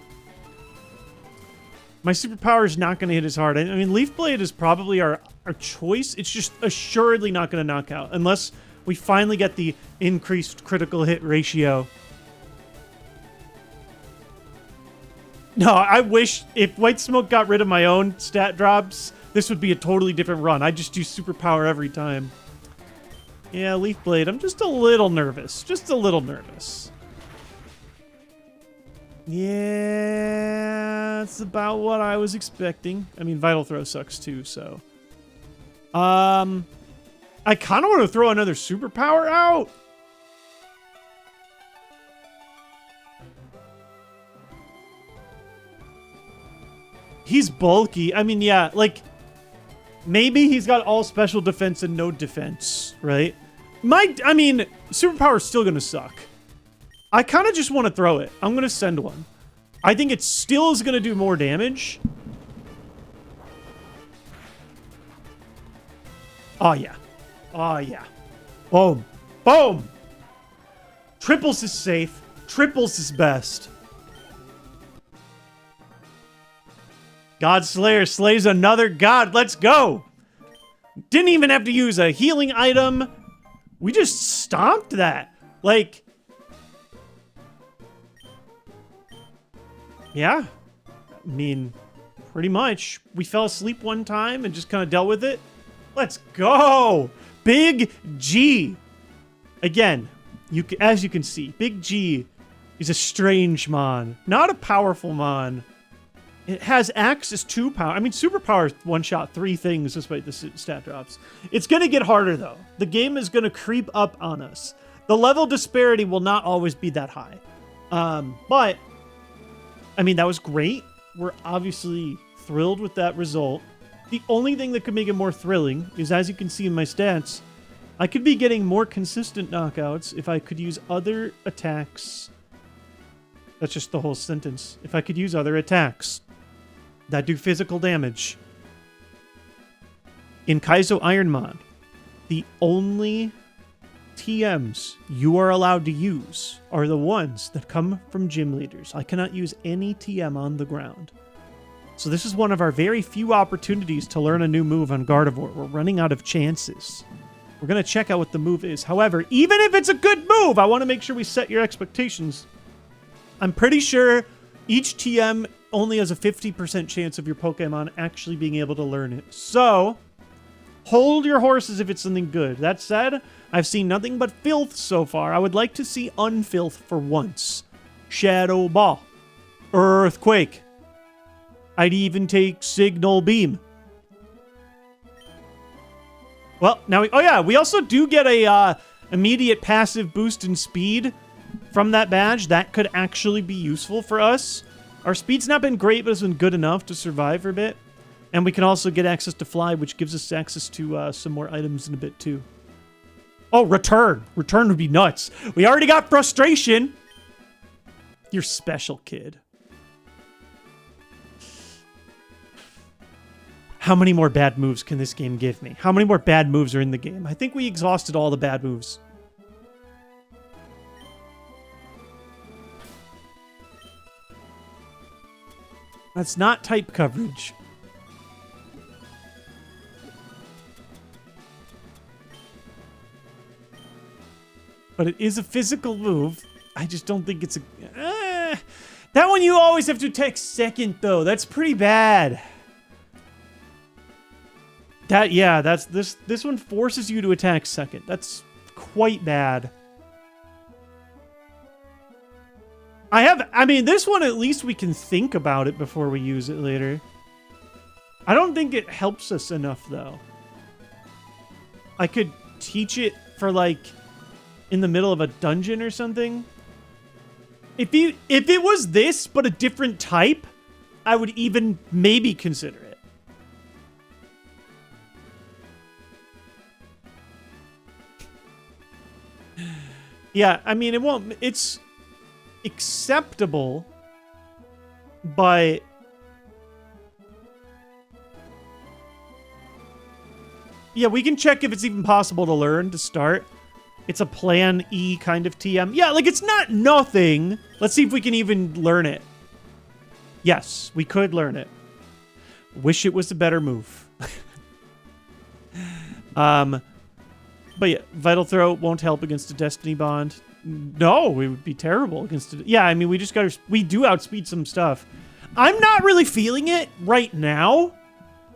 My superpower is not going to hit as hard. I mean, Leaf Blade is probably our choice. It's just assuredly not going to knock out unless we finally get the increased critical hit ratio. No, I wish if White Smoke got rid of my own stat drops, this would be a totally different run. I just use superpower every time. Yeah, Leaf Blade. I'm just a little nervous. Just a little nervous. Yeah, that's about what I was expecting. I mean, Vital Throw sucks too, so. I kind of want to throw another superpower out. He's bulky. I mean, yeah, like, maybe he's got all special defense and no defense, right? I mean, superpower's still going to suck. I kind of just want to throw it. I'm going to send one. I think it still is going to do more damage. Oh, yeah. Oh, yeah. Boom. Boom. Triples is safe. Triples is best. God Slayer slays another god. Let's go. Didn't even have to use a healing item. We just stomped that. Like... yeah, I mean, pretty much. We fell asleep one time and just kind of dealt with it. Let's go! Big G! Again, as you can see, Big G is a strange Mon. Not a powerful Mon. It has access to power. I mean, superpower one-shot 3 things despite the stat drops. It's going to get harder, though. The game is going to creep up on us. The level disparity will not always be that high. But... I mean, that was great. We're obviously thrilled with that result. The only thing that could make it more thrilling is, as you can see in my stats, I could be getting more consistent knockouts if I could use other attacks. That's just the whole sentence. If I could use other attacks that do physical damage. In Kaizo IronMON, the only TMs you are allowed to use are the ones that come from gym leaders. I cannot use any TM on the ground. So this is one of our very few opportunities to learn a new move on Gardevoir. We're running out of chances. We're going to check out what the move is. However, even if it's a good move, I want to make sure we set your expectations. I'm pretty sure each TM only has a 50% chance of your Pokemon actually being able to learn it. So, hold your horses if it's something good. That said, I've seen nothing but filth so far. I would like to see unfilth for once. Shadow Ball. Earthquake. I'd even take Signal Beam. Well, now we also do get a immediate passive boost in speed from that badge. That could actually be useful for us. Our speed's not been great, but it's been good enough to survive for a bit. And we can also get access to Fly, which gives us access to some more items in a bit too. Oh, Return. Return would be nuts. We already got Frustration. You're special, kid. How many more bad moves can this game give me? How many more bad moves are in the game? I think we exhausted all the bad moves. That's not type coverage. But it is a physical move. I just don't think it's a... that one you always have to attack second, though. That's pretty bad. This one forces you to attack second. That's quite bad. I mean, this one, at least we can think about it before we use it later. I don't think it helps us enough, though. I could teach it for, like, in the middle of a dungeon or something. If it was this, but a different type, I would even maybe consider it. Yeah, I mean, it's acceptable, but yeah, we can check if it's even possible to learn to start. It's a plan E kind of TM. Yeah, like it's not nothing. Let's see if we can even learn it. Yes, we could learn it. Wish it was a better move. But yeah, Vital Throw won't help against a Destiny Bond. No, we would be terrible against it. Yeah, I mean, we do outspeed some stuff. I'm not really feeling it right now.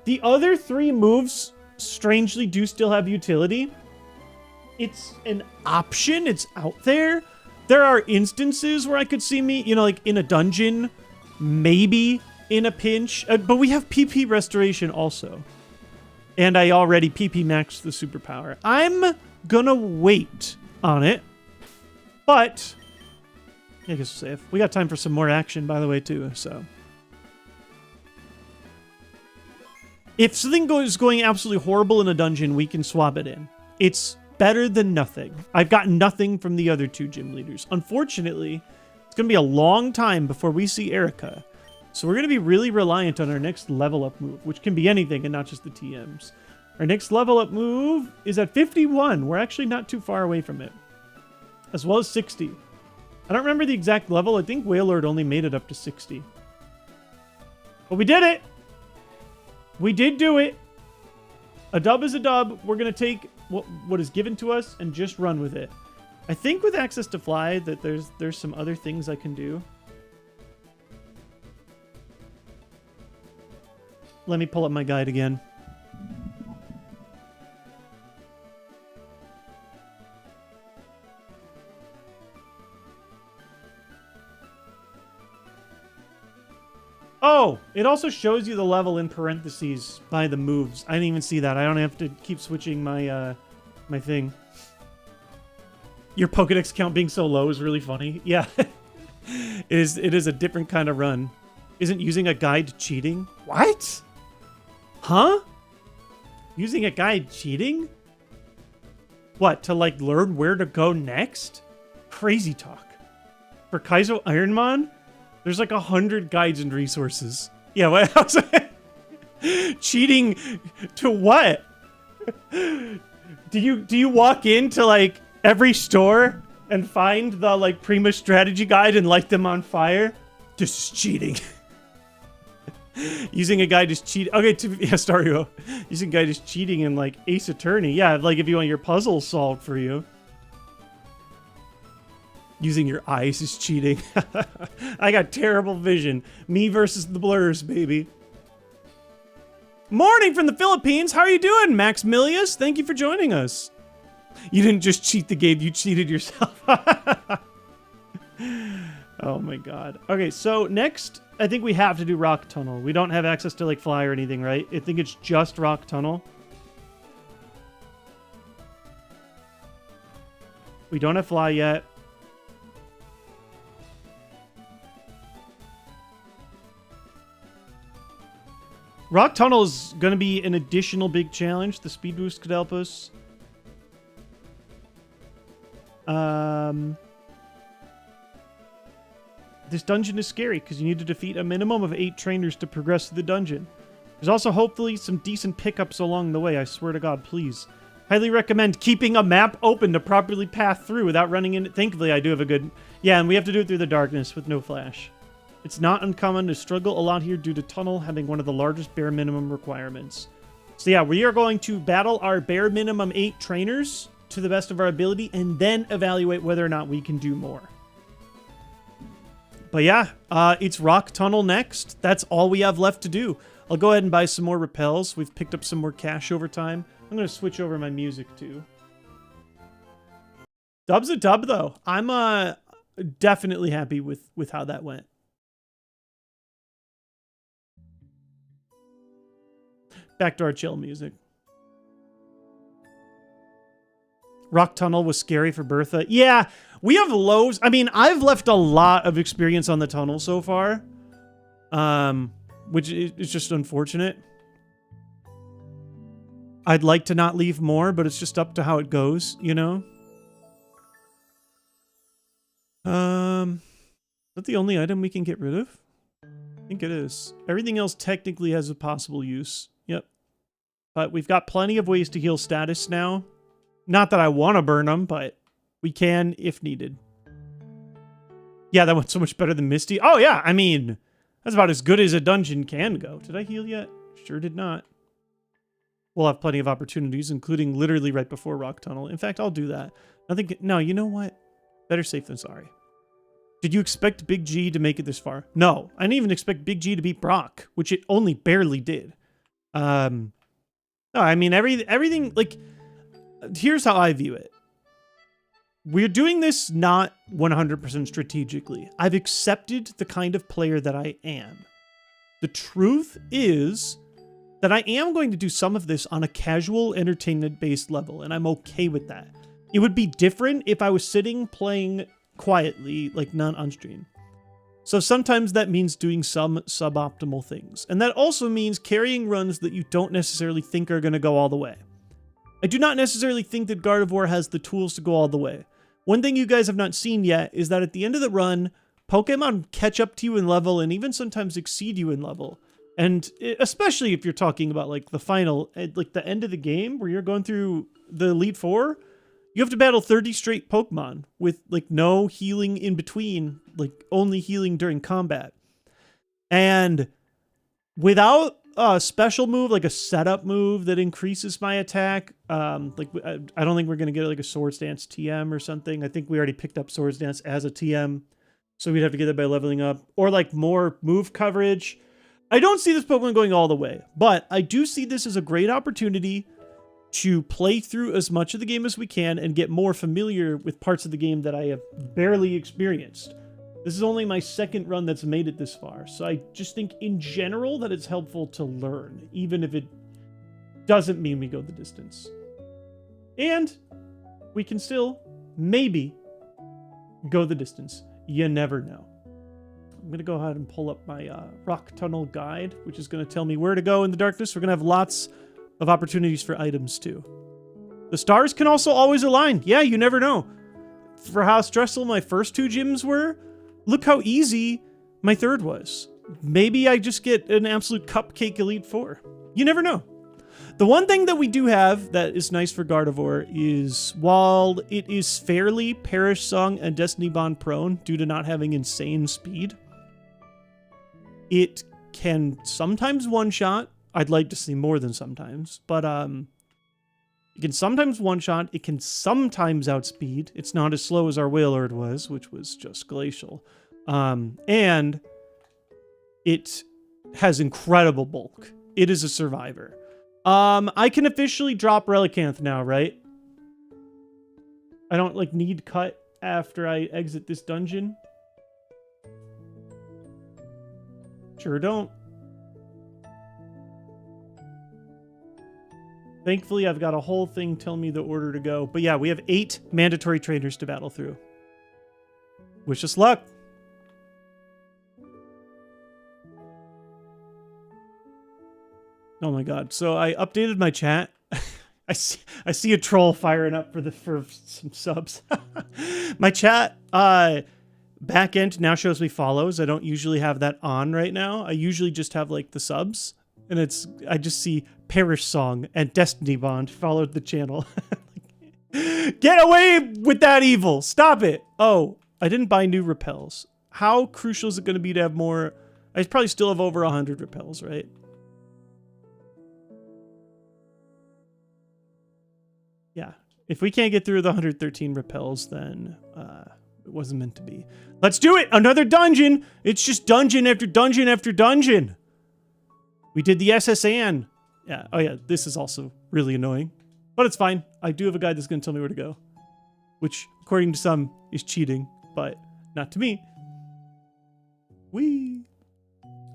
The other 3 moves, strangely, do still have utility. It's an option. It's out there. There are instances where I could see me, you know, like in a dungeon, maybe in a pinch. But we have PP Restoration also. And I already PP maxed the superpower. I'm gonna wait on it. But I guess we'll save. We got time for some more action, by the way, too. So if something is going absolutely horrible in a dungeon, we can swap it in. It's better than nothing. I've gotten nothing from the other 2 gym leaders. Unfortunately, it's going to be a long time before we see Erica. So we're going to be really reliant on our next level up move, which can be anything and not just the TMs. Our next level up move is at 51. We're actually not too far away from it. As well as 60. I don't remember the exact level. I think Wailord only made it up to 60. But we did it! We did do it! A dub is a dub. We're going to take what is given to us and just run with it. I think with access to fly that there's some other things I can do. Let me pull up my guide again. Oh, it also shows you the level in parentheses by the moves. I didn't even see that. I don't have to keep switching my my thing. Your Pokedex count being so low is really funny. Yeah. It is a different kind of run. Isn't using a guide cheating? What? Huh? Using a guide cheating? What, to like learn where to go next? Crazy talk. For Kaizo IronMON, there's like 100 guides and resources. Yeah, what else? Cheating to what? Do you walk into like every store and find the like Prima strategy guide and light them on fire? Just cheating. Using a guide is cheat. Okay, yeah, Stario. Using a guide is cheating in like Ace Attorney. Yeah, like if you want your puzzles solved for you. Using your eyes is cheating. I got terrible vision. Me versus the blurs, baby. Morning from the Philippines. How are you doing, Maximilius? Thank you for joining us. You didn't just cheat the game, you cheated yourself. Oh my god. Okay, so next, I think we have to do Rock Tunnel. We don't have access to like fly or anything, right? I think it's just Rock Tunnel. We don't have fly yet. Rock Tunnel is going to be an additional big challenge. The speed boost could help us. This dungeon is scary because you need to defeat a minimum of 8 trainers to progress through the dungeon. There's also hopefully some decent pickups along the way, I swear to God, please. Highly recommend keeping a map open to properly path through without running into... Thankfully, I do have a good... Yeah, and we have to do it through the darkness with no flash. It's not uncommon to struggle a lot here due to tunnel having one of the largest bare minimum requirements. So yeah, we are going to battle our bare minimum 8 trainers to the best of our ability and then evaluate whether or not we can do more. But yeah, it's rock tunnel next. That's all we have left to do. I'll go ahead and buy some more repels. We've picked up some more cash over time. I'm going to switch over my music too. Dub's a dub though. I'm definitely happy with how that went. Back to our chill music. Rock tunnel was scary for Bertha. Yeah, we have lows. I mean, I've left a lot of experience on the tunnel so far. Which is just unfortunate. I'd like to not leave more, but it's just up to how it goes, you know? Is that the only item we can get rid of? I think it is. Everything else technically has a possible use. Yep. But we've got plenty of ways to heal status now. Not that I want to burn them, but we can if needed. Yeah, that went so much better than Misty. Oh, yeah. I mean, that's about as good as a dungeon can go. Did I heal yet? Sure did not. We'll have plenty of opportunities, including literally right before Rock Tunnel. In fact, I'll do that. No, you know what? Better safe than sorry. Did you expect Big G to make it this far? No. I didn't even expect Big G to beat Brock, which it only barely did. No, I mean, everything, like, here's how I view it. We're doing this not 100% strategically. I've accepted the kind of player that I am. The truth is that I am going to do some of this on a casual, entertainment-based level, and I'm okay with that. It would be different if I was sitting playing quietly, like not on stream. So sometimes that means doing some suboptimal things. And that also means carrying runs that you don't necessarily think are going to go all the way. I do not necessarily think that Gardevoir has the tools to go all the way. One thing you guys have not seen yet is that at the end of the run, Pokemon catch up to you in level and even sometimes exceed you in level. And especially if you're talking about like the final, like the end of the game where you're going through the Elite Four, you have to battle 30 straight Pokemon with like no healing in between, like only healing during combat. And without a special move, like a setup move that increases my attack, I don't think we're going to get like a Swords Dance TM or something. I think we already picked up Swords Dance as a TM, so we'd have to get it by leveling up. Or like more move coverage. I don't see this Pokemon going all the way, but I do see this as a great opportunity to play through as much of the game as we can and get more familiar with parts of the game that I have barely experienced. This is only my second run that's made it this far, so I just think in general that it's helpful to learn, even if it doesn't mean we go the distance. And we can still, maybe, go the distance. You never know. I'm going to go ahead and pull up my Rock Tunnel guide, which is going to tell me where to go in the darkness. We're going to have lots of opportunities for items too. The stars can also always align. Yeah, you never know. For how stressful my first 2 gyms were, look how easy my third was. Maybe I just get an absolute cupcake Elite Four. You never know. The one thing that we do have that is nice for Gardevoir is while it is fairly Perish Song and Destiny Bond prone due to not having insane speed, it can sometimes one-shot. I'd like to see more than sometimes, but it can sometimes one-shot. It can sometimes outspeed. It's not as slow as our Wailord was, which was just glacial. And it has incredible bulk. It is a survivor. I can officially drop Relicanth now, right? I don't like need cut after I exit this dungeon. Sure don't. Thankfully, I've got a whole thing telling me the order to go. But yeah, we have 8 mandatory trainers to battle through. Wish us luck. Oh my god. So I updated my chat. I see a troll firing up for some subs. My chat back end now shows me follows. I don't usually have that on right now. I usually just have like the subs. And I just see Perish Song and Destiny Bond followed the channel. Get away with that evil. Stop it. Oh, I didn't buy new repels. How crucial is it going to be to have more? I probably still have over 100 repels, right? Yeah. If we can't get through the 113 repels, then it wasn't meant to be. Let's do it. Another dungeon. It's just dungeon after dungeon after dungeon. We did the SSN. Yeah. Oh, yeah. This is also really annoying. But it's fine. I do have a guide that's going to tell me where to go. Which, according to some, is cheating. But not to me. Whee!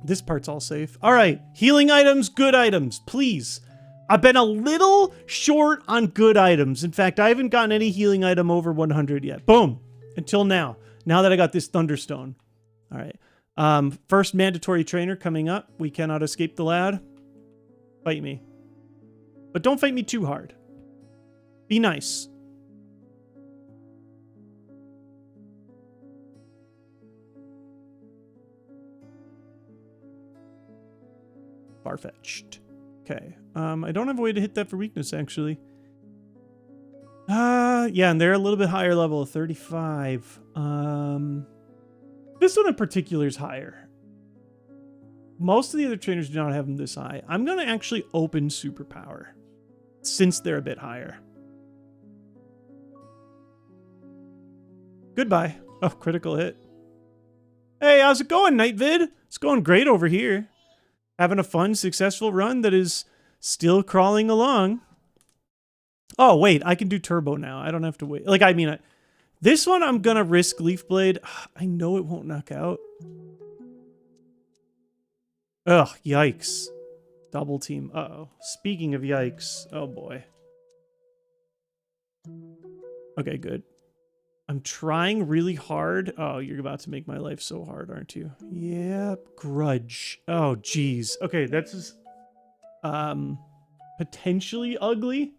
This part's all safe. All right. Healing items, good items. Please. I've been a little short on good items. In fact, I haven't gotten any healing item over 100 yet. Boom. Until now. Now that I got this Thunderstone. All right. First mandatory trainer coming up. We cannot escape the lad. Fight me. But don't fight me too hard. Be nice. Far-fetched. Okay. I don't have a way to hit that for weakness, actually. Yeah, and they're a little bit higher level, 35. This one in particular is higher. Most of the other trainers do not have them this high. I'm going to actually open superpower, since they're a bit higher. Goodbye. Oh, critical hit. Hey, how's it going, Nightvid? It's going great over here. Having a fun, successful run that is still crawling along. Oh, wait, I can do turbo now. I don't have to wait. Like, I mean, this one I'm going to risk Leaf Blade. I know it won't knock out. Ugh, yikes. Double team. Uh-oh. Speaking of yikes. Oh, boy. Okay, good. I'm trying really hard. Oh, you're about to make my life so hard, aren't you? Yep. Grudge. Oh, geez. Okay, that's just, potentially ugly.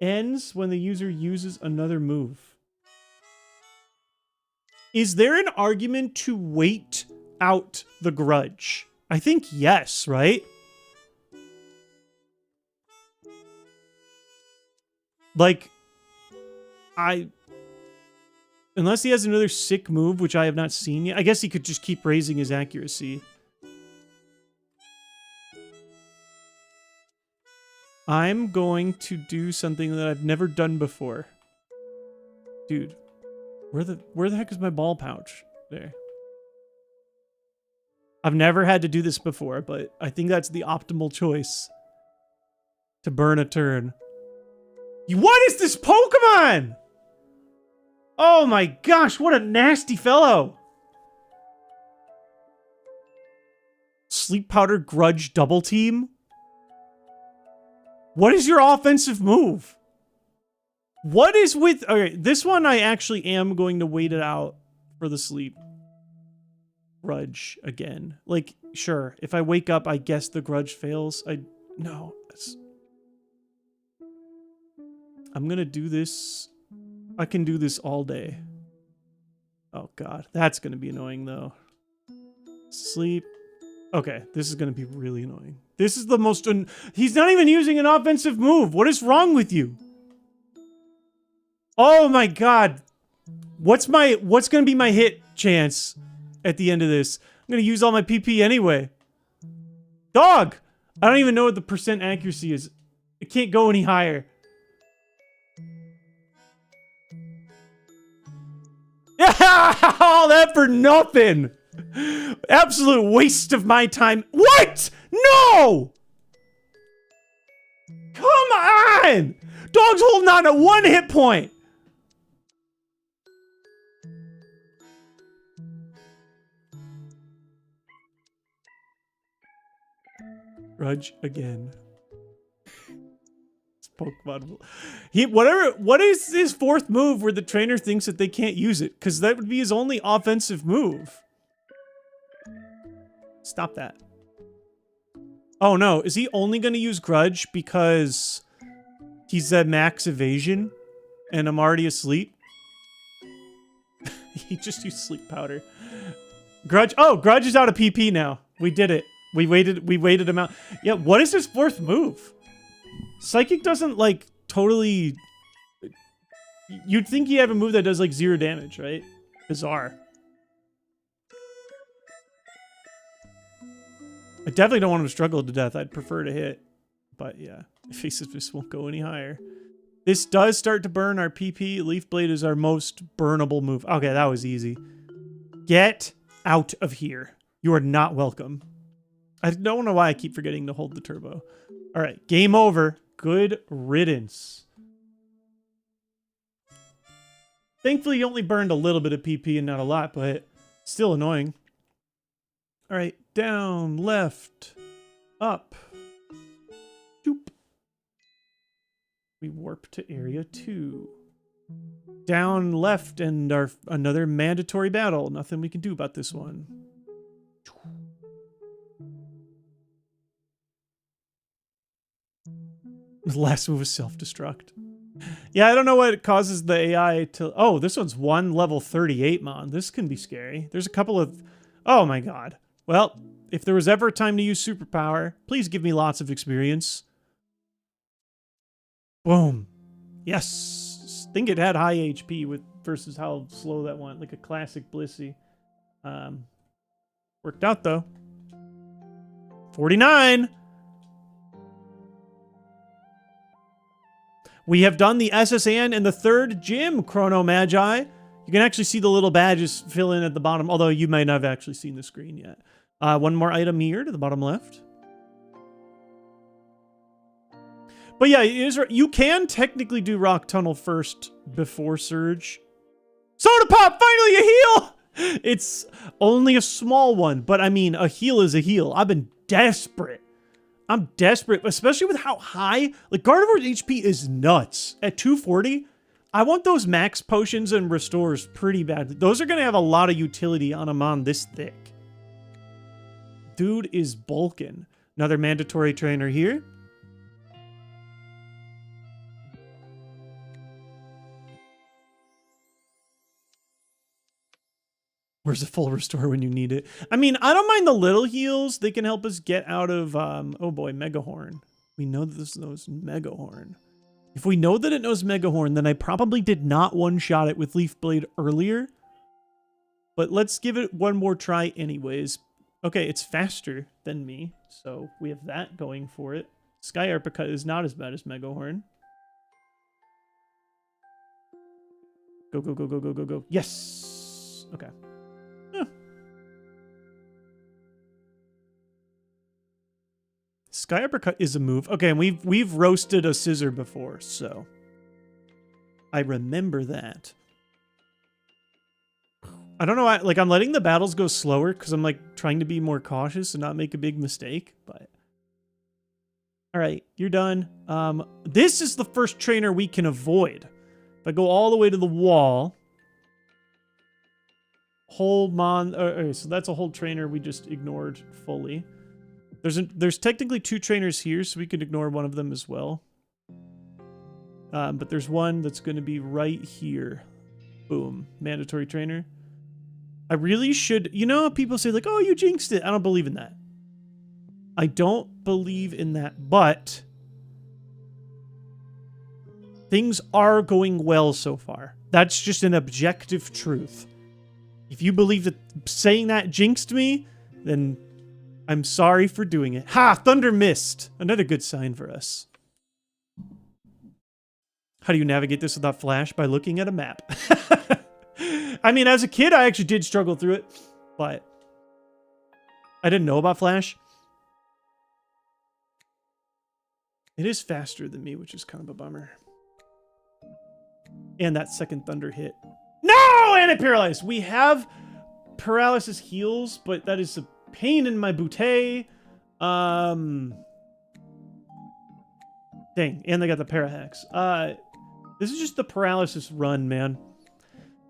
Ends when the user uses another move. Is there an argument to wait out the grudge? I think yes, right? Like, unless he has another sick move, which I have not seen yet. I guess he could just keep raising his accuracy. I'm going to do something that I've never done before. Dude, where the heck is my ball pouch? There. I've never had to do this before, but I think that's the optimal choice to burn a turn. What is this Pokemon? Oh my gosh, what a nasty fellow. Sleep Powder Grudge Double Team? What is your offensive move? What is with... Okay, this one I actually am going to wait it out for the sleep. Grudge again. Like, sure, if I wake up, I guess the grudge fails. No. I'm gonna do this. I can do this all day. Oh god, that's gonna be annoying though. Sleep. Okay, this is gonna be really annoying. This is the most... He's not even using an offensive move. What is wrong with you? Oh my god. What's gonna be my hit chance at the end of this? I'm gonna use all my PP anyway. Dog! I don't even know what the percent accuracy is. It can't go any higher. Yeah! All that for nothing! Absolute waste of my time. What? No! Come on! Dog's holding on to 1 hit point. Grudge again. It's Pokemon. What is his 4th move where the trainer thinks that they can't use it? Because that would be his only offensive move. Stop that. Oh no, is he only going to use Grudge because he's at max evasion and I'm already asleep? He just used Sleep Powder. Grudge. Oh, Grudge is out of PP now. We did it. We waited him out. Yeah, what is his fourth move? Psychic doesn't, like, totally... You'd think he have a move that does, like, 0 damage, right? Bizarre. I definitely don't want him to struggle to death. I'd prefer to hit. But, yeah. This won't go any higher. This does start to burn our PP. Leaf Blade is our most burnable move. Okay, that was easy. Get out of here. You are not welcome. I don't know why I keep forgetting to hold the turbo. All right, game over. Good riddance. Thankfully, he only burned a little bit of PP and not a lot, but still annoying. All right, down, left, up. Doop. We warp to area 2. Down, left, and another mandatory battle. Nothing we can do about this one. The last move is self-destruct. Yeah, I don't know what causes the AI to... Oh, this one's 1 level 38 mon. This can be scary. There's a couple of... Oh my god. Well, if there was ever a time to use superpower, please give me lots of experience. Boom. Yes. I think it had high HP with versus how slow that went. Like a classic Blissey. Worked out, though. 49! We have done the SSN and the 3rd gym, Chrono Magi. You can actually see the little badges fill in at the bottom, although you might not have actually seen the screen yet. One more item here to the bottom left. But yeah, you can technically do Rock Tunnel first before Surge. Soda Pop, finally a heal! It's only a small one, but I mean, a heal is a heal. I've been desperate. I'm desperate, especially with how high, like Gardevoir's HP is nuts. At 240, I want those max potions and restores pretty bad. Those are going to have a lot of utility on a mon this thick. Dude is bulking. Another mandatory trainer here. Where's the full restore when you need it? I mean, I don't mind the little heals. They can help us get out of, oh boy, Megahorn. We know that this knows Megahorn. If we know that it knows Megahorn, then I probably did not one-shot it with Leaf Blade earlier. But let's give it one more try anyways. Okay, it's faster than me, so we have that going for it. Sky Uppercut is not as bad as Megahorn. Go, go, go, go, go, go, go. Yes! Okay. Sky Uppercut is a move. Okay, and we've roasted a scissor before, so I remember that. I don't know why, like I'm letting the battles go slower because I'm like trying to be more cautious and not make a big mistake, but all right, you're done. This is the first trainer we can avoid. If I go all the way to the wall, whole mon, so that's a whole trainer we just ignored fully. There's technically 2 trainers here, so we could ignore one of them as well. But there's one that's going to be right here. Boom. Mandatory trainer. I really should... You know how people say, like, oh, you jinxed it. I don't believe in that. I don't believe in that, but... things are going well so far. That's just an objective truth. If you believe that saying that jinxed me, then... I'm sorry for doing it. Ha! Thunder Mist! Another good sign for us. How do you navigate this without Flash? By looking at a map. I mean, as a kid, I actually did struggle through it, but I didn't know about Flash. It is faster than me, which is kind of a bummer. And that second Thunder hit. No! And it paralyzed! We have paralysis heals, but that is a pain in my bootay. Dang, and they got the Parahex. This is just the paralysis run, man.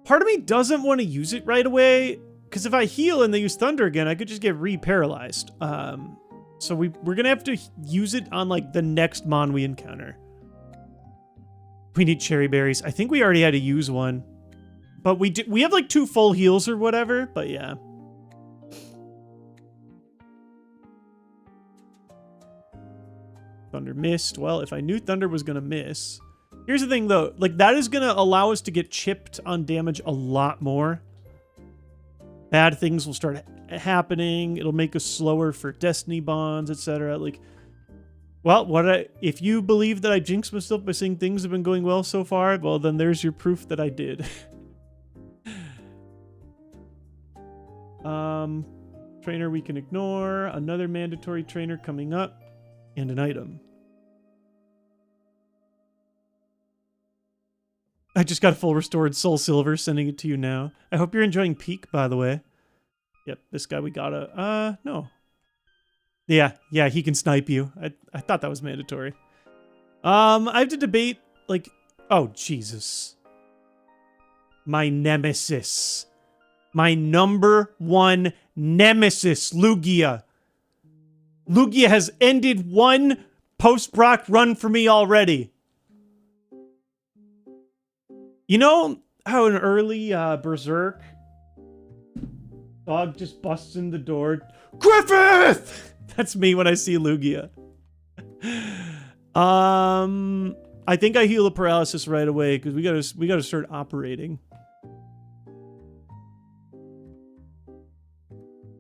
Part of me doesn't want to use it right away, because if I heal and they use Thunder again, I could just get re-paralyzed. So we're gonna have to use it on like the next mon we encounter. We need cherry berries. I think we already had to use one, but we have like 2 full heals or whatever. But yeah. Thunder missed. Well, if I knew Thunder was going to miss. Here's the thing, though. Like, that is going to allow us to get chipped on damage a lot more. Bad things will start happening. It'll make us slower for Destiny bonds, etc. Like, well, if you believe that I jinxed myself by saying things have been going well so far, well, then there's your proof that I did. Trainer we can ignore. Another mandatory trainer coming up. And an item. I just got full restored soul silver, sending it to you now. I hope you're enjoying Peak, by the way. Yep, this guy we gotta, no. Yeah, he can snipe you. I thought that was mandatory. I have to debate, like, oh, Jesus. My nemesis. My number one nemesis, Lugia. Lugia has ended one post-Brock run for me already. You know how an early Berserk dog just busts in the door? Griffith! That's me when I see Lugia. I think I heal the paralysis right away because we gotta start operating.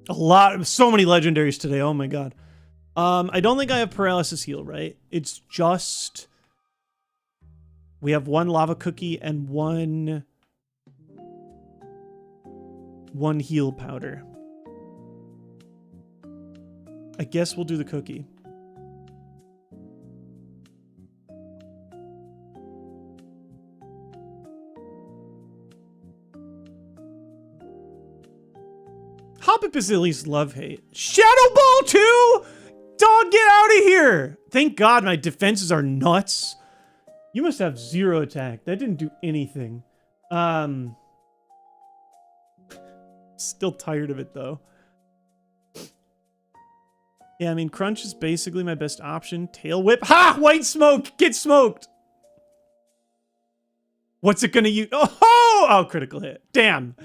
So many legendaries today. Oh my god. I don't think I have paralysis heal, right? It's just we have one lava cookie and one heal powder. I guess we'll do the cookie. Hobbit Basili's love-hate. Shadow Ball 2? Dog, get out of here! Thank God my defenses are nuts. You must have 0 attack. That didn't do anything. Still tired of it, though. Yeah, I mean, Crunch is basically my best option. Tail Whip. Ha! White Smoke! Get smoked! What's it gonna use? Oh, critical hit. Damn.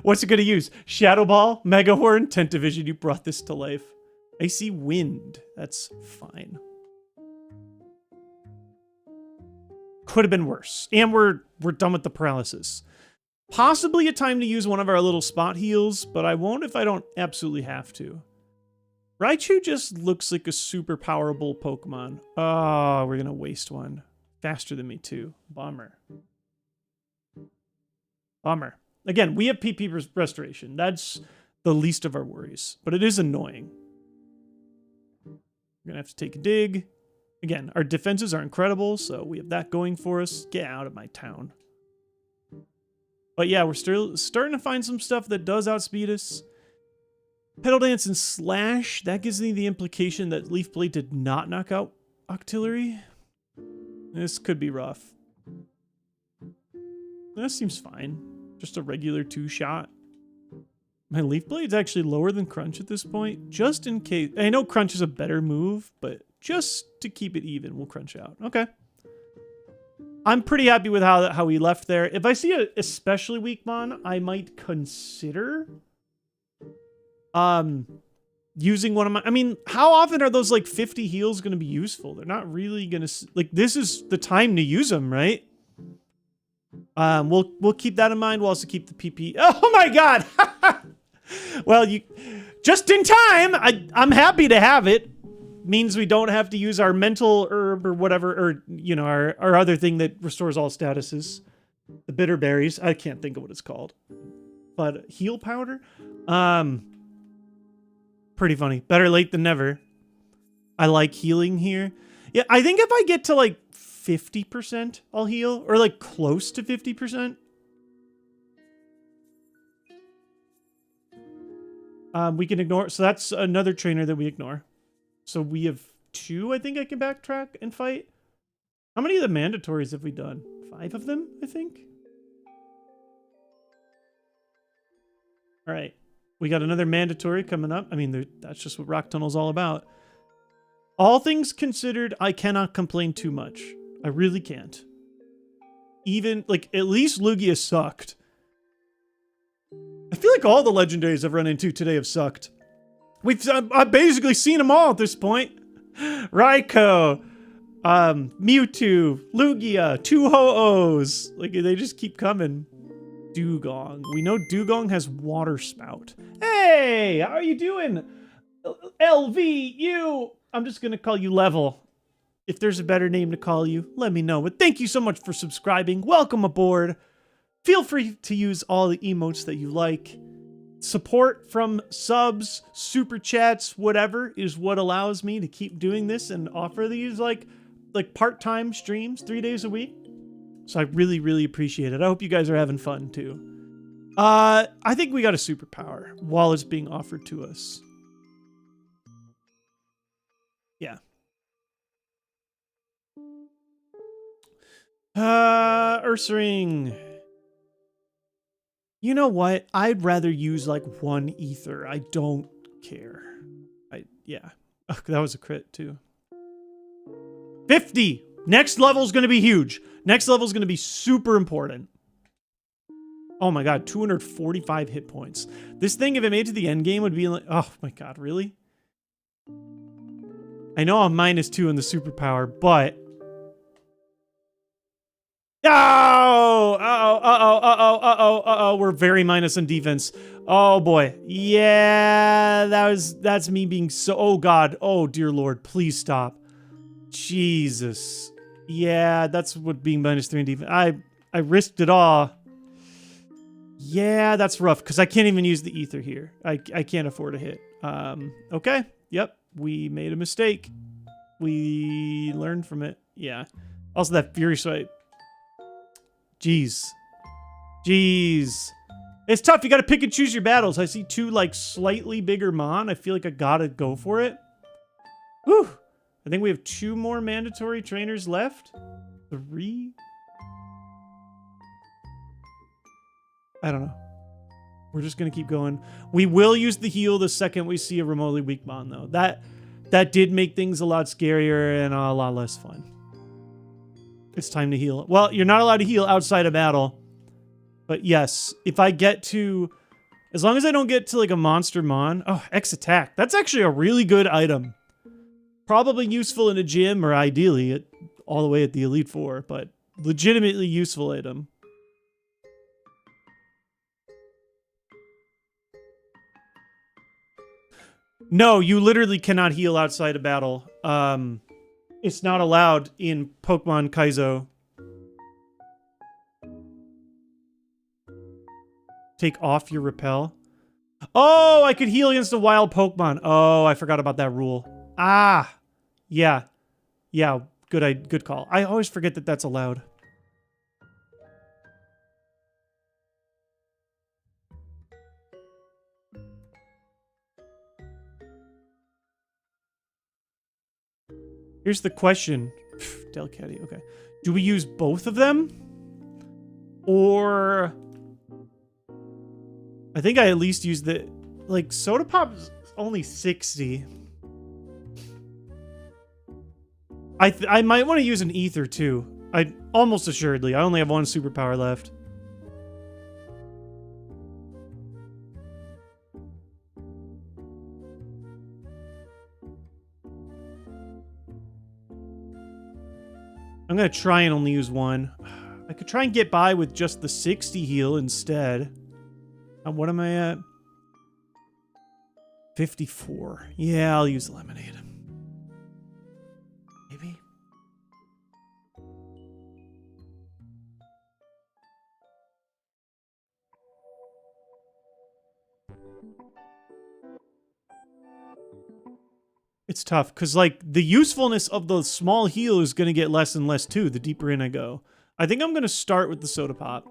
What's it gonna use? Shadow Ball? Mega Horn? Tent Division, you brought this to life. Icy Wind. That's fine. Could have been worse. And we're done with the paralysis. Possibly a time to use one of our little spot heals, but I won't if I don't absolutely have to. Raichu just looks like a super powerful Pokemon. Oh, we're gonna waste one. Faster than me too. Bummer. Bummer. Again, we have PP restoration. That's the least of our worries, but it is annoying. We're gonna have to take a dig. Again, our defenses are incredible, so we have that going for us. Get out of my town. But yeah, we're still starting to find some stuff that does outspeed us. Pedal Dance and Slash, that gives me the implication that Leaf Blade did not knock out Octillery. This could be rough. That seems fine. Just a regular 2-shot. My Leaf Blade's actually lower than Crunch at this point, just in case. I know Crunch is a better move, but just to keep it even, we'll Crunch out. Okay. I'm pretty happy with how we left there. If I see an especially weak mon, I might consider using one of my... I mean, how often are those like 50 heals going to be useful? They're not really going to... Like, this is the time to use them, right? We'll keep that in mind. We'll also keep the PP. Oh my god! Well, you just in time. I'm happy to have it. Means we don't have to use our mental herb or whatever, or you know, our other thing that restores all statuses. The bitter berries. I can't think of what it's called. But heal powder? Pretty funny. Better late than never. I like healing here. Yeah, I think if I get to like 50%, I'll heal. Or like close to 50%. We can ignore. So that's another trainer that we ignore. So we have 2, I think I can backtrack and fight. How many of the mandatories have we done? 5 of them, I think. All right. We got another mandatory coming up. I mean, that's just what Rock Tunnel's all about. All things considered, I cannot complain too much. I really can't. Even, like, at least Lugia sucked. I feel like all the legendaries I've run into today have sucked. I've basically seen them all at this point. Raikou, Mewtwo, Lugia, two Ho-Ohs. Like, they just keep coming. Dugong. We know Dugong has Water Spout. Hey, how are you doing? LVU. I'm just going to call you Level. If there's a better name to call you, let me know. But thank you so much for subscribing. Welcome aboard. Feel free to use all the emotes that you like. Support from subs, super chats, whatever is what allows me to keep doing this and offer these like part-time streams 3 days a week. So I really, really appreciate it. I hope you guys are having fun too. I think we got a superpower while it's being offered to us. Yeah. Ursaring. You know what? I'd rather use like one ether. I don't care. Yeah. Oh, that was a crit too. 50. Next level is going to be huge. Next level is going to be super important. Oh my god, 245 hit points. This thing, if it made to the end game, would be like, oh my god, really? I know I'm -2 in the superpower, but uh-oh, we're very minus on defense. Oh boy. Yeah, that's me being so, oh god, oh dear lord, please stop. Jesus. Yeah, that's what being -3 in defense. I risked it all. Yeah, that's rough, because I can't even use the ether here. I can't afford a hit. Okay, yep, we made a mistake. We learned from it. Yeah. Also, that Fury Swipe. Jeez. It's tough. You got to pick and choose your battles. I see two, like, slightly bigger Mon. I feel like I got to go for it. Whew. I think we have 2 more mandatory trainers left. 3? I don't know. We're just going to keep going. We will use the heal the second we see a remotely weak Mon, though. That did make things a lot scarier and a lot less fun. It's time to heal. Well, you're not allowed to heal outside of battle. But yes, if I get to... As long as I don't get to like a monster Mon... Oh, X attack. That's actually a really good item. Probably useful in a gym or ideally all the way at the Elite Four. But legitimately useful item. No, you literally cannot heal outside of battle. It's not allowed in Pokemon Kaizo. Take off your repel. Oh, I could heal against a wild Pokemon. Oh, I forgot about that rule. Ah, yeah. Yeah, good call. I always forget that that's allowed. Here's the question. Delcatty, okay. Do we use both of them? Or... I think I at least use the... Like, Soda Pop's only 60. I might want to use an ether, too. Almost assuredly. I only have 1 superpower left. I'm going to try and only use 1. I could try and get by with just the 60 heal instead. What am I at? 54. Yeah, I'll use Lemonade. Maybe? It's tough, because, like, the usefulness of the small heal is going to get less and less, too, the deeper in I go. I think I'm going to start with the Soda Pop.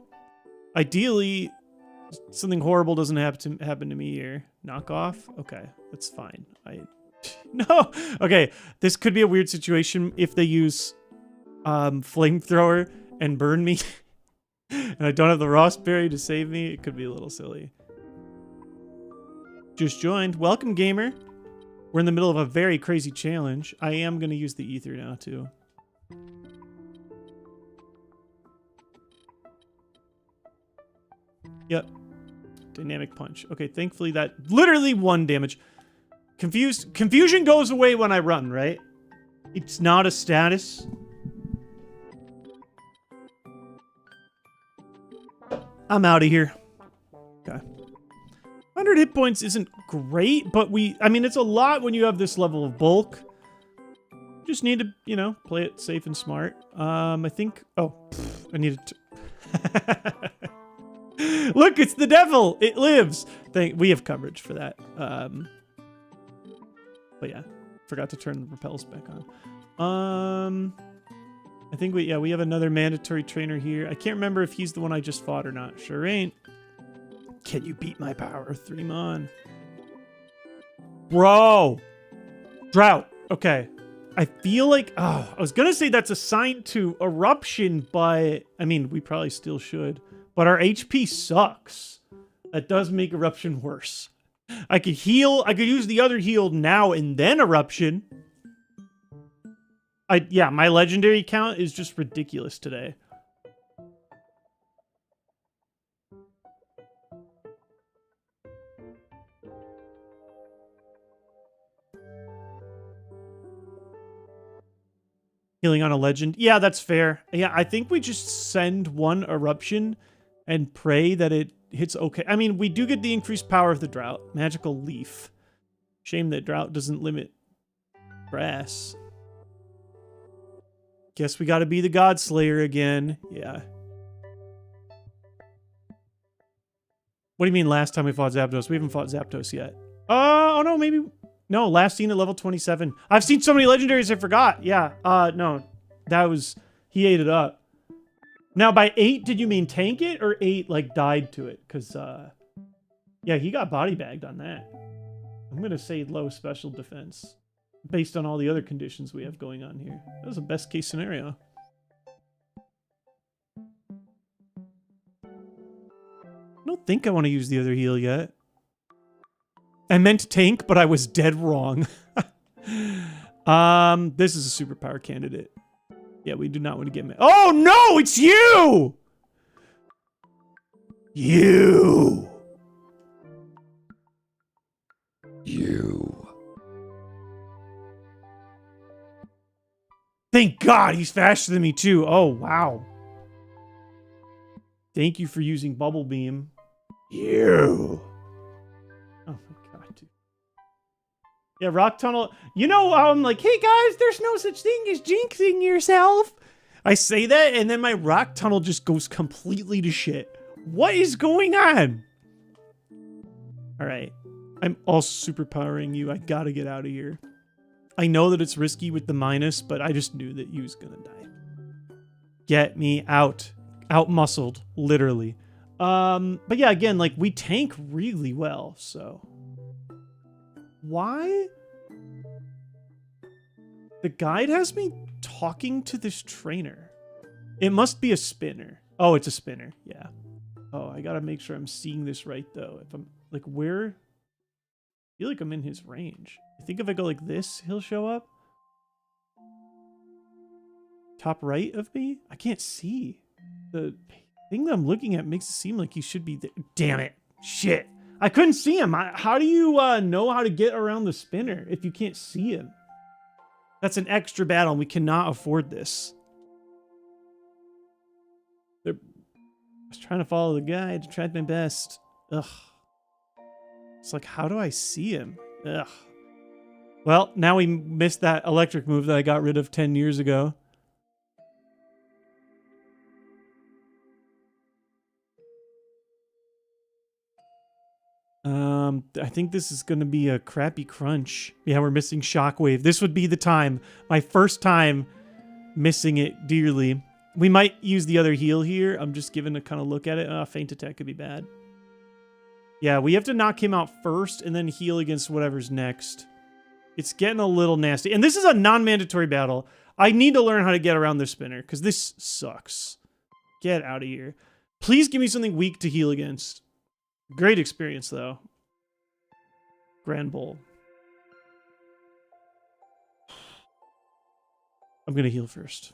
Ideally, something horrible doesn't happen to me here. Knock off? Okay, that's fine. No! Okay, this could be a weird situation if they use Flamethrower and burn me. And I don't have the Raspberry to save me. It could be a little silly. Just joined. Welcome, gamer. We're in the middle of a very crazy challenge. I am going to use the ether now, too. Yep. Dynamic punch. Okay, thankfully that... Literally 1 damage. Confusion goes away when I run, right? It's not a status. I'm out of here. Okay. 100 hit points isn't great, but I mean, it's a lot when you have this level of bulk. Just need to, you know, play it safe and smart. I think, oh, I needed to. Look, it's the devil. It lives. We have coverage for that. But yeah, forgot to turn the repels back on. I think we have another mandatory trainer here. I can't remember if he's the one I just fought or not. Sure ain't. Can you beat my power 3 mon? Bro. Drought. Okay. I feel like, I was going to say that's assigned to eruption, but I mean, we probably still should. But our HP sucks. That does make eruption worse. I could heal. I could use the other heal now and then eruption. Yeah, my legendary count is just ridiculous today. Healing on a legend. Yeah, that's fair. Yeah, I think we just send one eruption and pray that it hits okay. I mean, we do get the increased power of the drought. Magical leaf. Shame that drought doesn't limit grass. Guess we gotta be the God Slayer again. Yeah. What do you mean last time we fought Zapdos? We haven't fought Zapdos yet. Oh no, maybe... No, last seen at level 27. I've seen so many legendaries I forgot. Yeah, no. That was... He ate it up. Now, by 8, did you mean tank it? Or 8, like, died to it? Because, yeah, he got body bagged on that. I'm gonna say low special defense. Based on all the other conditions we have going on here. That was a best case scenario. I don't think I want to use the other heal yet. I meant tank, but I was dead wrong. This is a superpower candidate. Yeah, we do not want to get... Oh, no! It's you! You! Thank God he's faster than me, too. Oh, wow. Thank you for using Bubble Beam. You! Oh, my God, dude. Yeah, Rock Tunnel. You know, I'm like, hey, guys, there's no such thing as jinxing yourself. I say that, and then my Rock Tunnel just goes completely to shit. What is going on? All right. I'm also superpowering you. I gotta get out of here. I know that it's risky with the minus, but I just knew that you was gonna die. Get me out. Out-muscled, literally. But yeah, again, like, we tank really well, so... Why? The guide has me talking to this trainer. It must be a spinner. Oh, it's a spinner. Yeah. Oh, I gotta make sure I'm seeing this right, though. If I'm... Like, where... I feel like I'm in his range. I think if I go like this, he'll show up. Top right of me? I can't see. The thing that I'm looking at makes it seem like he should be there. Damn it. Shit. I couldn't see him. How do you know how to get around the spinner if you can't see him? That's an extra battle, and we cannot afford this. I was trying to follow the guide to try my best. Ugh. It's like, how do I see him? Ugh. Well, now we missed that electric move that I got rid of 10 years ago. I think this is going to be a crappy crunch. Yeah, we're missing Shockwave. This would be the time. My first time missing it dearly. We might use the other heal here. I'm just giving a kind of look at it. Feint attack could be bad. Yeah, we have to knock him out first and then heal against whatever's next. It's getting a little nasty. And this is a non-mandatory battle. I need to learn how to get around this spinner because this sucks. Get out of here. Please give me something weak to heal against. Great experience, though. Grand Bowl. I'm going to heal first.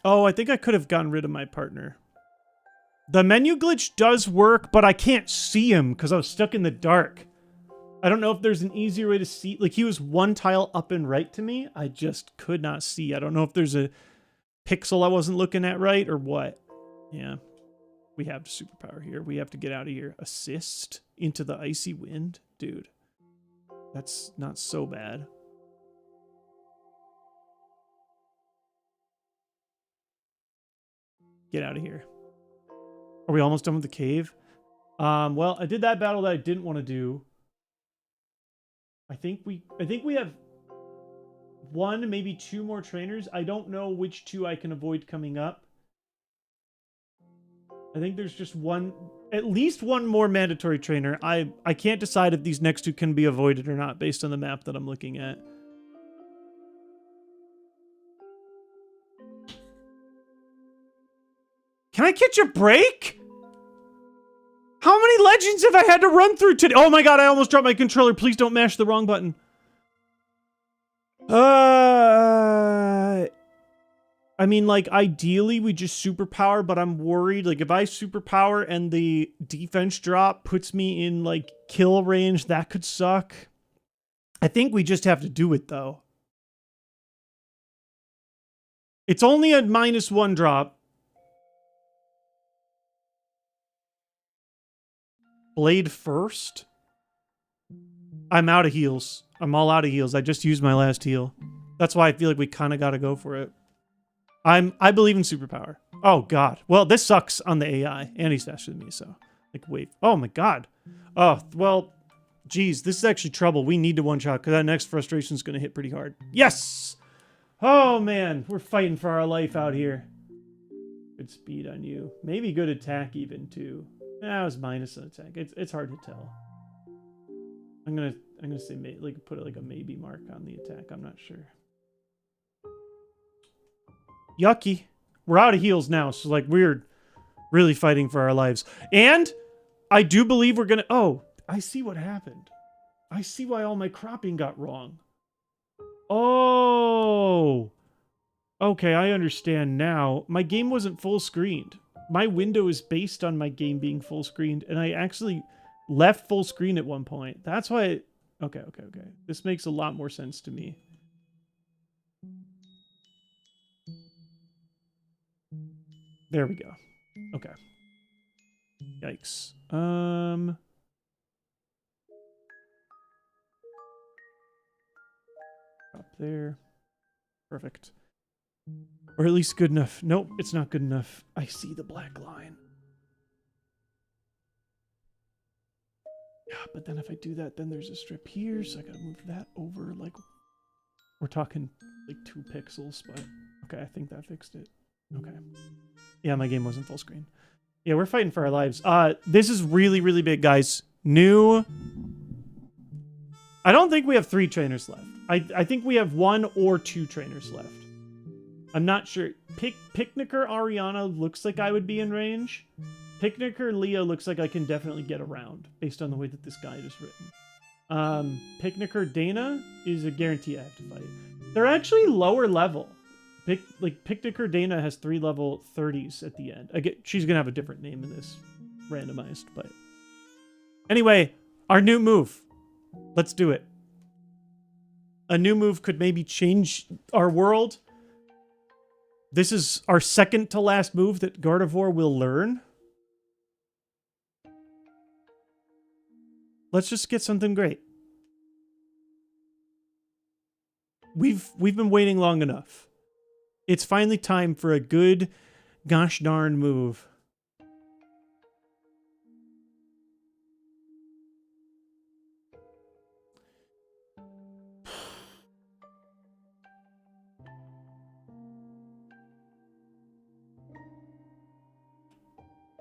Oh, I think I could have gotten rid of my partner. The menu glitch does work, but I can't see him because I was stuck in the dark. I don't know if there's an easier way to see. Like, he was one tile up and right to me. I just could not see. I don't know if there's a pixel I wasn't looking at right or what. Yeah. We have superpower here. We have to get out of here. Assist into the icy wind? Dude. That's not so bad. Get out of here. Are we almost done with the cave? Well, I did that battle that I didn't want to do. I think we have one, maybe two more trainers. I don't know which two I can avoid coming up. I think there's just one, at least one more mandatory trainer. I can't decide if these next two can be avoided or not based on the map that I'm looking at. Can I catch a break? How many legends have I had to run through today? Oh my god, I almost dropped my controller. Please don't mash the wrong button. I mean, like, ideally we just superpower, but I'm worried. Like, if I superpower and the defense drop puts me in, like, kill range, that could suck. I think we just have to do it, though. It's only a -1 drop. Blade first? I'm out of heals. I'm all out of heals. I just used my last heal. That's why I feel like we kind of got to go for it. I believe in superpower. Oh, God. Well, this sucks on the AI. And he's faster than me, so. Like, wait. Oh, my God. Oh, well, geez. This is actually trouble. We need to one-shot, because that next frustration is going to hit pretty hard. Yes! Oh, man. We're fighting for our life out here. Good speed on you. Maybe good attack, even, too. That was minus an attack. It's hard to tell. I'm gonna say like put like a maybe mark on the attack. I'm not sure. Yucky. We're out of heals now, so like we're really fighting for our lives. And I do believe we're gonna. Oh, I see what happened. I see why all my cropping got wrong. Oh. Okay, I understand now. My game wasn't full screened. My window is based on my game being full screened, and I actually left full screen at one point. That's why. Okay. This makes a lot more sense to me. There we go. Okay. Yikes. Up there. Perfect. Or at least good enough. Nope, it's not good enough. I see the black line. Yeah, but then if I do that, then there's a strip here, so I gotta move that over, like, we're talking, like, 2 pixels, but, okay, I think that fixed it. Okay. Yeah, my game wasn't full screen. Yeah, we're fighting for our lives. This is really, really big, guys. New... I don't think we have 3 trainers left. I think we have 1 or 2 trainers left. I'm not sure. Picnicker Ariana looks like I would be in range. Picnicker Leo looks like I can definitely get around based on the way that this guide is written. Picnicker Dana is a guarantee I have to fight. They're actually lower level. Picnicker Dana has 3 level 30s at the end. She's gonna have a different name in this randomized, but anyway, our new move. Let's do it. A new move could maybe change our world. This is our second to last move that Gardevoir will learn. Let's just get something great. We've been waiting long enough. It's finally time for a good gosh darn move.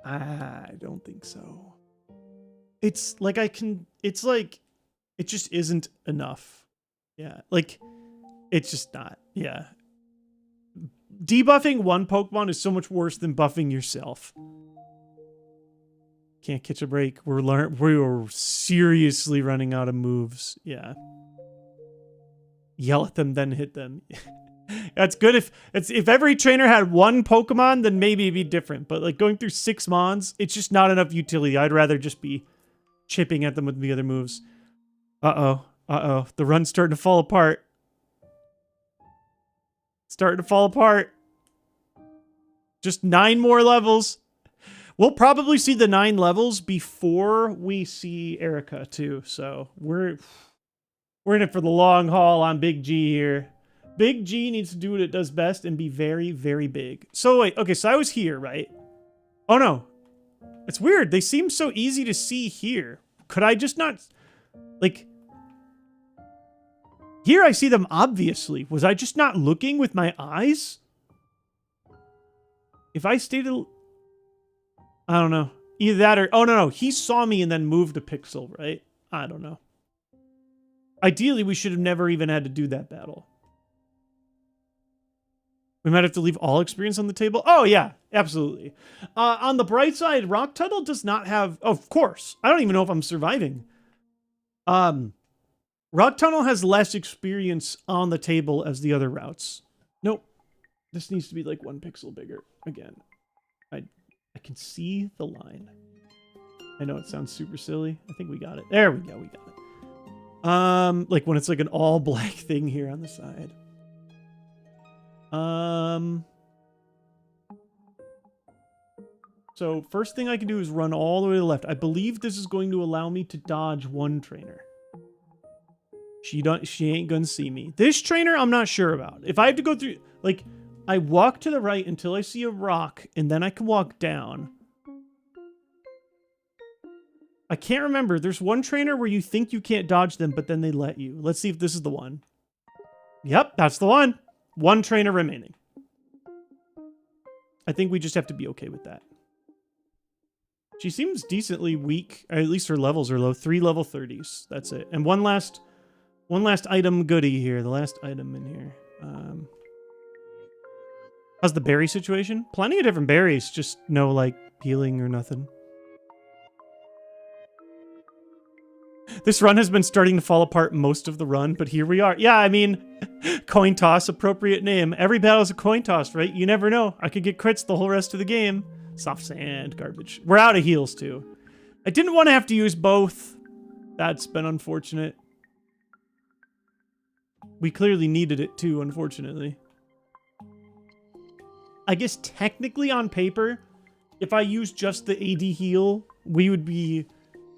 I don't think so. It's like it just isn't enough. Yeah, like, it's just not. Yeah. Debuffing one Pokemon is so much worse than buffing yourself. Can't catch a break. We're seriously running out of moves. Yeah. Yell at them, then hit them. That's good if every trainer had one Pokemon, then maybe it'd be different. But like going through 6 Mons, it's just not enough utility. I'd rather just be chipping at them with the other moves. Uh-oh. Uh-oh. The run's starting to fall apart. Starting to fall apart. Just 9 more levels. We'll probably see the 9 levels before we see Erica too. So we're in it for the long haul on Big G here. Big G needs to do what it does best and be very, very big. So wait, okay, so I was here, right? Oh no. It's weird. They seem so easy to see here. Could I just not, like, here I see them obviously. Was I just not looking with my eyes? If I stayed, I don't know. Either that or, oh no, he saw me and then moved a pixel, right? I don't know. Ideally, we should have never even had to do that battle. We might have to leave all experience on the table. Oh, yeah, absolutely. On the bright side, Rock Tunnel does not have... Oh, of course. I don't even know if I'm surviving. Rock Tunnel has less experience on the table as the other routes. Nope. This needs to be like 1 pixel bigger. Again, I can see the line. I know it sounds super silly. I think we got it. There we go. We got it. Like when it's like an all black thing here on the side. So first thing I can do is run all the way to the left. I believe this is going to allow me to dodge 1 trainer. She ain't gonna see me. This trainer, I'm not sure about. If I have to go through, like, I walk to the right until I see a rock, and then I can walk down. I can't remember. There's 1 trainer where you think you can't dodge them, but then they let you. Let's see if this is the one. Yep, that's the one. 1 trainer remaining. I think we just have to be okay with that. She seems decently weak. At least her levels are low. 3 level 30s. That's it. And one last item goodie here. The last item in here. How's the berry situation? Plenty of different berries. Just no, like, healing or nothing. This run has been starting to fall apart most of the run, but here we are. Yeah, I mean, coin toss, appropriate name. Every battle's a coin toss, right? You never know. I could get crits the whole rest of the game. Soft sand, garbage. We're out of heals, too. I didn't want to have to use both. That's been unfortunate. We clearly needed it, too, unfortunately. I guess technically on paper, if I use just the AD heal, we would be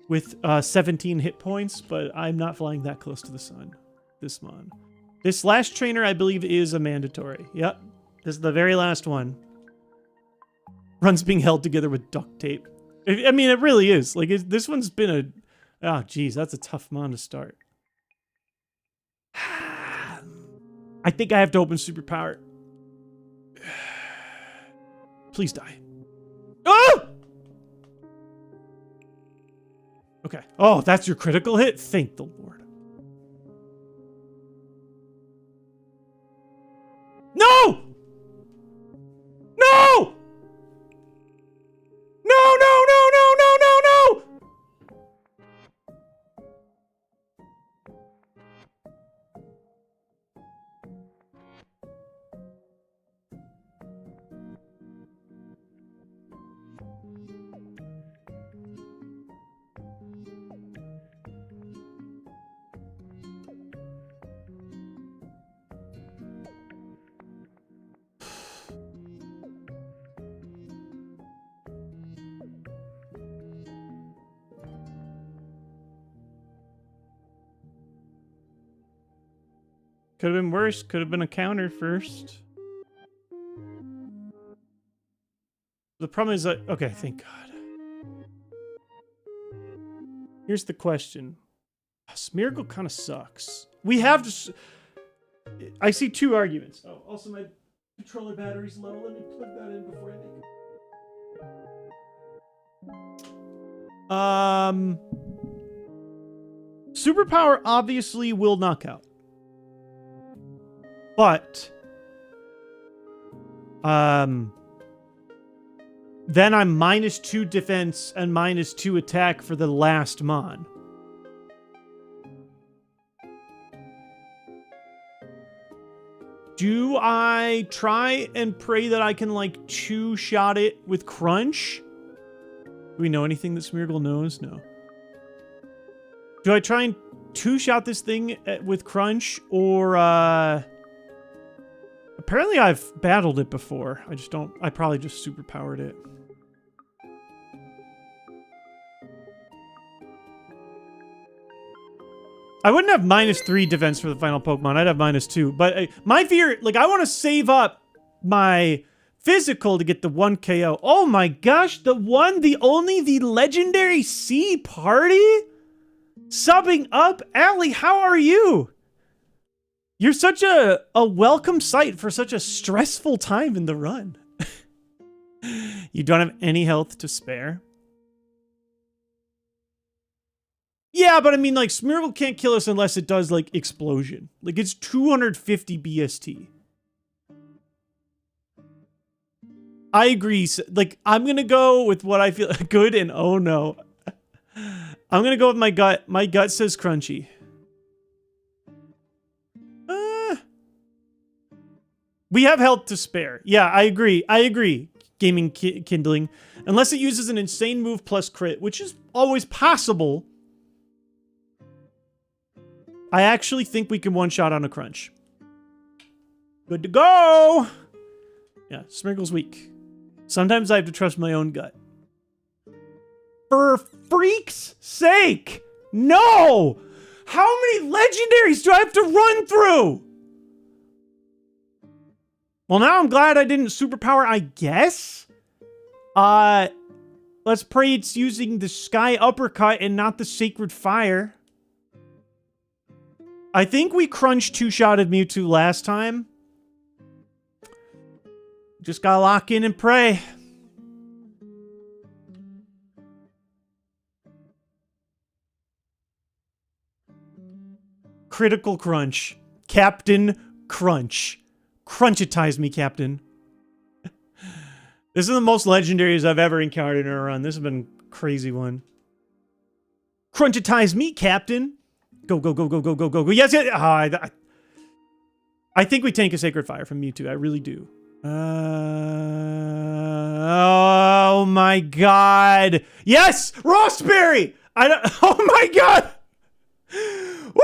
with 17 hit points, but I'm not flying that close to the sun this mon. This last trainer, I believe, is a mandatory. Yep. This is the very last one. Run's being held together with duct tape. I mean, it really is. Like, this one's been a... Oh, geez, that's a tough mon to start. I think I have to open superpower. Please die. Oh! Okay. Oh, that's your critical hit? Thank the Lord. No! No! No, no, no, no, no, no, no! Could have been worse. Could have been a counter first. The problem is that... Okay, thank God. Here's the question. Smeargle kind of sucks. We have to... I see 2 arguments. Oh, also my controller battery's low. Let me plug that in before I make it. Superpower obviously will knock out. But, then I'm -2 defense and -2 attack for the last mon. Do I try and pray that I can, like, two-shot it with Crunch? Do we know anything that Smeargle knows? No. Do I try and two-shot this thing with Crunch? Or, apparently I've battled it before. I probably just superpowered it. I wouldn't have -3 defense for the final Pokemon. I'd have -2. But my fear, like, I want to save up my physical to get the 1 KO. Oh my gosh, the one, the only, the legendary C party? Subbing up? Allie, how are you? You're such a welcome sight for such a stressful time in the run. You don't have any health to spare? Yeah, but I mean, like, Smeargle can't kill us unless it does, like, Explosion. Like, it's 250 BST. I agree. Like, I'm gonna go with what I feel good and oh no. I'm gonna go with my gut. My gut says Crunchy. We have health to spare. Yeah, I agree. I agree. Gaming Kindling. Unless it uses an insane move plus crit, which is always possible. I actually think we can one-shot on a Crunch. Good to go! Yeah, Smeargle's weak. Sometimes I have to trust my own gut. For freak's sake! No! How many legendaries do I have to run through? Well, now I'm glad I didn't superpower, I guess? Let's pray it's using the Sky Uppercut and not the Sacred Fire. I think we crunched two-shotted Mewtwo last time. Just gotta lock in and pray. Critical Crunch. Captain Crunch. Crunchitize me, Captain. This is the most legendaries I've ever encountered in a run. This has been a crazy one. Crunchitize me, Captain. Go, go, go, go, go, go, go, go. Yes, yes. I think we tank a Sacred Fire from Mewtwo. I really do. Oh my god. Yes! Rossberry! Oh my god! Woo!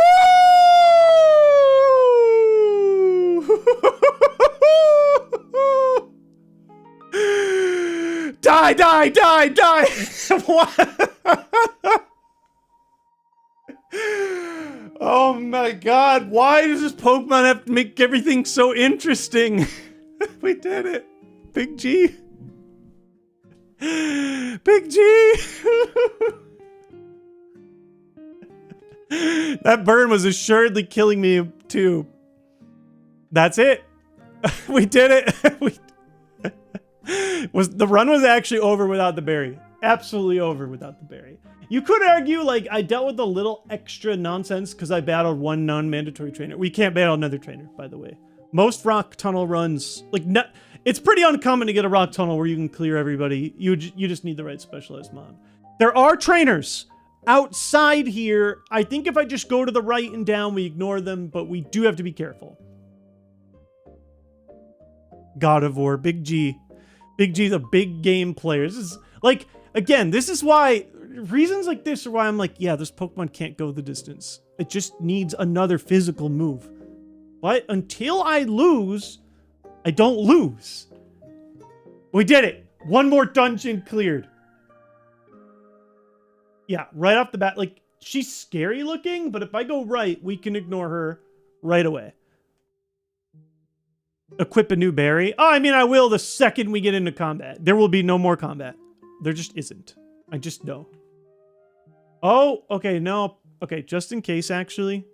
Die, die, die, die! What? Oh my god, why does this Pokemon have to make everything so interesting? We did it. Big G. Big G. That burn was assuredly killing me too. That's it. We did it. The run was actually over without the berry. Absolutely over without the berry. You could argue, like, I dealt with a little extra nonsense because I battled one non-mandatory trainer. We can't battle another trainer, by the way. Most rock tunnel runs, like, it's pretty uncommon to get a rock tunnel where you can clear everybody. You just need the right specialized mod. There are trainers outside here. I think if I just go to the right and down, we ignore them, but we do have to be careful. God of War, Big G. Big G's a big game player. This is, like, again, this is why... Reasons like this are why I'm like, yeah, this Pokemon can't go the distance. It just needs another physical move. But until I lose, I don't lose. We did it. One more dungeon cleared. Yeah, right off the bat, like, she's scary looking, but if I go right, we can ignore her right away. Equip a new berry. Oh, I mean, I will the second we get into combat. There will be no more combat. There just isn't. I just know. Oh, okay, no. Okay, just in case, actually.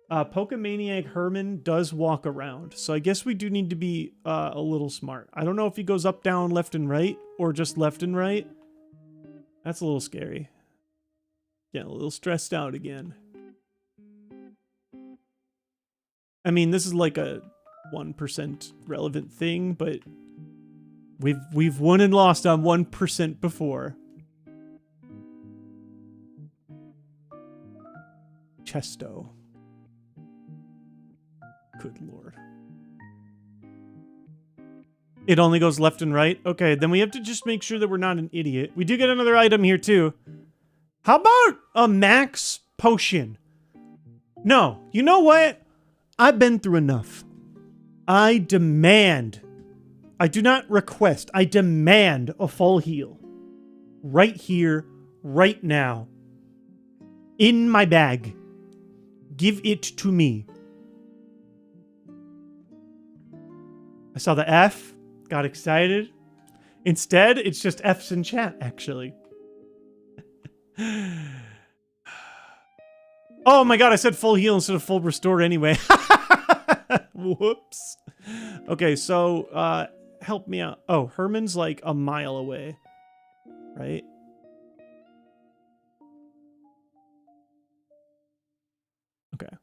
Pokemaniac Herman does walk around. So I guess we do need to be a little smart. I don't know if he goes up, down, left, and right. Or just left and right. That's a little scary. Getting a little stressed out again. I mean, this is like a 1% relevant thing, but... We've won and lost on 1% before. Chesto. Good lord. It only goes left and right? Okay, then we have to just make sure that we're not an idiot. We do get another item here, too. How about a max potion? No. You know what? I've been through enough. I demand. I do not request. I demand a full heal. Right here, right now. In my bag. Give it to me. I saw the F. Got excited. Instead, it's just F's in chat, actually. Oh my god, I said full heal instead of full restore anyway. Whoops. Okay, so, help me out. Oh, Herman's like a mile away. Right? Okay.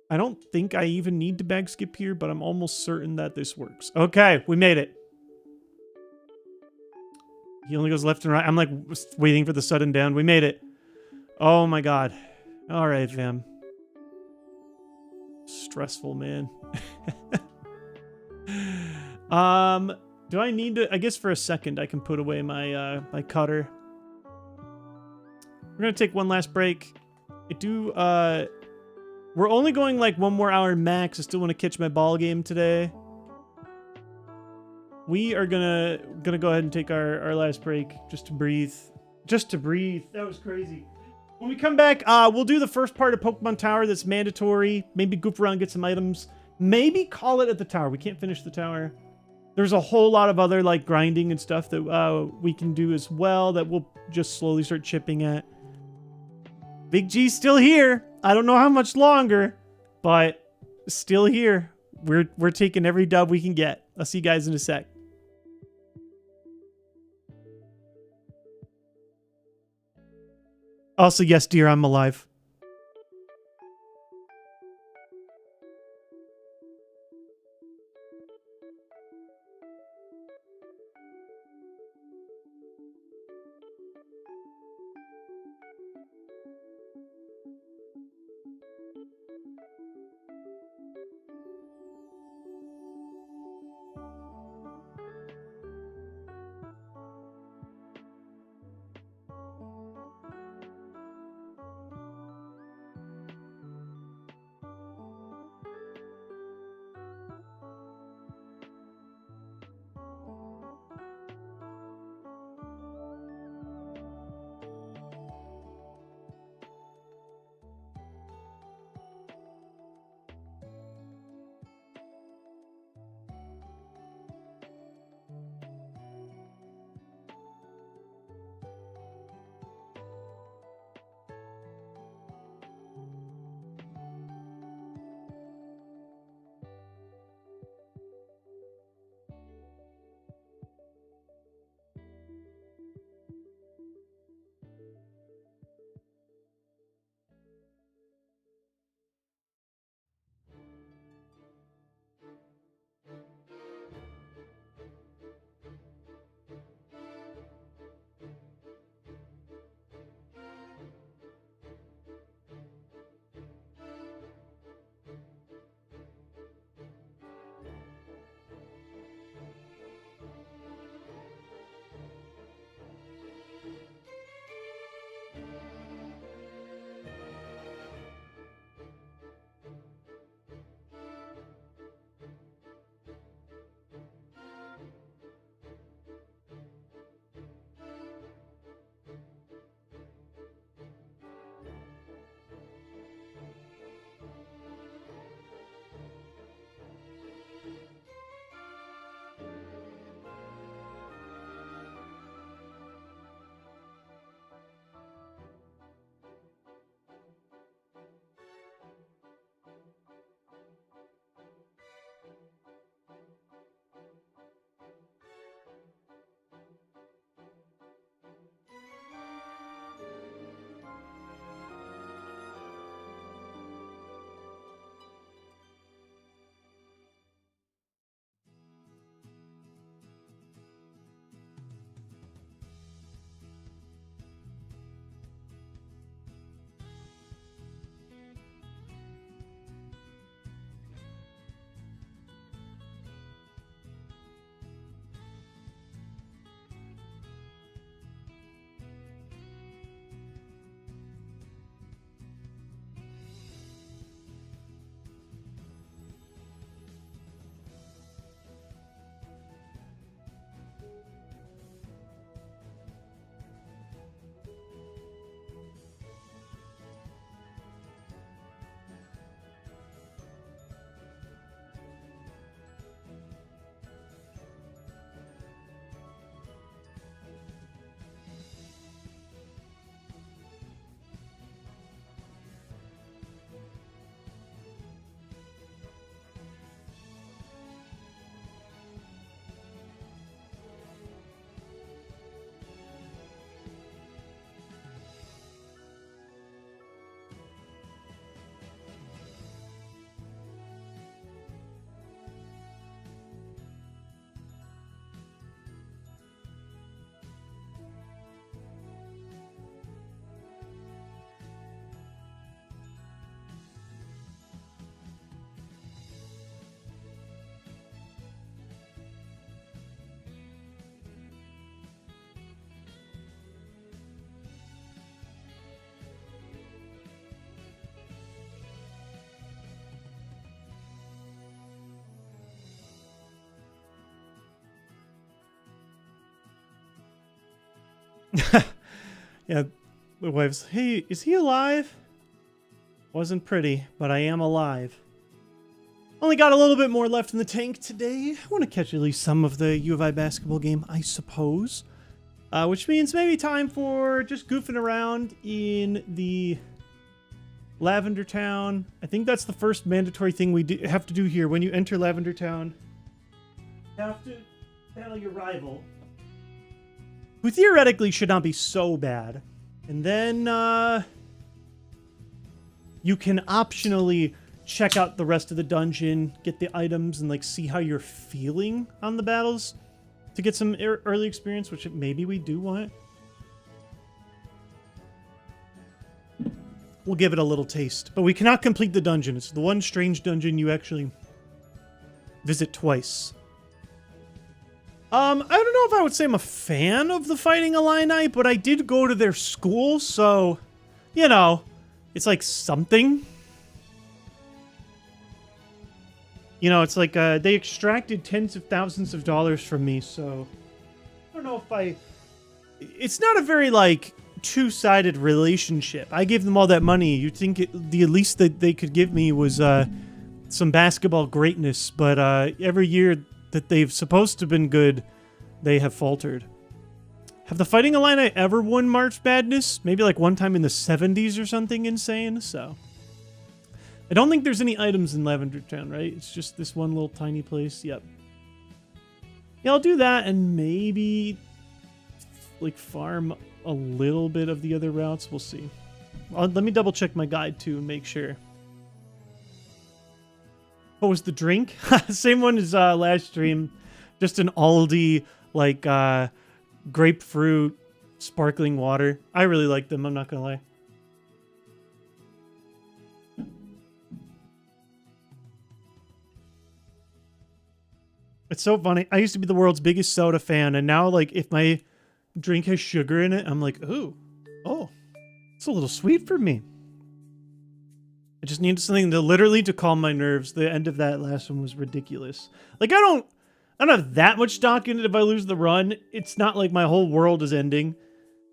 I don't think I even need to bag skip here, but I'm almost certain that this works. Okay, we made it. He only goes left and right. I'm like waiting for the sudden down. We made it. Oh my god. All right, fam. Stressful, man. Do I need to? I guess for a second I can put away my my cutter. We're gonna take one last break. We're only going like 1 more hour max. I still want to catch my ball game today. We are gonna go ahead and take our last break just to breathe. Just to breathe. That was crazy. When we come back, we'll do the first part of Pokemon Tower that's mandatory. Maybe goof around, get some items. Maybe call it at the tower. We can't finish the tower. There's a whole lot of other like grinding and stuff that we can do as well that we'll just slowly start chipping at. Big G's still here. I don't know how much longer, but still here. We're taking every dub we can get. I'll see you guys in a sec. Also, yes, dear, I'm alive. Yeah, the wife's, hey, is he alive? Wasn't pretty, but I am alive. Only got a little bit more left in the tank today. I want to catch at least some of the U of I basketball game, I suppose. Which means maybe time for just goofing around in the Lavender Town. I think that's the first mandatory thing we have to do here. When you enter Lavender Town, you have to battle your rival, who theoretically should not be so bad. And then you can optionally check out the rest of the dungeon, get the items, and like see how you're feeling on the battles to get some early experience, which maybe we do want. We'll give it a little taste. But we cannot complete the dungeon. It's the one strange dungeon you actually visit twice. I don't know if I would say I'm a fan of the Fighting Illini, but I did go to their school, so, you know, it's like something. You know, it's like they extracted tens of thousands of dollars from me, so I don't know if I... It's not a very, like, two-sided relationship. I gave them all that money. You'd think the least that they could give me was some basketball greatness, but every year that they've supposed to have been good, they have faltered. Have the Fighting Illini ever won March Madness? Maybe like one time in the 70s or something insane, so... I don't think there's any items in Lavender Town, right? It's just this one little tiny place. Yep. Yeah, I'll do that and maybe like farm a little bit of the other routes. We'll see. Let me double check my guide too and make sure. What was the drink? Same one as last stream. Just an Aldi like grapefruit sparkling water. I really like them, I'm not gonna lie. It's so funny. I used to be the world's biggest soda fan, and now, like, if my drink has sugar in it, I'm like, ooh, oh, it's a little sweet for me. I just needed something to literally to calm my nerves. The end of that last one was ridiculous. Like, I don't have that much stock in it if I lose the run. It's not like my whole world is ending.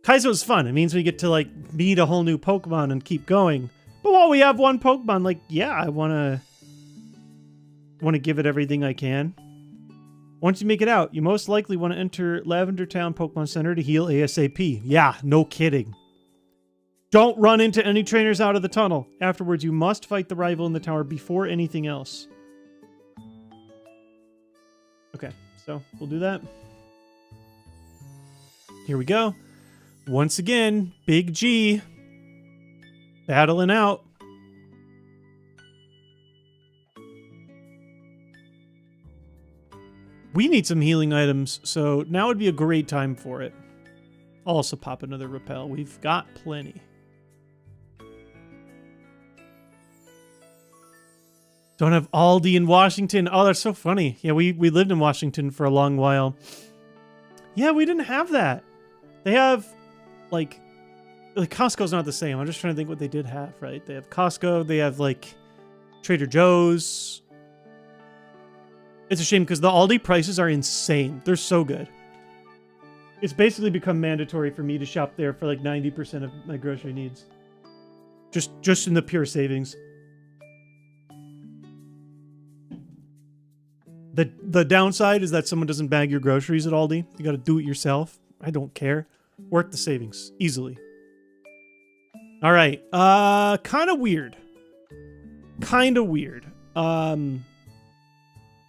Kaizo is fun. It means we get to, like, meet a whole new Pokemon and keep going. But while we have one Pokemon, like, yeah, I want to give it everything I can. Once you make it out, you most likely want to enter Lavender Town Pokemon Center to heal ASAP. Yeah, no kidding. Don't run into any trainers out of the tunnel. Afterwards, you must fight the rival in the tower before anything else. Okay, so we'll do that. Here we go. Once again, Big G battling out. We need some healing items, so now would be a great time for it. I'll also pop another repel. We've got plenty. Don't have Aldi in Washington. Oh, that's so funny. Yeah, we lived in Washington for a long while. Yeah, we didn't have that. They have, like Costco's not the same. I'm just trying to think what they did have, right? They have Costco. They have, like, Trader Joe's. It's a shame because the Aldi prices are insane. They're so good. It's basically become mandatory for me to shop there for like 90% of my grocery needs. Just in the pure savings. The downside is that someone doesn't bag your groceries at Aldi. You got to do it yourself. I don't care. Work the savings easily. All right. Kind of weird.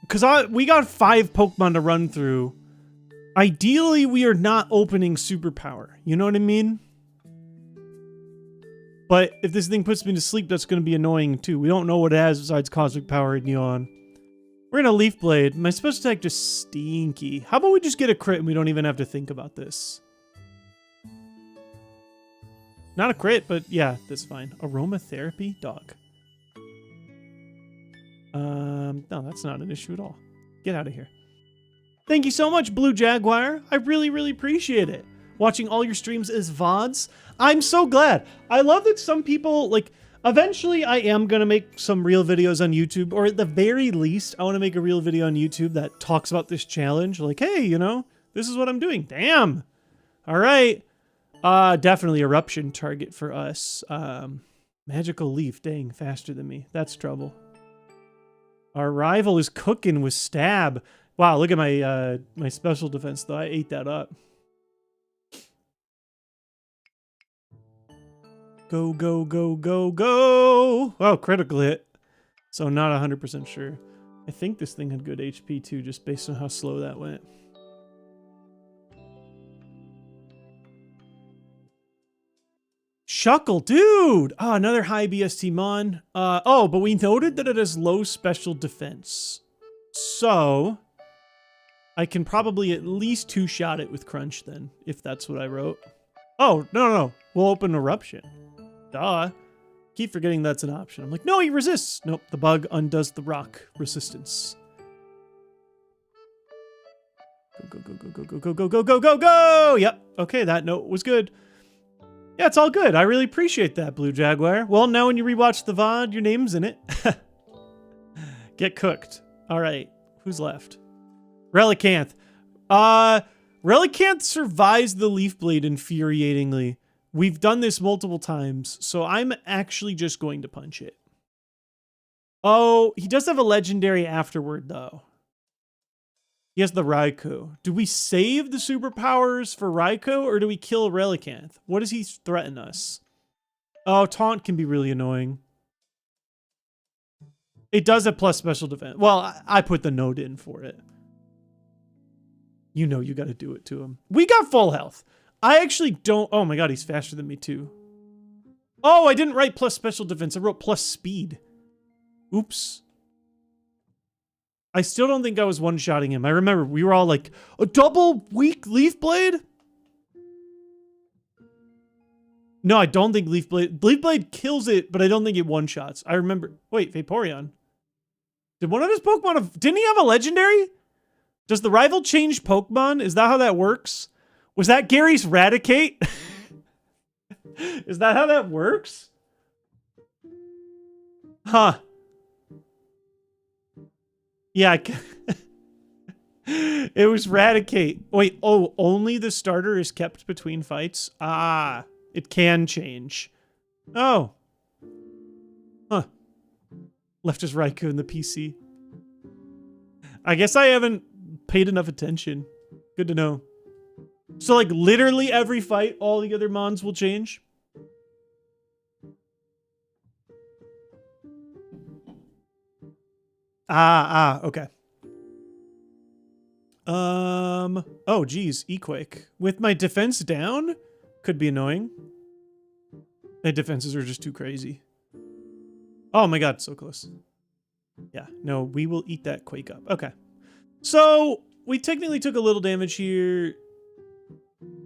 Because we got 5 Pokemon to run through. Ideally, we are not opening Superpower. You know what I mean? But if this thing puts me to sleep, that's going to be annoying too. We don't know what it has besides Cosmic Power and Neon. We're going to Leaf Blade. My special attack just stinky. How about we just get a crit and we don't even have to think about this? Not a crit, but yeah, that's fine. Aromatherapy? Dog. No, that's not an issue at all. Get out of here. Thank you so much, Blue Jaguar. I really, really appreciate it. Watching all your streams as VODs. I'm so glad. I love that some people, like, eventually I am going to make some real videos on YouTube, or at the very least, I want to make a real video on YouTube that talks about this challenge. Like, hey, you know, this is what I'm doing. Damn. All right. Definitely eruption target for us. Magical leaf, dang, faster than me. That's trouble. Our rival is cooking with stab. Wow, look at my my special defense though. I ate that up. Go, go, go, go, go! Oh, critical hit. So not 100% sure. I think this thing had good HP too, just based on how slow that went. Shuckle, dude! Oh, another high BST mon. Oh, but we noted that it has low special defense. So, I can probably at least two-shot it with Crunch then, if that's what I wrote. Oh, no. We'll open Eruption. Duh. Keep forgetting that's an option. I'm like, no, he resists. Nope, the bug undoes the rock resistance. Go, go, go, go, go, go, go, go, go, go, go! Yep, okay, that note was good. Yeah, it's all good. I really appreciate that, Blue Jaguar. Well, now when you rewatch the VOD, your name's in it. Get cooked. All right, who's left? Relicanth. Relicanth survives the Leaf Blade infuriatingly. We've done this multiple times, so I'm actually just going to punch it. Oh, he does have a legendary afterward, though. He has the Raikou. Do we save the superpowers for Raikou, or do we kill Relicanth? What does he threaten us? Oh, Taunt can be really annoying. It does have plus special defense. Well, I put the note in for it. You know you got to do it to him. We got full health. I actually don't... Oh my god, he's faster than me too. Oh, I didn't write plus special defense. I wrote plus speed. Oops. I still don't think I was one-shotting him. I remember we were all like, a double weak Leaf Blade? No, I don't think Leaf Blade kills it, but I don't think it one-shots. I remember... Wait, Vaporeon. Did one of his Pokemon... Didn't he have a legendary? Does the rival change Pokemon? Is that how that works? Was that Gary's Raticate? Is that how that works? Huh. Yeah, it was Raticate. Wait, oh, only the starter is kept between fights? Ah, it can change. Oh. Huh. Left his Raikou in the PC. I guess I haven't paid enough attention. Good to know. So, like, literally every fight, all the other mons will change? Okay. Oh, geez, Equake. With my defense down? Could be annoying. My defenses are just too crazy. Oh my god, so close. Yeah, no, we will eat that Quake up. Okay. So, we technically took a little damage here.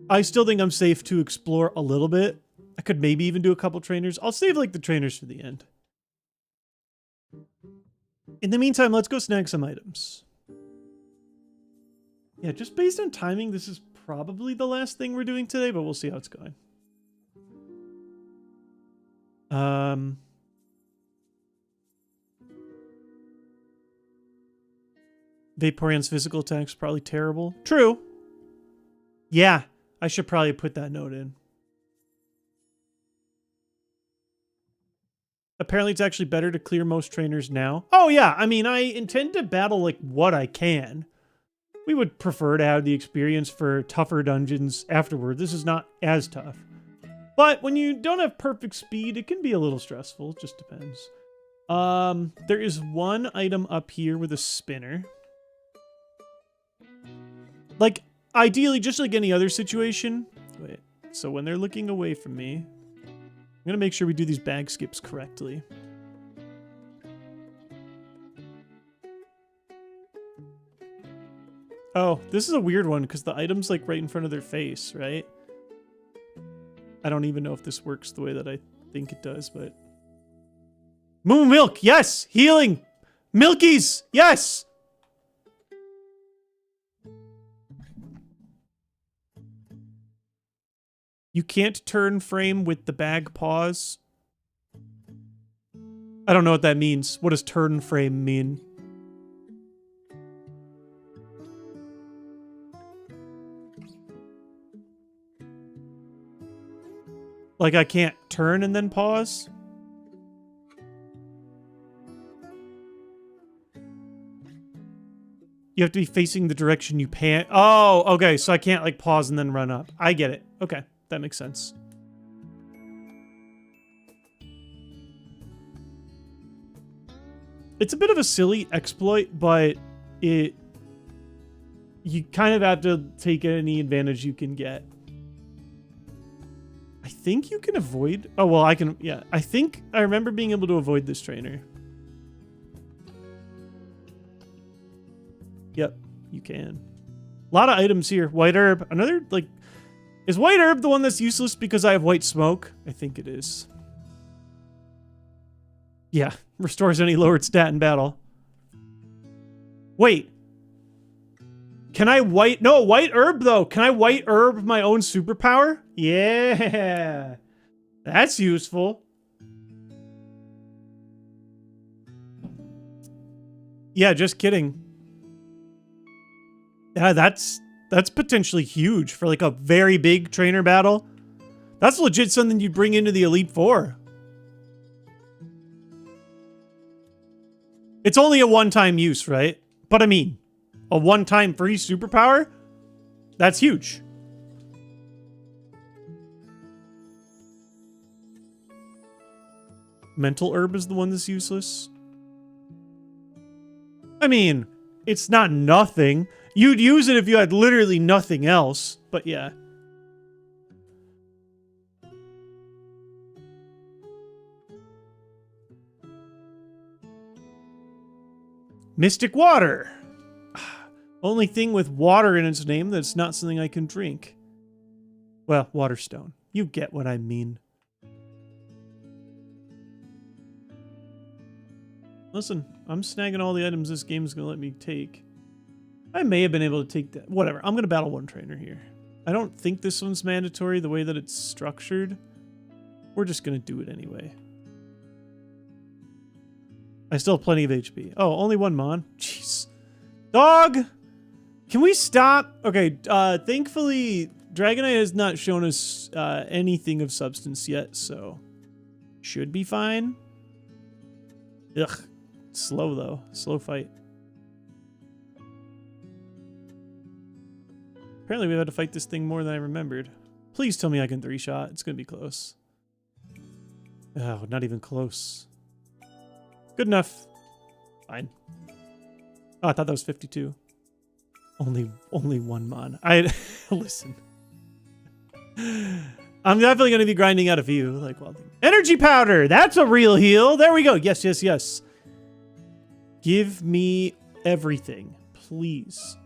I still think I'm safe to explore a little bit. I could maybe even do a couple trainers. I'll save, like, the trainers for the end. In the meantime, let's go snag some items. Yeah, just based on timing, this is probably the last thing we're doing today, but we'll see how it's going. Vaporeon's physical attack's probably terrible. True. Yeah, I should probably put that note in. Apparently it's actually better to clear most trainers now. Oh yeah, I mean, I intend to battle like what I can. We would prefer to have the experience for tougher dungeons afterward. This is not as tough. But when you don't have perfect speed, it can be a little stressful. It just depends. There is one item up here with a spinner. Like, ideally, just like any other situation. Wait, so when they're looking away from me, I'm going to make sure we do these bag skips correctly. Oh, this is a weird one because the item's like right in front of their face, right? I don't even know if this works the way that I think it does, but... Moo Milk, yes! Healing! Milkies, yes! You can't turn frame with the bag pause. I don't know what that means. What does turn frame mean? Like I can't turn and then pause? You have to be facing the direction you pan. Oh, okay. So I can't like pause and then run up. I get it. Okay. That makes sense. It's a bit of a silly exploit, but you kind of have to take any advantage you can get. I think you can avoid... Oh, well, I can... Yeah, I think I remember being able to avoid this trainer. Yep, you can. A lot of items here. White herb. Another, like... Is white herb the one that's useless because I have white smoke? I think it is. Yeah, restores any lowered stat in battle. Wait. Can I white... No, white herb, though. Can I white herb my own superpower? Yeah. That's useful. Yeah, just kidding. Yeah, that's potentially huge for like a very big trainer battle. That's legit something you'd bring into the Elite Four. It's only a one-time use, right? But I mean, a one-time free superpower? That's huge. Mental herb is the one that's useless. I mean, it's not nothing. You'd use it if you had literally nothing else, but yeah. Mystic water. Only thing with water in its name that's not something I can drink. Well, water stone. You get what I mean. Listen, I'm snagging all the items this game is going to let me take. I may have been able to take that. Whatever. I'm going to battle one trainer here. I don't think this one's mandatory the way that it's structured. We're just going to do it anyway. I still have plenty of HP. Oh, only one Mon. Jeez. Dog! Can we stop? Okay, thankfully, Dragonite has not shown us anything of substance yet, so should be fine. Ugh. Slow, though. Slow fight. Apparently, we've had to fight this thing more than I remembered. Please tell me I can 3-shot. It's going to be close. Oh, not even close. Good enough. Fine. Oh, I thought that was 52. Only one Mon. Listen. I'm definitely going to be grinding out a few. Like, well, energy powder. That's a real heal. There we go. Yes, yes, yes. Give me everything, please.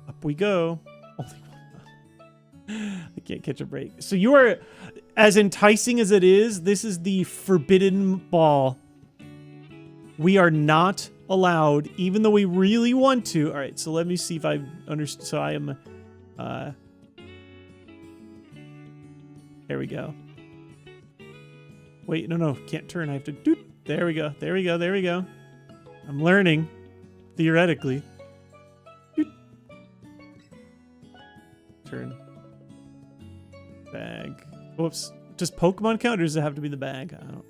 Up we go. Only one Mon. I can't catch a break. So you are, as enticing as it is, this is the forbidden ball. We are not allowed, even though we really want to. All right, so let me see if I understand. So I am, there we go. Wait, no, can't turn. I have to do. There we go. There we go. There we go. I'm learning, theoretically. Doot. Turn. Bag. Whoops. Does Pokemon count, or does it have to be the bag? I don't.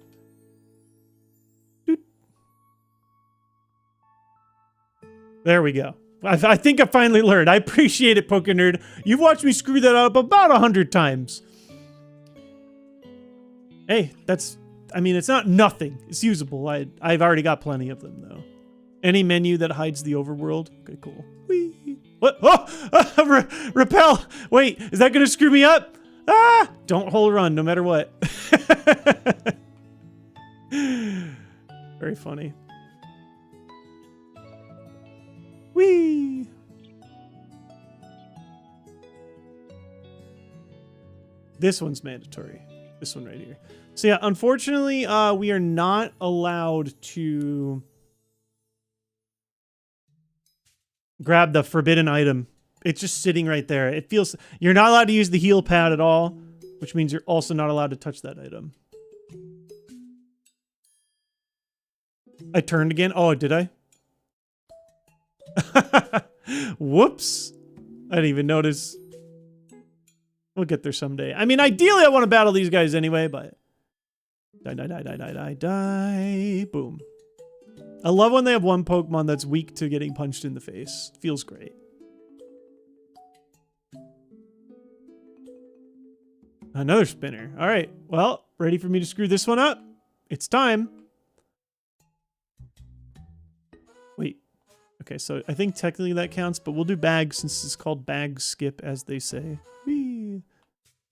There we go. I think I finally learned. I appreciate it, Pokenerd. You've watched me screw that up about 100 times. Hey, that's... I mean, it's not nothing. It's usable. I've already got plenty of them, though. Any menu that hides the overworld? Okay, cool. Whee! What? Oh! Repel! Wait, is that going to screw me up? Ah! Don't hold run, no matter what. Very funny. Whee! This one's mandatory. This one right here. So yeah, unfortunately, we are not allowed to grab the forbidden item. It's just sitting right there. It feels... You're not allowed to use the heal pad at all, which means you're also not allowed to touch that item. I turned again. Oh, did I? Whoops. I didn't even notice. We'll get there someday. I mean, ideally, I want to battle these guys anyway, but... Die, die, die, die, die, die, die. Boom. I love when they have one Pokemon that's weak to getting punched in the face. Feels great. Another spinner. All right. Well, ready for me to screw this one up? It's time. Wait. Okay, so I think technically that counts, but we'll do bag since it's called bag skip, as they say. Whee.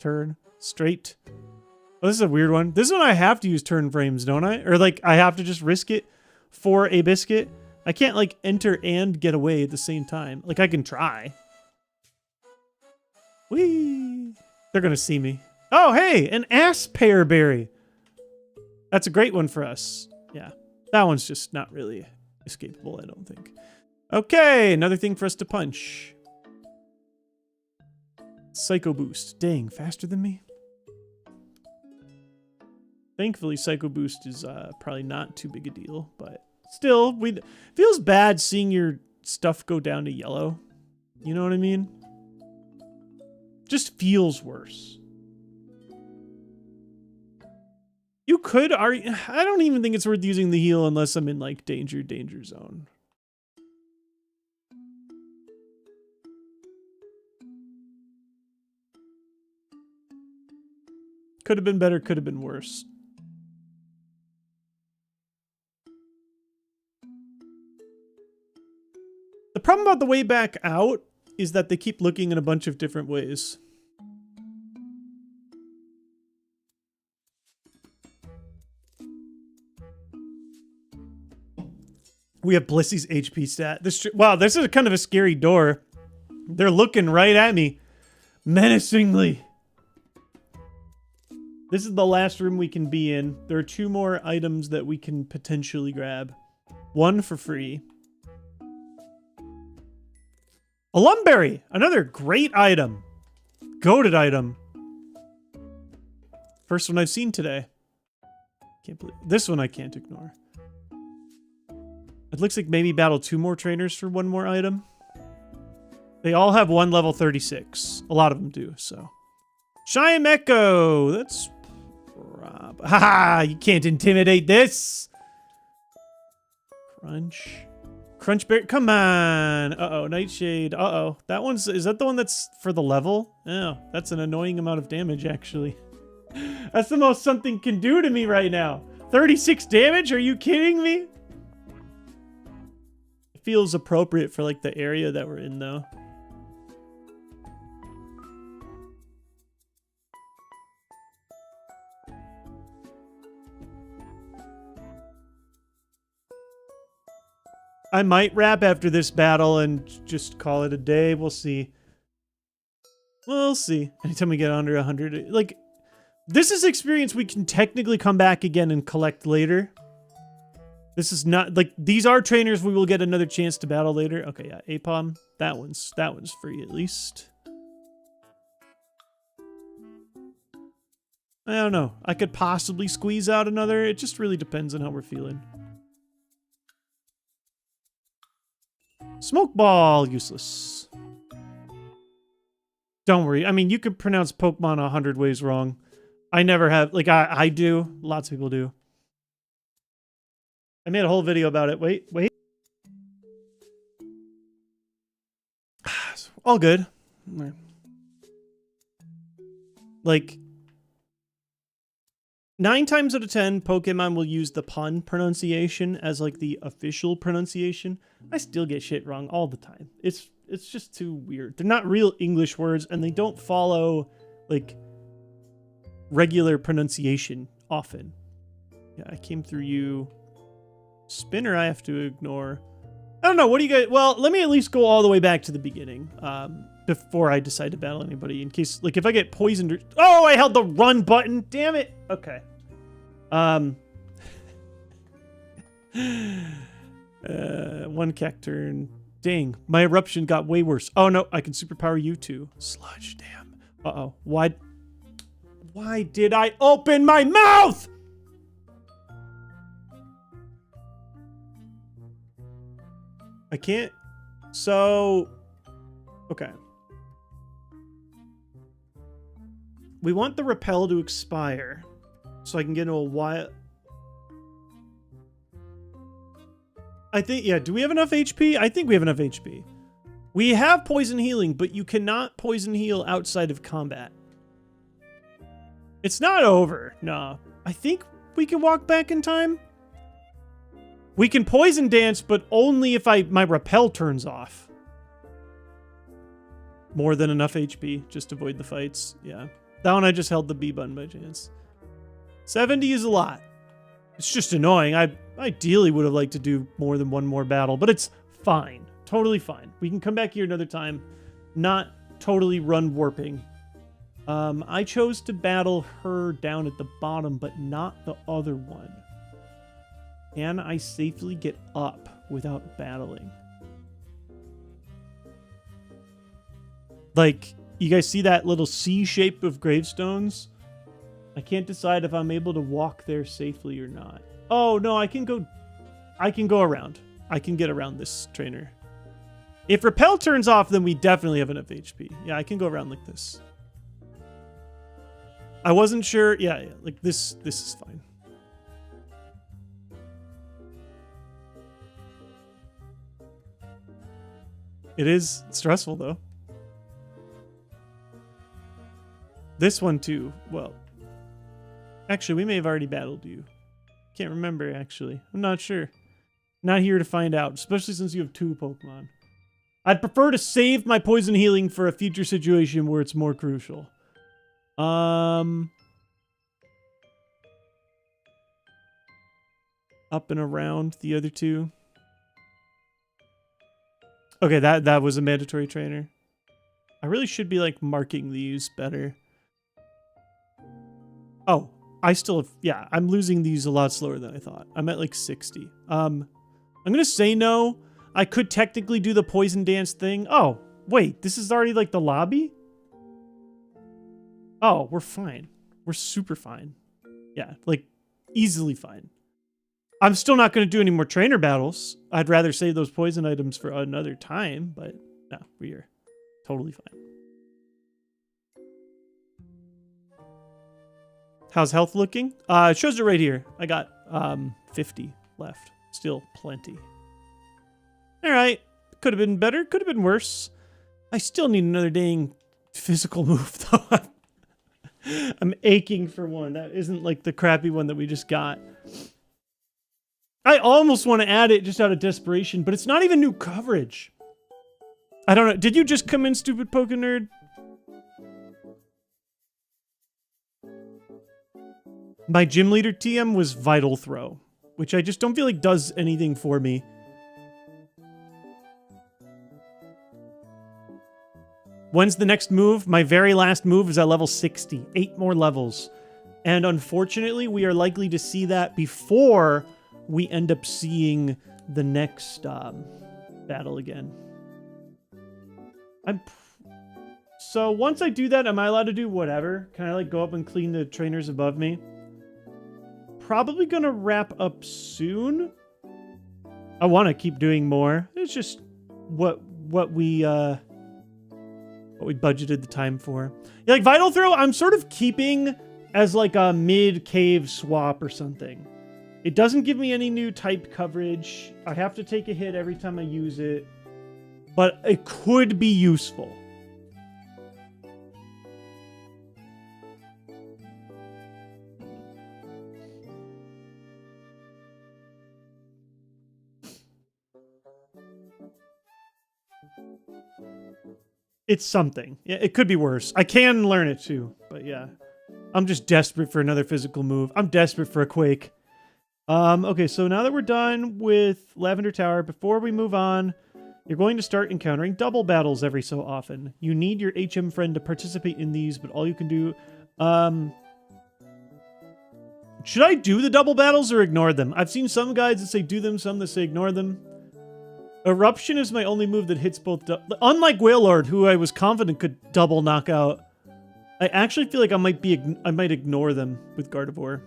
Turn. Straight. Oh, this is a weird one. This one I have to use turn frames, don't I? Or like I have to just risk it for a biscuit. I can't like enter and get away at the same time. Like I can try. Whee! They're gonna see me. Oh, hey, an ass pear berry. That's a great one for us. Yeah, that one's just not really escapable, I don't think. Okay, another thing for us to punch. Psycho Boost. Dang, faster than me. Thankfully, Psycho Boost is probably not too big a deal, but still, feels bad seeing your stuff go down to yellow. You know what I mean? Just feels worse. You could argue... I don't even think it's worth using the heal unless I'm in, like, danger zone. Could have been better, could have been worse. The problem about the way back out is that they keep looking in a bunch of different ways. We have Blissy's HP stat. Wow, this is kind of a scary door. They're looking right at me. Menacingly. This is the last room we can be in. There are 2 more items that we can potentially grab. 1 for free. A Lumberry! Another great item. Goated item. First one I've seen today. Can't believe this one I can't ignore. It looks like maybe battle 2 more trainers for 1 more item. They all have 1 level 36. A lot of them do, so. Chimecho! That's... Haha! You can't intimidate this! Crunch. Crunchberry, come on! Uh-oh, Nightshade. Uh-oh. That one's... Is that the one that's for the level? Oh, that's an annoying amount of damage, actually. That's the most something can do to me right now. 36 damage? Are you kidding me? It feels appropriate for, like, the area that we're in, though. I might wrap after this battle and just call it a day. We'll see. We'll see. Anytime we get under 100... Like, this is experience we can technically come back again and collect later. This is not... Like, these are trainers we will get another chance to battle later. Okay, yeah. Apom. That one's free, at least. I don't know. I could possibly squeeze out another. It just really depends on how we're feeling. Smoke Ball, useless. Don't worry. I mean, you could pronounce Pokemon 100 ways wrong. I never have. Like, I do. Lots of people do. I made a whole video about it. Wait. All good. Like, 9 times out of 10, Pokemon will use the pun pronunciation as, like, the official pronunciation. I still get shit wrong all the time. It's just too weird. They're not real English words, and they don't follow, like, regular pronunciation often. Yeah, I came through you. Spinner I have to ignore. I don't know. What do you guys... Well, let me at least go all the way back to the beginning before I decide to battle anybody. In case... Like, if I get poisoned or... Oh, I held the run button. Damn it. Okay. One Cacturn. Dang. My eruption got way worse. Oh, no. I can superpower you too. Sludge. Damn. Uh-oh. Why did I open my mouth? I can't. So, okay. We want the repel to expire so I can get into a wild... I think, yeah, do we have enough HP? I think we have enough HP. We have poison healing, but you cannot poison heal outside of combat. It's not over. No. I think we can walk back in time. We can poison dance, but only if my repel turns off. More than enough HP, just to avoid the fights. Yeah. That one I just held the B button by chance. 70 is a lot. It's just annoying. I ideally would have liked to do more than one more battle, but it's fine. Totally fine. We can come back here another time. Not totally run warping. I chose to battle her down at the bottom, but not the other one. Can I safely get up without battling? Like, you guys see that little C shape of gravestones? I can't decide if I'm able to walk there safely or not. Oh, no, I can go around. I can get around this trainer. If repel turns off, then we definitely have enough HP. Yeah, I can go around like this. I wasn't sure. Yeah, like this is fine. It is stressful, though. This one, too. Well, actually, we may have already battled you. Can't remember, actually. I'm not sure. Not here to find out, especially since you have 2 Pokemon. I'd prefer to save my poison healing for a future situation where it's more crucial. Up and around the other 2. Okay, that was a mandatory trainer. I really should be, like, marking these better. Oh, I still have... Yeah, I'm losing these a lot slower than I thought. I'm at, like, 60. I'm gonna say no. I could technically do the poison dance thing. Oh, wait, this is already, like, the lobby? Oh, we're fine. We're super fine. Yeah, like, easily fine. I'm still not going to do any more trainer battles. I'd rather save those poison items for another time, but no, we are totally fine. How's health looking? It shows it right here. I got 50 left. Still plenty. All right. Could have been better. Could have been worse. I still need another dang physical move, though. I'm aching for one. That isn't like the crappy one that we just got. I almost want to add it just out of desperation, but it's not even new coverage. I don't know. Did you just come in, stupid Poke Nerd? My gym leader TM was Vital Throw, which I just don't feel like does anything for me. When's the next move? My very last move is at level 60. 8 more levels. And unfortunately, we are likely to see that before we end up seeing the next battle again. So once I do that, am I allowed to do whatever? Can I like go up and clean the trainers above me? Probably gonna wrap up soon. I want to keep doing more. It's just what we budgeted the time for. Yeah, like Vital Throw, I'm sort of keeping as like a mid-cave swap or something. It doesn't give me any new type coverage. I have to take a hit every time I use it. But it could be useful. It's something. Yeah, it could be worse. I can learn it too, but yeah. I'm just desperate for another physical move. I'm desperate for a Quake. Okay, so now that we're done with Lavender Tower, before we move on, you're going to start encountering double battles every so often. You need your HM friend to participate in these, but all you can do... should I do the double battles or ignore them? I've seen some guides that say do them, some that say ignore them. Eruption is my only move that hits both... Unlike Wailord, who I was confident could double knock out, I actually feel like I might ignore them with Gardevoir.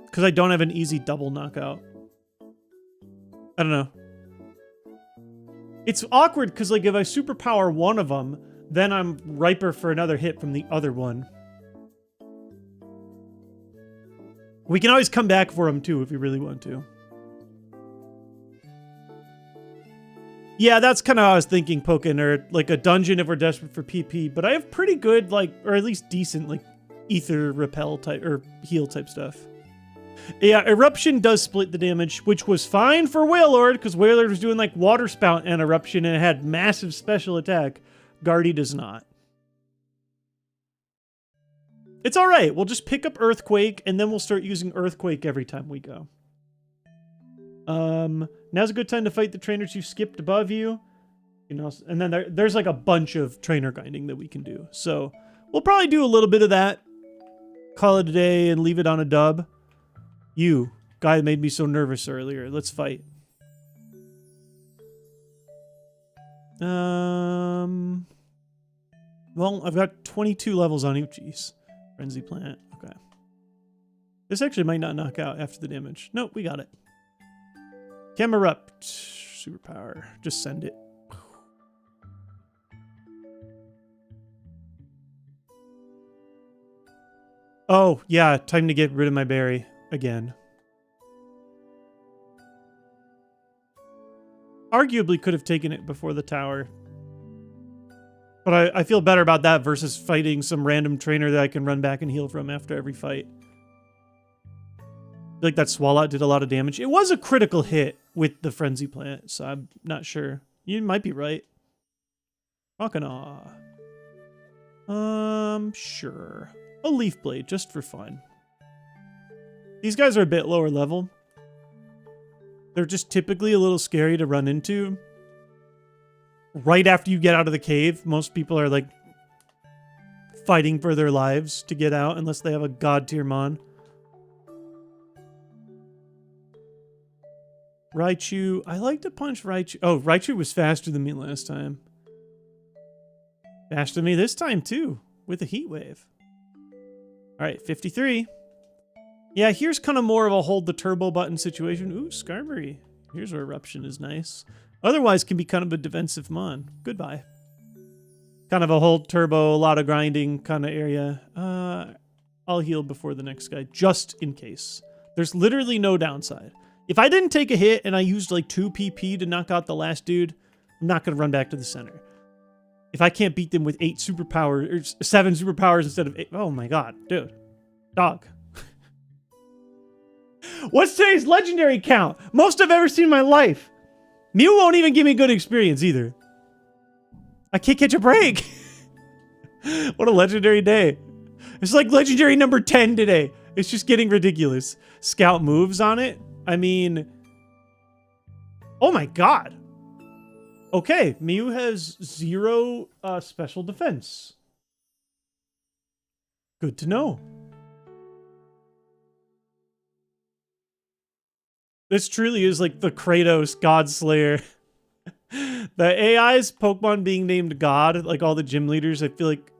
Because I don't have an easy double knockout. I don't know. It's awkward because like if I superpower one of them, then I'm riper for another hit from the other one. We can always come back for them too if we really want to. Yeah, that's kind of how I was thinking, Pokin, or like a dungeon if we're desperate for PP. But I have pretty good, like, or at least decent, like, ether repel type or heal type stuff. Yeah, Eruption does split the damage, which was fine for Wailord, because Wailord was doing like Water Spout and Eruption and it had massive special attack. Guardy does not. It's alright, we'll just pick up Earthquake and then we'll start using Earthquake every time we go. Now's a good time to fight the trainers who skipped above you. You know, and then there's like a bunch of trainer grinding that we can do. So we'll probably do a little bit of that. Call it a day and leave it on a dub. You, guy that made me so nervous earlier. Let's fight. Well, I've got 22 levels on Uchis. Frenzy Plant. Okay. This actually might not knock out after the damage. Nope, we got it. Chem Erupt. Superpower. Just send it. Oh, yeah. Time to get rid of my berry. Again. Arguably could have taken it before the tower. But I feel better about that versus fighting some random trainer that I can run back and heal from after every fight. I feel like that Swallout did a lot of damage. It was a critical hit with the Frenzy Plant, so I'm not sure. You might be right. Rockin' sure. A Leaf Blade, just for fun. These guys are a bit lower level. They're just typically a little scary to run into. Right after you get out of the cave, most people are like fighting for their lives to get out unless they have a god tier mon. Raichu. I like to punch Raichu. Oh, Raichu was faster than me last time. Faster than me this time too, with a heat wave. All right, 53. Yeah, here's kind of more of a hold the turbo button situation. Ooh, Skarmory. Here's where Eruption is nice. Otherwise can be kind of a defensive mon. Goodbye. Kind of a hold turbo, a lot of grinding kind of area. I'll heal before the next guy, just in case. There's literally no downside. If I didn't take a hit and I used like 2 PP to knock out the last dude, I'm not going to run back to the center. If I can't beat them with 8 superpowers, or 7 superpowers instead of 8, oh my god, dude. Dog. What's today's legendary count? Most I've ever seen in my life. Mew won't even give me good experience either. I can't catch a break. What a legendary day. It's like legendary number 10 today. It's just getting ridiculous. Scout moves on it. I mean, oh my god. Okay, Mew has 0 special defense. Good to know. This truly is like the Kratos God Slayer. The AI's Pokemon being named God, like all the gym leaders, I feel like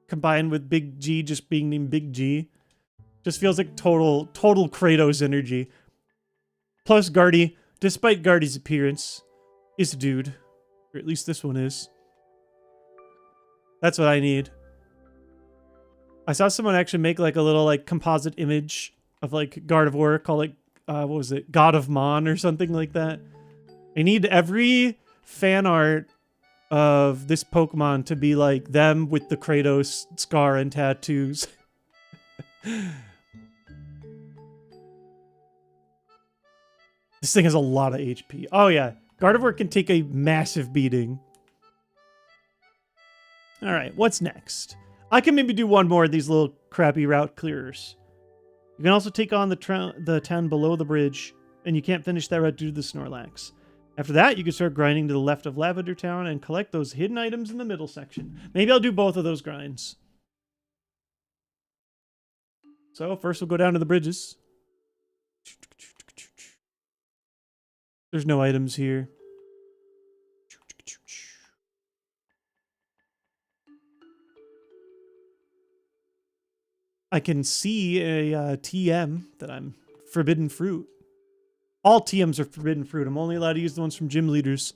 combined with Big G just being named Big G, just feels like total Kratos energy. Plus Guardy, despite Guardy's appearance, is a dude. Or at least this one is. That's what I need. I saw someone actually make like a little like composite image of like Gardevoir called like what was it? God of Mon or something like that. I need every fan art of this Pokemon to be like them with the Kratos scar and tattoos. This thing has a lot of HP. Oh yeah, Gardevoir can take a massive beating. All right, what's next? I can maybe do one more of these little crappy route clearers. You can also take on the town below the bridge, and you can't finish that route due to the Snorlax. After that, you can start grinding to the left of Lavender Town and collect those hidden items in the middle section. Maybe I'll do both of those grinds. So first we'll go down to the bridges. There's no items here. I can see a TM that I'm forbidden fruit. All TMs are forbidden fruit. I'm only allowed to use the ones from gym leaders.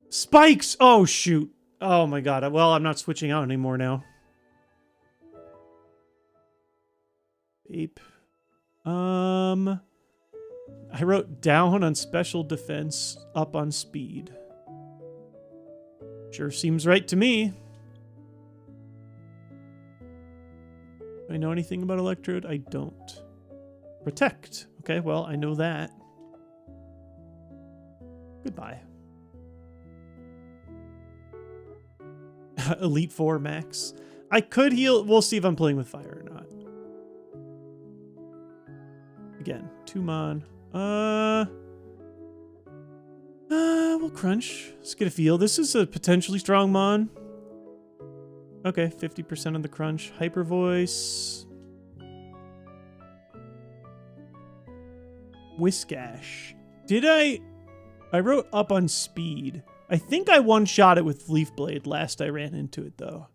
Spikes! Oh, shoot. Oh my god. Well, I'm not switching out anymore now. Ape. I wrote down on special defense, up on speed. Sure seems right to me. Do I know anything about Electrode? I don't. Protect. Okay, well, I know that. Goodbye. Elite 4 max. I could heal. We'll see if I'm playing with fire or not. Again, 2 mon. We'll crunch. Let's get a feel. This is a potentially strong mon. Okay, 50% of the crunch. Hyper voice. Whiskash. Did I wrote up on speed. I think I one-shot it with Leaf Blade last I ran into it, though.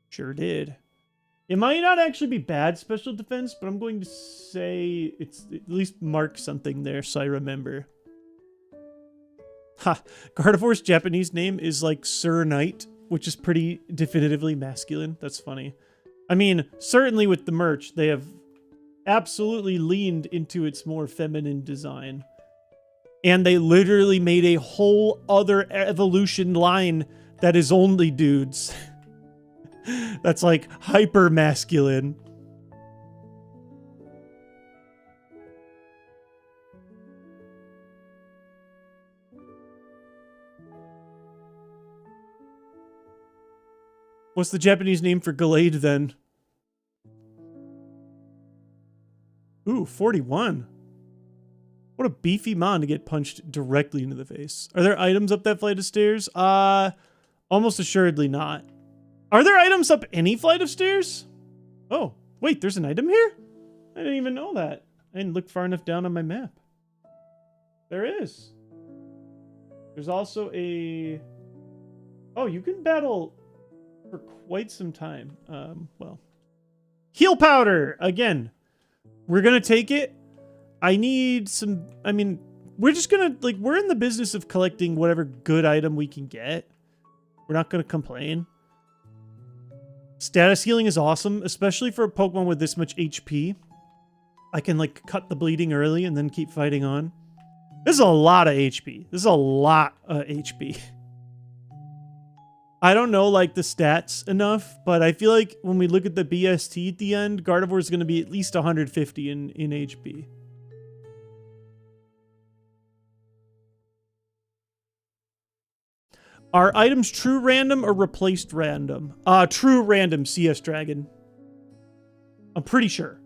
Sure did. It might not actually be bad special defense, but I'm going to say it's at least mark something there so I remember. Ha! Gardevoir's Japanese name is like Sir Knight, which is pretty definitively masculine. That's funny. I mean, certainly with the merch, they have absolutely leaned into its more feminine design. And they literally made a whole other evolution line that is only dudes. That's like hyper masculine. What's the Japanese name for Gallade then? Ooh, 41. What a beefy mon to get punched directly into the face. Are there items up that flight of stairs? Almost assuredly not. Are there items up any flight of stairs? Oh, wait, there's an item here? I didn't even know that. I didn't look far enough down on my map. There is. There's also a... Oh, you can battle for quite some time. Well. Heal powder! Again, we're gonna take it. I need some... I mean, we're just gonna... Like, we're in the business of collecting whatever good item we can get. We're not gonna complain. Status healing is awesome, especially for a Pokemon with this much HP. I can, like, cut the bleeding early and then keep fighting on. This is a lot of HP. This is a lot of HP. I don't know, like, the stats enough, but I feel like when we look at the BST at the end, Gardevoir is going to be at least 150 in HP. Are items true random or replaced random? True random, CS Dragon. I'm pretty sure.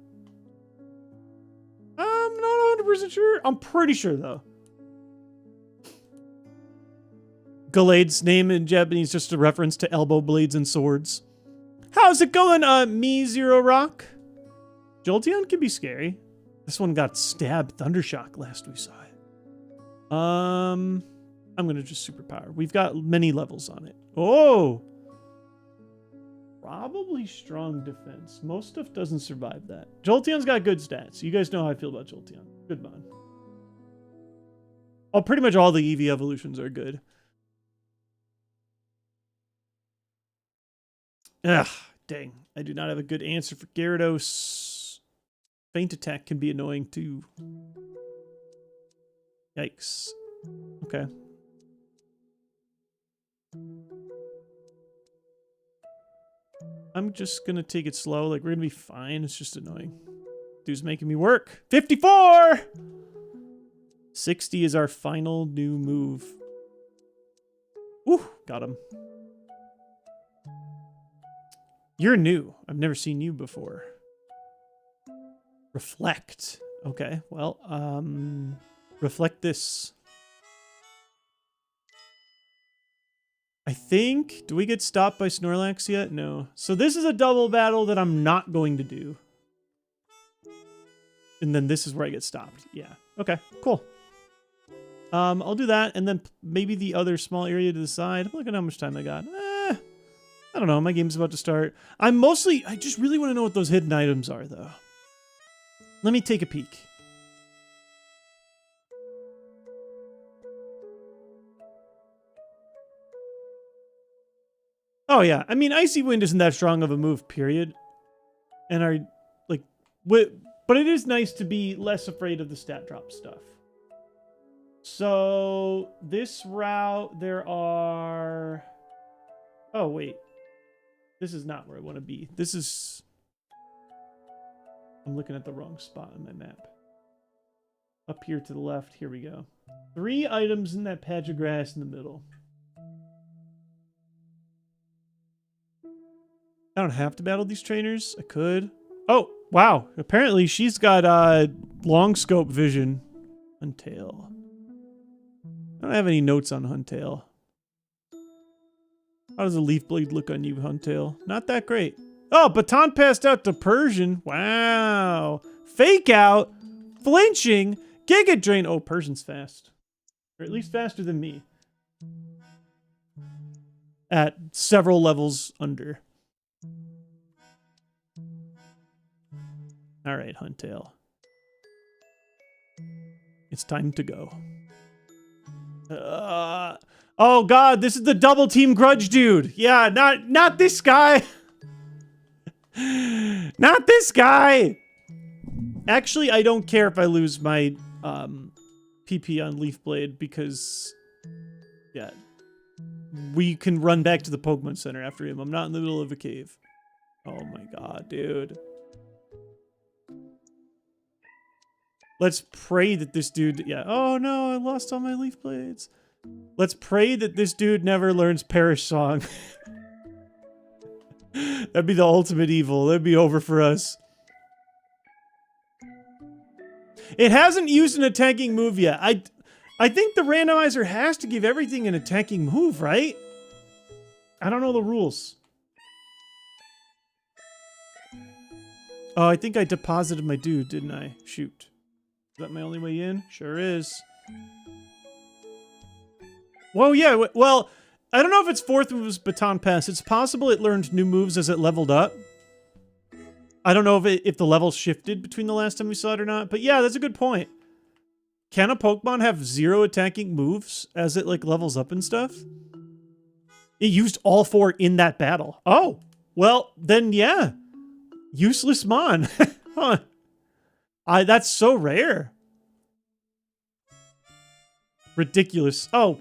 I'm not 100% sure. I'm pretty sure, though. Gallade's name in Japanese is just a reference to elbow blades and swords. How's it going, me Zero Rock? Jolteon can be scary. This one got stabbed Thundershock last we saw it. I'm gonna just superpower. We've got many levels on it. Oh! Probably strong defense. Most stuff doesn't survive that. Jolteon's got good stats. You guys know how I feel about Jolteon. Good mon. Oh, pretty much all the EV evolutions are good. Ugh, dang. I do not have a good answer for Gyarados. Feint attack can be annoying too. Yikes. Okay. I'm just gonna take it slow. Like, we're gonna be fine. It's just annoying. Dude's making me work. 54! 60 is our final new move. Woo! Got him. You're new. I've never seen you before. Reflect. Okay, well, reflect this. I think... Do we get stopped by Snorlax yet? No. So this is a double battle that I'm not going to do. And then this is where I get stopped. Yeah. Okay, cool. I'll do that, and then maybe the other small area to the side. Look at how much time I got. I don't know. My game's about to start. I just really want to know what those hidden items are, though. Let me take a peek. Oh yeah, I mean, Icy Wind isn't that strong of a move, period. And but it is nice to be less afraid of the stat drop stuff. So this route, there are... Oh, wait. This is not where I want to be. This is... I'm looking at the wrong spot on my map. Up here to the left. Here we go. 3 items in that patch of grass in the middle. I don't have to battle these trainers. I could. Oh, wow. Apparently she's got long scope vision. Huntail. I don't have any notes on Huntail. How does a Leaf Blade look on you, Huntail? Not that great. Oh, Baton passed out to Persian. Wow. Fake out. Flinching. Giga Drain. Oh, Persian's fast. Or at least faster than me. At several levels under. Alright, Huntail. It's time to go. Oh god, this is the double team grudge dude. Yeah, not this guy. Not this guy. Actually, I don't care if I lose my PP on Leaf Blade because yeah, we can run back to the Pokemon Center after him. I'm not in the middle of a cave. Oh my god, dude. Let's pray that this dude... Yeah. Oh, no. I lost all my Leaf Blades. Let's pray that this dude never learns Perish Song. That'd be the ultimate evil. That'd be over for us. It hasn't used an attacking move yet. I think the randomizer has to give everything an attacking move, right? I don't know the rules. Oh, I think I deposited my dude, didn't I? Shoot. Is that my only way in? Sure is. Whoa, yeah. Well, I don't know if its 4th move is Baton Pass. It's possible it learned new moves as it leveled up. I don't know if the level shifted between the last time we saw it or not. But yeah, that's a good point. Can a Pokemon have 0 attacking moves as it like levels up and stuff? It used all 4 in that battle. Oh, well, then yeah. Useless Mon. Huh. That's so rare. Ridiculous. Oh,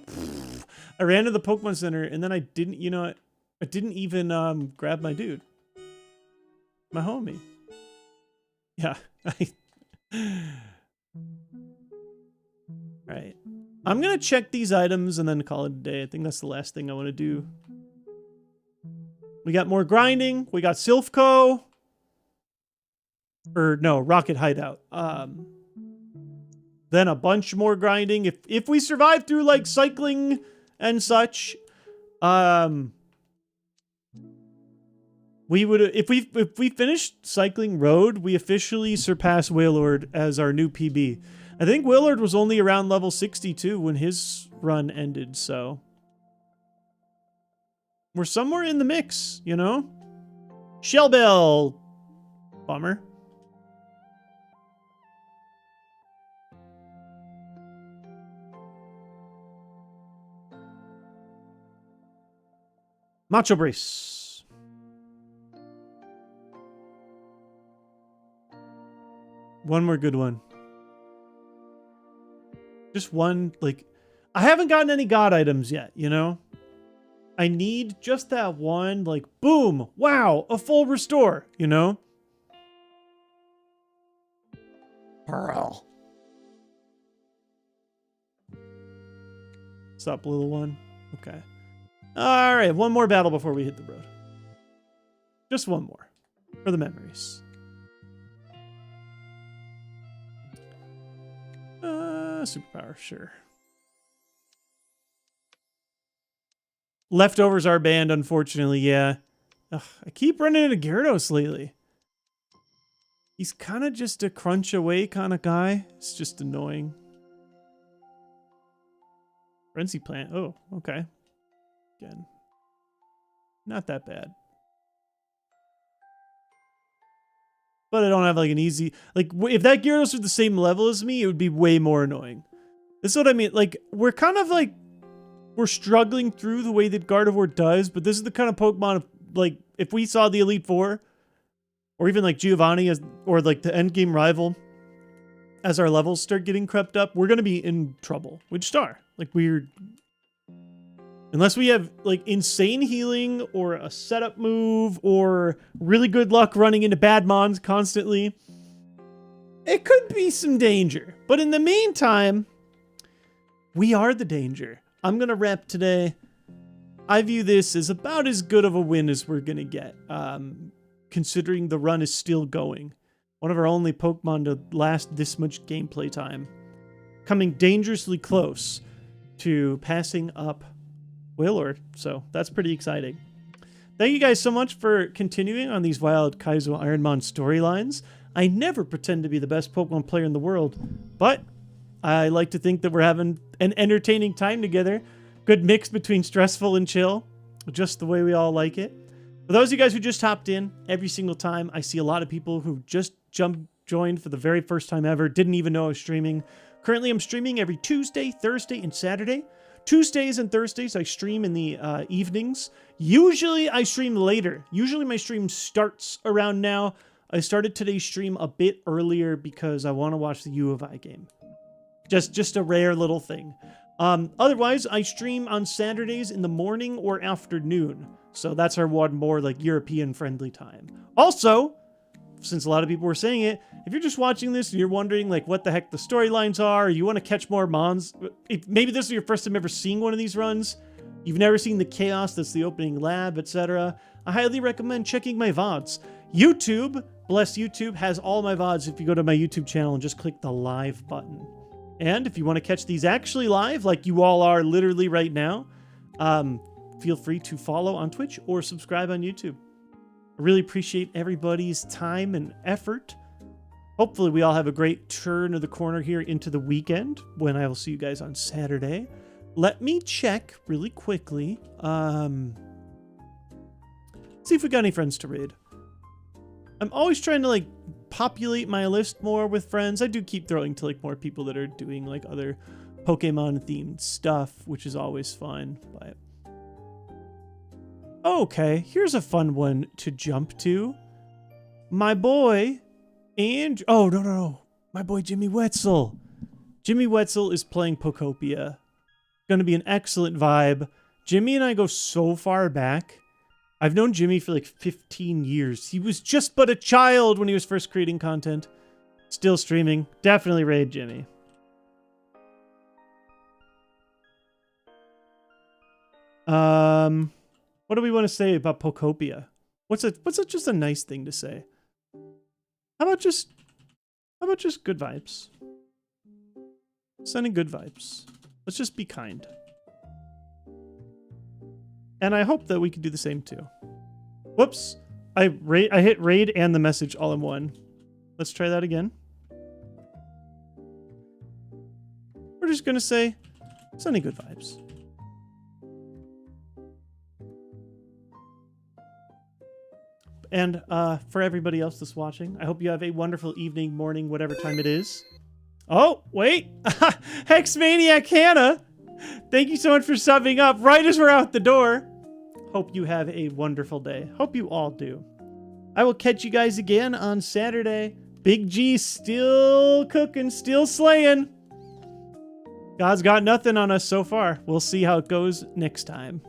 I ran to the Pokemon Center and then I didn't, you know, I didn't even grab my dude. My homie. Yeah. Alright. I'm gonna check these items and then call it a day. I think that's the last thing I want to do. We got more grinding. We got Silphco. Or no, Rocket Hideout. Then a bunch more grinding. If we survive through like cycling and such, we would if we finished cycling road, we officially surpassed Wailord as our new PB. I think Wailord was only around level 62 when his run ended, so we're somewhere in the mix, you know? Shellbell. Bummer. Macho Brace. One more good one. Just one, like... I haven't gotten any god items yet, you know? I need just that one, like, boom! Wow! A full restore, you know? Pearl. What's up, little one? Okay. Alright, one more battle before we hit the road. Just one more. For the memories. Superpower, sure. Leftovers are banned, unfortunately, yeah. Ugh, I keep running into Gyarados lately. He's kind of just a crunch away kind of guy. It's just annoying. Frenzy Plant. Oh, okay. Again. Not that bad. But I don't have like an easy... Like, if that Gyarados was the same level as me, it would be way more annoying. That's what I mean. Like, we're kind of like... we're struggling through the way that Gardevoir does, but this is the kind of Pokemon, like, if we saw the Elite Four, or even like Giovanni, or like the endgame rival, as our levels start getting crept up, we're going to be in trouble. Which star? Like, unless we have like insane healing or a setup move or really good luck running into bad mons constantly, it could be some danger. But in the meantime, we are the danger. I'm going to rep today. I view this as about as good of a win as we're going to get, considering the run is still going. One of our only Pokemon to last this much gameplay time. Coming dangerously close to passing up Wailord, so that's pretty exciting. Thank you guys so much for continuing on these wild Kaizo IronMON storylines. I never pretend to be the best Pokemon player in the world, but I like to think that we're having an entertaining time together. Good mix between stressful and chill, just the way we all like it. For those of you guys who just hopped in, every single time I see a lot of people who just joined for the very first time ever, didn't even know I was streaming. Currently, I'm streaming every Tuesday, Thursday, and Saturday. Tuesdays and Thursdays, I stream in the evenings. Usually, I stream later. Usually, my stream starts around now. I started today's stream a bit earlier because I want to watch the U of I game. Just a rare little thing. Otherwise, I stream on Saturdays in the morning or afternoon. So that's our one more like European-friendly time. Also, since a lot of people were saying it, if you're just watching this and you're wondering like what the heck the storylines are, or you want to catch more mons, if maybe this is your first time ever seeing one of these runs, you've never seen the chaos that's the opening lab, etc., I highly recommend checking my VODs. YouTube, bless YouTube, has all my VODs if you go to my YouTube channel and just click the live button. And if you want to catch these actually live, like you all are literally right now, feel free to follow on Twitch or subscribe on YouTube. I really appreciate everybody's time and effort. Hopefully we all have a great turn of the corner here into the weekend when I will see you guys on Saturday. Let me check really quickly. See if we got any friends to raid. I'm always trying to like populate my list more with friends. I do keep throwing to like more people that are doing like other Pokemon themed stuff, which is always fun. But okay, here's a fun one to jump to. My boy, no. My boy JWittz. JWittz is playing Pokopia. Gonna be an excellent vibe. Jimmy and I go so far back. I've known Jimmy for like 15 years. He was just but a child when he was first creating content. Still streaming. Definitely raid Jimmy. What do we want to say about Pokopia? What's just a nice thing to say? How about just good vibes? Sending good vibes. Let's just be kind. And I hope that we can do the same too. Whoops. I hit raid and the message all in one. Let's try that again. We're just going to say, sending good vibes. And for everybody else that's watching, I hope you have a wonderful evening, morning, whatever time it is. Oh, wait. Hexmaniac Hannah. Thank you so much for subbing up right as we're out the door. Hope you have a wonderful day. Hope you all do. I will catch you guys again on Saturday. Big G still cooking, still slaying. God's got nothing on us so far. We'll see how it goes next time.